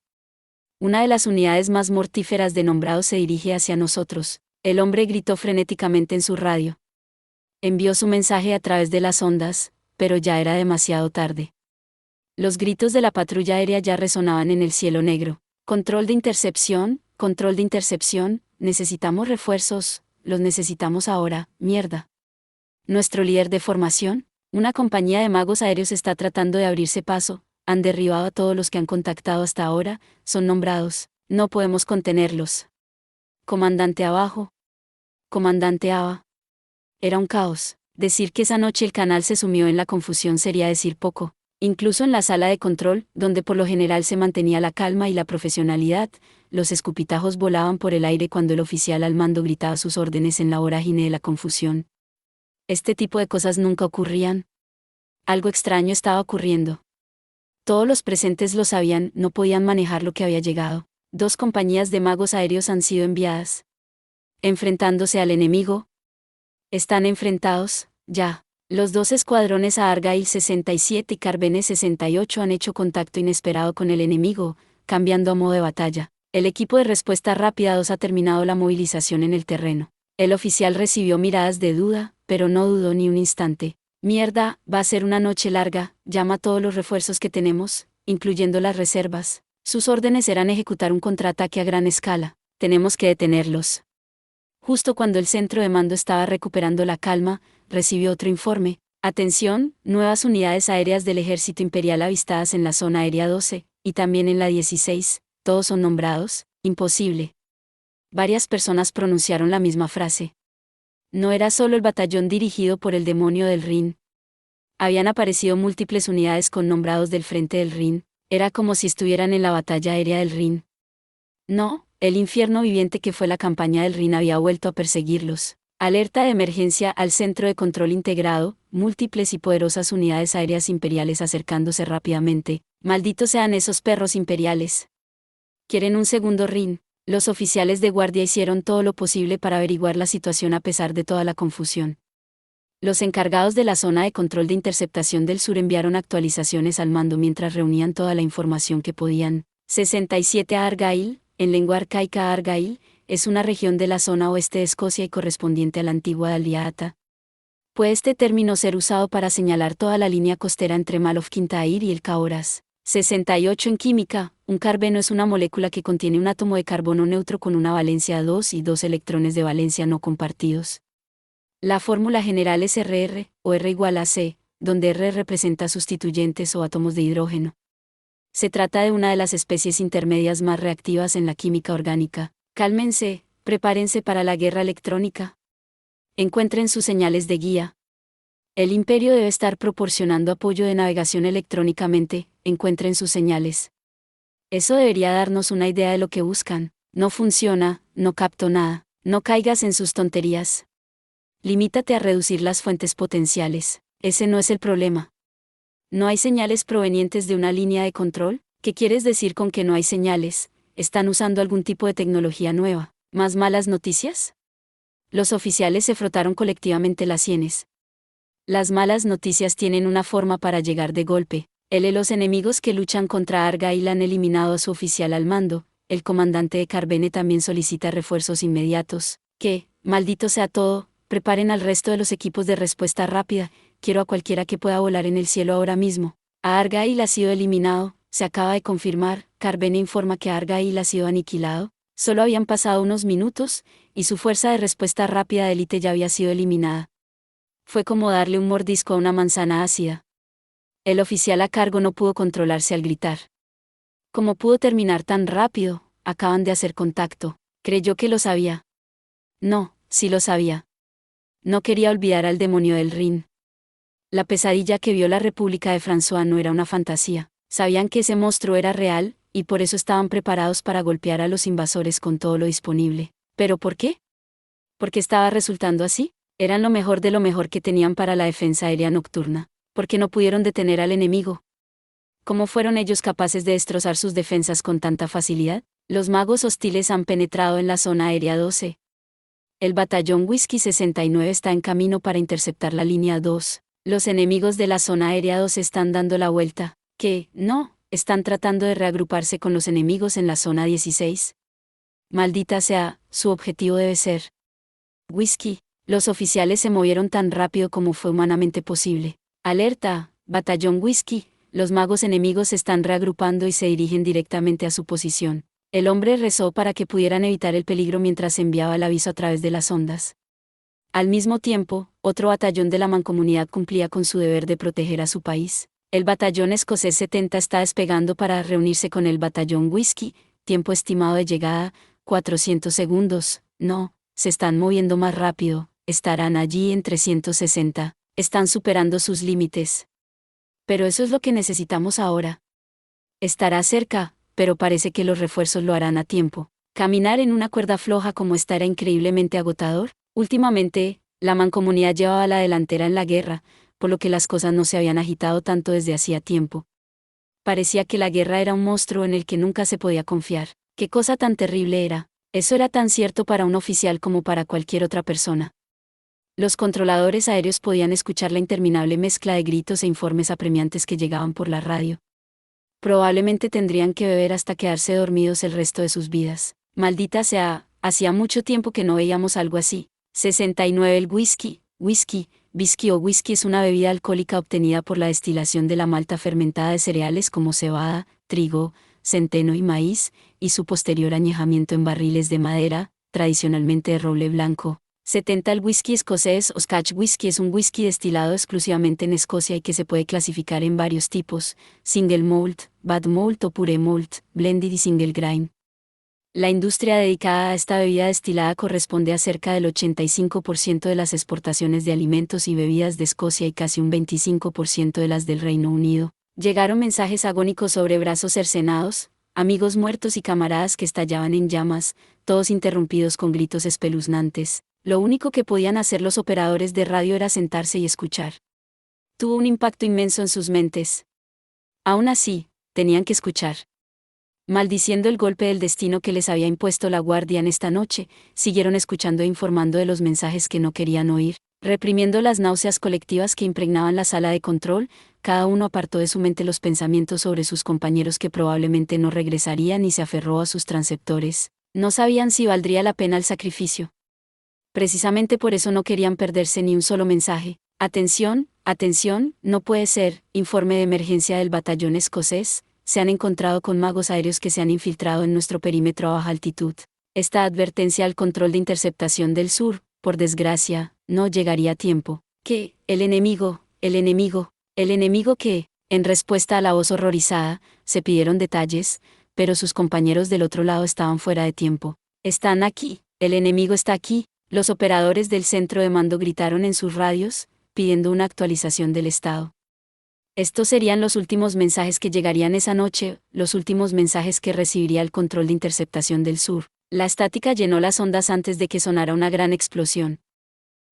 Una de las unidades más mortíferas de nombrados se dirige hacia nosotros. El hombre gritó frenéticamente en su radio. Envió su mensaje a través de las ondas, pero ya era demasiado tarde. Los gritos de la patrulla aérea ya resonaban en el cielo negro. Control de intercepción, necesitamos refuerzos, los necesitamos ahora, mierda. Nuestro líder de formación, una compañía de magos aéreos está tratando de abrirse paso, han derribado a todos los que han contactado hasta ahora, son nombrados, no podemos contenerlos. Comandante abajo. Comandante Ava. Era un caos. Decir que esa noche el canal se sumió en la confusión sería decir poco. Incluso en la sala de control, donde por lo general se mantenía la calma y la profesionalidad, los escupitajos volaban por el aire cuando el oficial al mando gritaba sus órdenes en la vorágine de la confusión. Este tipo de cosas nunca ocurrían. Algo extraño estaba ocurriendo. Todos los presentes lo sabían, no podían manejar lo que había llegado. 2 compañías de magos aéreos han sido enviadas. Enfrentándose al enemigo. Están enfrentados, ya. Los 2 escuadrones a Argyle 67 y Carbene 68 han hecho contacto inesperado con el enemigo, cambiando a modo de batalla. El equipo de respuesta rápida 2 ha terminado la movilización en el terreno. El oficial recibió miradas de duda, pero no dudó ni un instante. Mierda, va a ser una noche larga, llama a todos los refuerzos que tenemos, incluyendo las reservas. Sus órdenes eran ejecutar un contraataque a gran escala. Tenemos que detenerlos. Justo cuando el centro de mando estaba recuperando la calma, recibió otro informe. Atención, nuevas unidades aéreas del Ejército Imperial avistadas en la zona aérea 12, y también en la 16, todos son nombrados. Imposible. Varias personas pronunciaron la misma frase. No era solo el batallón dirigido por el demonio del Rin. Habían aparecido múltiples unidades con nombrados del frente del Rin, era como si estuvieran en la batalla aérea del Rin. No, el infierno viviente que fue la campaña del Rin había vuelto a perseguirlos. Alerta de emergencia al centro de control integrado, múltiples y poderosas unidades aéreas imperiales acercándose rápidamente. Malditos sean esos perros imperiales. Quieren un segundo Rin. Los oficiales de guardia hicieron todo lo posible para averiguar la situación a pesar de toda la confusión. Los encargados de la zona de control de interceptación del sur enviaron actualizaciones al mando mientras reunían toda la información que podían. 67 a Argyle, en lengua arcaica Argyle, es una región de la zona oeste de Escocia y correspondiente a la antigua Daliata. Puede este término ser usado para señalar toda la línea costera entre Mal of Kintyre y el Caoras. 68 en química, un carbeno es una molécula que contiene un átomo de carbono neutro con una valencia 2 y 2 electrones de valencia no compartidos. La fórmula general es RR, o R igual a C, donde R representa sustituyentes o átomos de hidrógeno. Se trata de una de las especies intermedias más reactivas en la química orgánica. Cálmense, prepárense para la guerra electrónica. Encuentren sus señales de guía. El Imperio debe estar proporcionando apoyo de navegación electrónicamente, encuentren sus señales. Eso debería darnos una idea de lo que buscan. No funciona, no capto nada. No caigas en sus tonterías. Limítate a reducir las fuentes potenciales. Ese no es el problema. ¿No hay señales provenientes de una línea de control? ¿Qué quieres decir con que no hay señales? ¿Están usando algún tipo de tecnología nueva? ¿Más malas noticias? Los oficiales se frotaron colectivamente las sienes. Las malas noticias tienen una forma para llegar de golpe. Los enemigos que luchan contra Argyle han eliminado a su oficial al mando. El comandante de Carbene también solicita refuerzos inmediatos. Que, maldito sea todo, preparen al resto de los equipos de respuesta rápida. Quiero a cualquiera que pueda volar en el cielo ahora mismo. Argyle ha sido eliminado, se acaba de confirmar. Carbene informa que Argyle ha sido aniquilado. Solo habían pasado unos minutos, y su fuerza de respuesta rápida de élite ya había sido eliminada. Fue como darle un mordisco a una manzana ácida. El oficial a cargo no pudo controlarse al gritar. ¿Cómo pudo terminar tan rápido? Acaban de hacer contacto. Creyó que lo sabía. No, sí lo sabía. No quería olvidar al demonio del Rin. La pesadilla que vio la República de François no era una fantasía. Sabían que ese monstruo era real, y por eso estaban preparados para golpear a los invasores con todo lo disponible. ¿Pero por qué? ¿Por qué estaba resultando así? Eran lo mejor de lo mejor que tenían para la defensa aérea nocturna. ¿Por qué no pudieron detener al enemigo? ¿Cómo fueron ellos capaces de destrozar sus defensas con tanta facilidad? Los magos hostiles han penetrado en la zona aérea 12. El batallón Whisky 69 está en camino para interceptar la línea 2. Los enemigos de la zona aérea 2 están dando la vuelta. ¿Qué? No, están tratando de reagruparse con los enemigos en la zona 16. Maldita sea, su objetivo debe ser Whisky. Los oficiales se movieron tan rápido como fue humanamente posible. Alerta, batallón Whisky. Los magos enemigos se están reagrupando y se dirigen directamente a su posición. El hombre rezó para que pudieran evitar el peligro mientras enviaba el aviso a través de las ondas. Al mismo tiempo, otro batallón de la mancomunidad cumplía con su deber de proteger a su país. El batallón escocés 70 está despegando para reunirse con el batallón Whisky. Tiempo estimado de llegada, 400 segundos. No, se están moviendo más rápido, estarán allí en 360. Están superando sus límites. Pero eso es lo que necesitamos ahora. Estará cerca, pero parece que los refuerzos lo harán a tiempo. Caminar en una cuerda floja como esta era increíblemente agotador. Últimamente, la mancomunidad llevaba la delantera en la guerra, por lo que las cosas no se habían agitado tanto desde hacía tiempo. Parecía que la guerra era un monstruo en el que nunca se podía confiar. ¿Qué cosa tan terrible era? Eso era tan cierto para un oficial como para cualquier otra persona. Los controladores aéreos podían escuchar la interminable mezcla de gritos e informes apremiantes que llegaban por la radio. Probablemente tendrían que beber hasta quedarse dormidos el resto de sus vidas. Maldita sea, hacía mucho tiempo que no veíamos algo así. 69 El whisky. Whisky o whisky es una bebida alcohólica obtenida por la destilación de la malta fermentada de cereales como cebada, trigo, centeno y maíz, y su posterior añejamiento en barriles de madera, tradicionalmente de roble blanco. 70 El whisky escocés o Scotch whisky es un whisky destilado exclusivamente en Escocia y que se puede clasificar en varios tipos: single malt, bad malt o pure malt, blended y single grain. La industria dedicada a esta bebida destilada corresponde a cerca del 85% de las exportaciones de alimentos y bebidas de Escocia y casi un 25% de las del Reino Unido. Llegaron mensajes agónicos sobre brazos cercenados, amigos muertos y camaradas que estallaban en llamas, todos interrumpidos con gritos espeluznantes. Lo único que podían hacer los operadores de radio era sentarse y escuchar. Tuvo un impacto inmenso en sus mentes. Aún así, tenían que escuchar. Maldiciendo el golpe del destino que les había impuesto la guardia en esta noche, siguieron escuchando e informando de los mensajes que no querían oír, reprimiendo las náuseas colectivas que impregnaban la sala de control. Cada uno apartó de su mente los pensamientos sobre sus compañeros que probablemente no regresarían y se aferró a sus transceptores. No sabían si valdría la pena el sacrificio. Precisamente por eso no querían perderse ni un solo mensaje. Atención, atención, no puede ser. Informe de emergencia del batallón escocés. Se han encontrado con magos aéreos que se han infiltrado en nuestro perímetro a baja altitud. Esta advertencia al control de interceptación del sur, por desgracia, no llegaría a tiempo. ¿Qué? El enemigo que, en respuesta a la voz horrorizada, se pidieron detalles, pero sus compañeros del otro lado estaban fuera de tiempo. Están aquí, el enemigo está aquí. Los operadores del centro de mando gritaron en sus radios, pidiendo una actualización del estado. Estos serían los últimos mensajes que llegarían esa noche, los últimos mensajes que recibiría el control de interceptación del sur. La estática llenó las ondas antes de que sonara una gran explosión.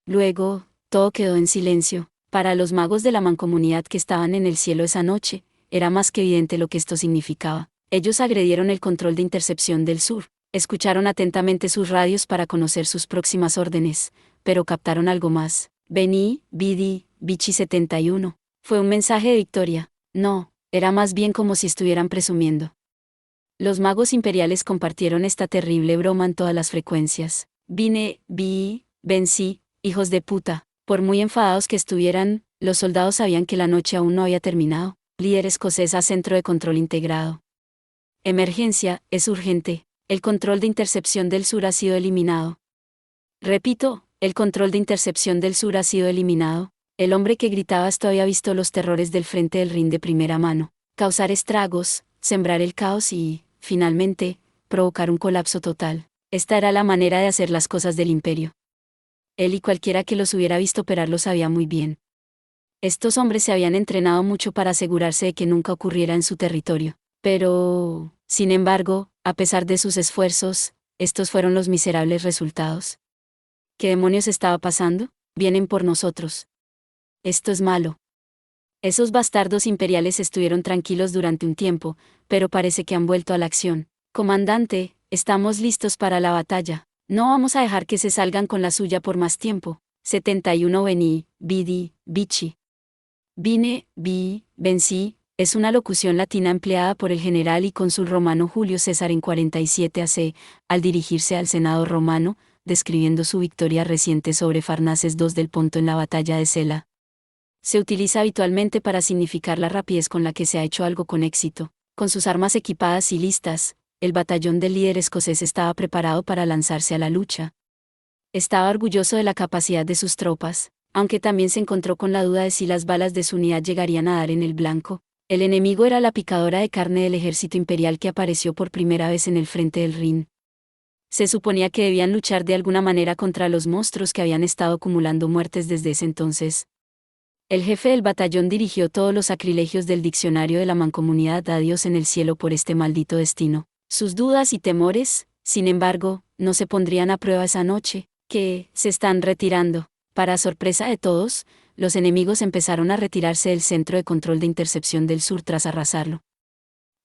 Luego, todo quedó en silencio. Para los magos de la mancomunidad que estaban en el cielo esa noche, era más que evidente lo que esto significaba. Ellos agredieron el control de intercepción del sur. Escucharon atentamente sus radios para conocer sus próximas órdenes, pero captaron algo más. Vení, Bidi, Bichi 71. Fue un mensaje de victoria. No, Era más bien como si estuvieran presumiendo. Los magos imperiales compartieron esta terrible broma en todas las frecuencias. Vencí, hijos de puta. Por muy enfadados que estuvieran, los soldados sabían que la noche aún no había terminado. Líder escocés a centro de control integrado. Emergencia, es urgente. El control de intercepción del sur ha sido eliminado. Repito, el control de intercepción del sur ha sido eliminado. El hombre que gritaba esto había visto los terrores del frente del Rin de primera mano. Causar estragos, sembrar el caos y, finalmente, provocar un colapso total. Esta era la manera de hacer las cosas del imperio. Él y cualquiera que los hubiera visto operar lo sabía muy bien. Estos hombres se habían entrenado mucho para asegurarse de que nunca ocurriera en su territorio. Pero, sin embargo, a pesar de sus esfuerzos, estos fueron los miserables resultados. ¿Qué demonios estaba pasando? Vienen por nosotros. Esto es malo. Esos bastardos imperiales estuvieron tranquilos durante un tiempo, pero parece que han vuelto a la acción. Comandante, estamos listos para la batalla. No vamos a dejar que se salgan con la suya por más tiempo. 71 Bichi. Vencí, es una locución latina empleada por el general y cónsul romano Julio César en 47 AC, al dirigirse al Senado romano, describiendo su victoria reciente sobre Farnaces II del Ponto en la batalla de Sela. Se utiliza habitualmente para significar la rapidez con la que se ha hecho algo con éxito. Con sus armas equipadas y listas, el batallón del líder escocés estaba preparado para lanzarse a la lucha. Estaba orgulloso de la capacidad de sus tropas, aunque también se encontró con la duda de si las balas de su unidad llegarían a dar en el blanco. El enemigo era la picadora de carne del ejército imperial que apareció por primera vez en el frente del Rin. Se suponía que debían luchar de alguna manera contra los monstruos que habían estado acumulando muertes desde ese entonces. El jefe del batallón dirigió todos los sacrilegios del diccionario de la mancomunidad a Dios en el cielo por este maldito destino. Sus dudas y temores, sin embargo, no se pondrían a prueba esa noche, que se están retirando. Para sorpresa de todos, los enemigos empezaron a retirarse del centro de control de intercepción del sur tras arrasarlo.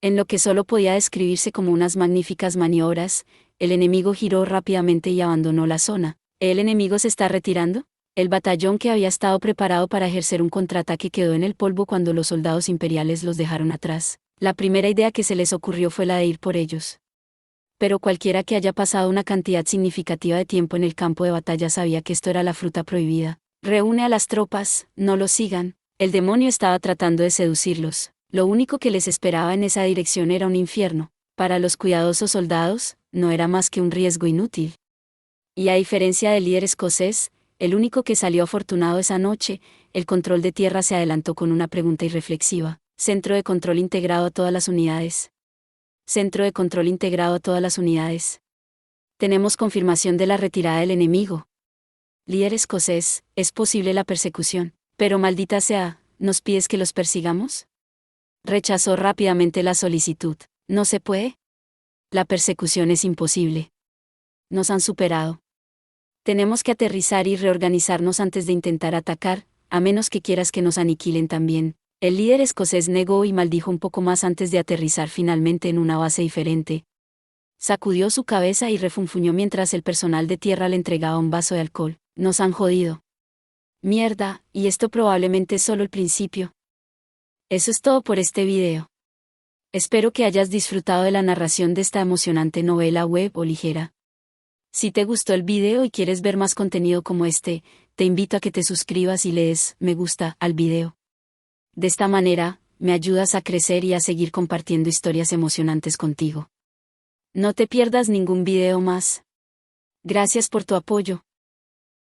En lo que solo podía describirse como unas magníficas maniobras, el enemigo giró rápidamente y abandonó la zona. ¿El enemigo se está retirando? El batallón que había estado preparado para ejercer un contraataque quedó en el polvo cuando los soldados imperiales los dejaron atrás. La primera idea que se les ocurrió fue la de ir por ellos. Pero cualquiera que haya pasado una cantidad significativa de tiempo en el campo de batalla sabía que esto era la fruta prohibida. Reúne a las tropas, no los sigan. El demonio estaba tratando de seducirlos. Lo único que les esperaba en esa dirección era un infierno. Para los cuidadosos soldados, no era más que un riesgo inútil. Y a diferencia del líder escocés, el único que salió afortunado esa noche, el control de tierra se adelantó con una pregunta irreflexiva. Centro de control integrado a todas las unidades. Centro de control integrado a todas las unidades. Tenemos confirmación de la retirada del enemigo. Líder escocés, es posible la persecución. Pero maldita sea, ¿nos pides que los persigamos? Rechazó rápidamente la solicitud. ¿No se puede? La persecución es imposible. Nos han superado. Tenemos que aterrizar y reorganizarnos antes de intentar atacar, a menos que quieras que nos aniquilen también. El líder escocés negó y maldijo un poco más antes de aterrizar finalmente en una base diferente. Sacudió su cabeza y refunfuñó mientras el personal de tierra le entregaba un vaso de alcohol. Nos han jodido. Mierda, y esto probablemente es solo el principio. Eso es todo por este video. Espero que hayas disfrutado de la narración de esta emocionante novela web o ligera. Si te gustó el video y quieres ver más contenido como este, te invito a que te suscribas y le des me gusta al video. De esta manera, me ayudas a crecer y a seguir compartiendo historias emocionantes contigo. No te pierdas ningún video más. Gracias por tu apoyo.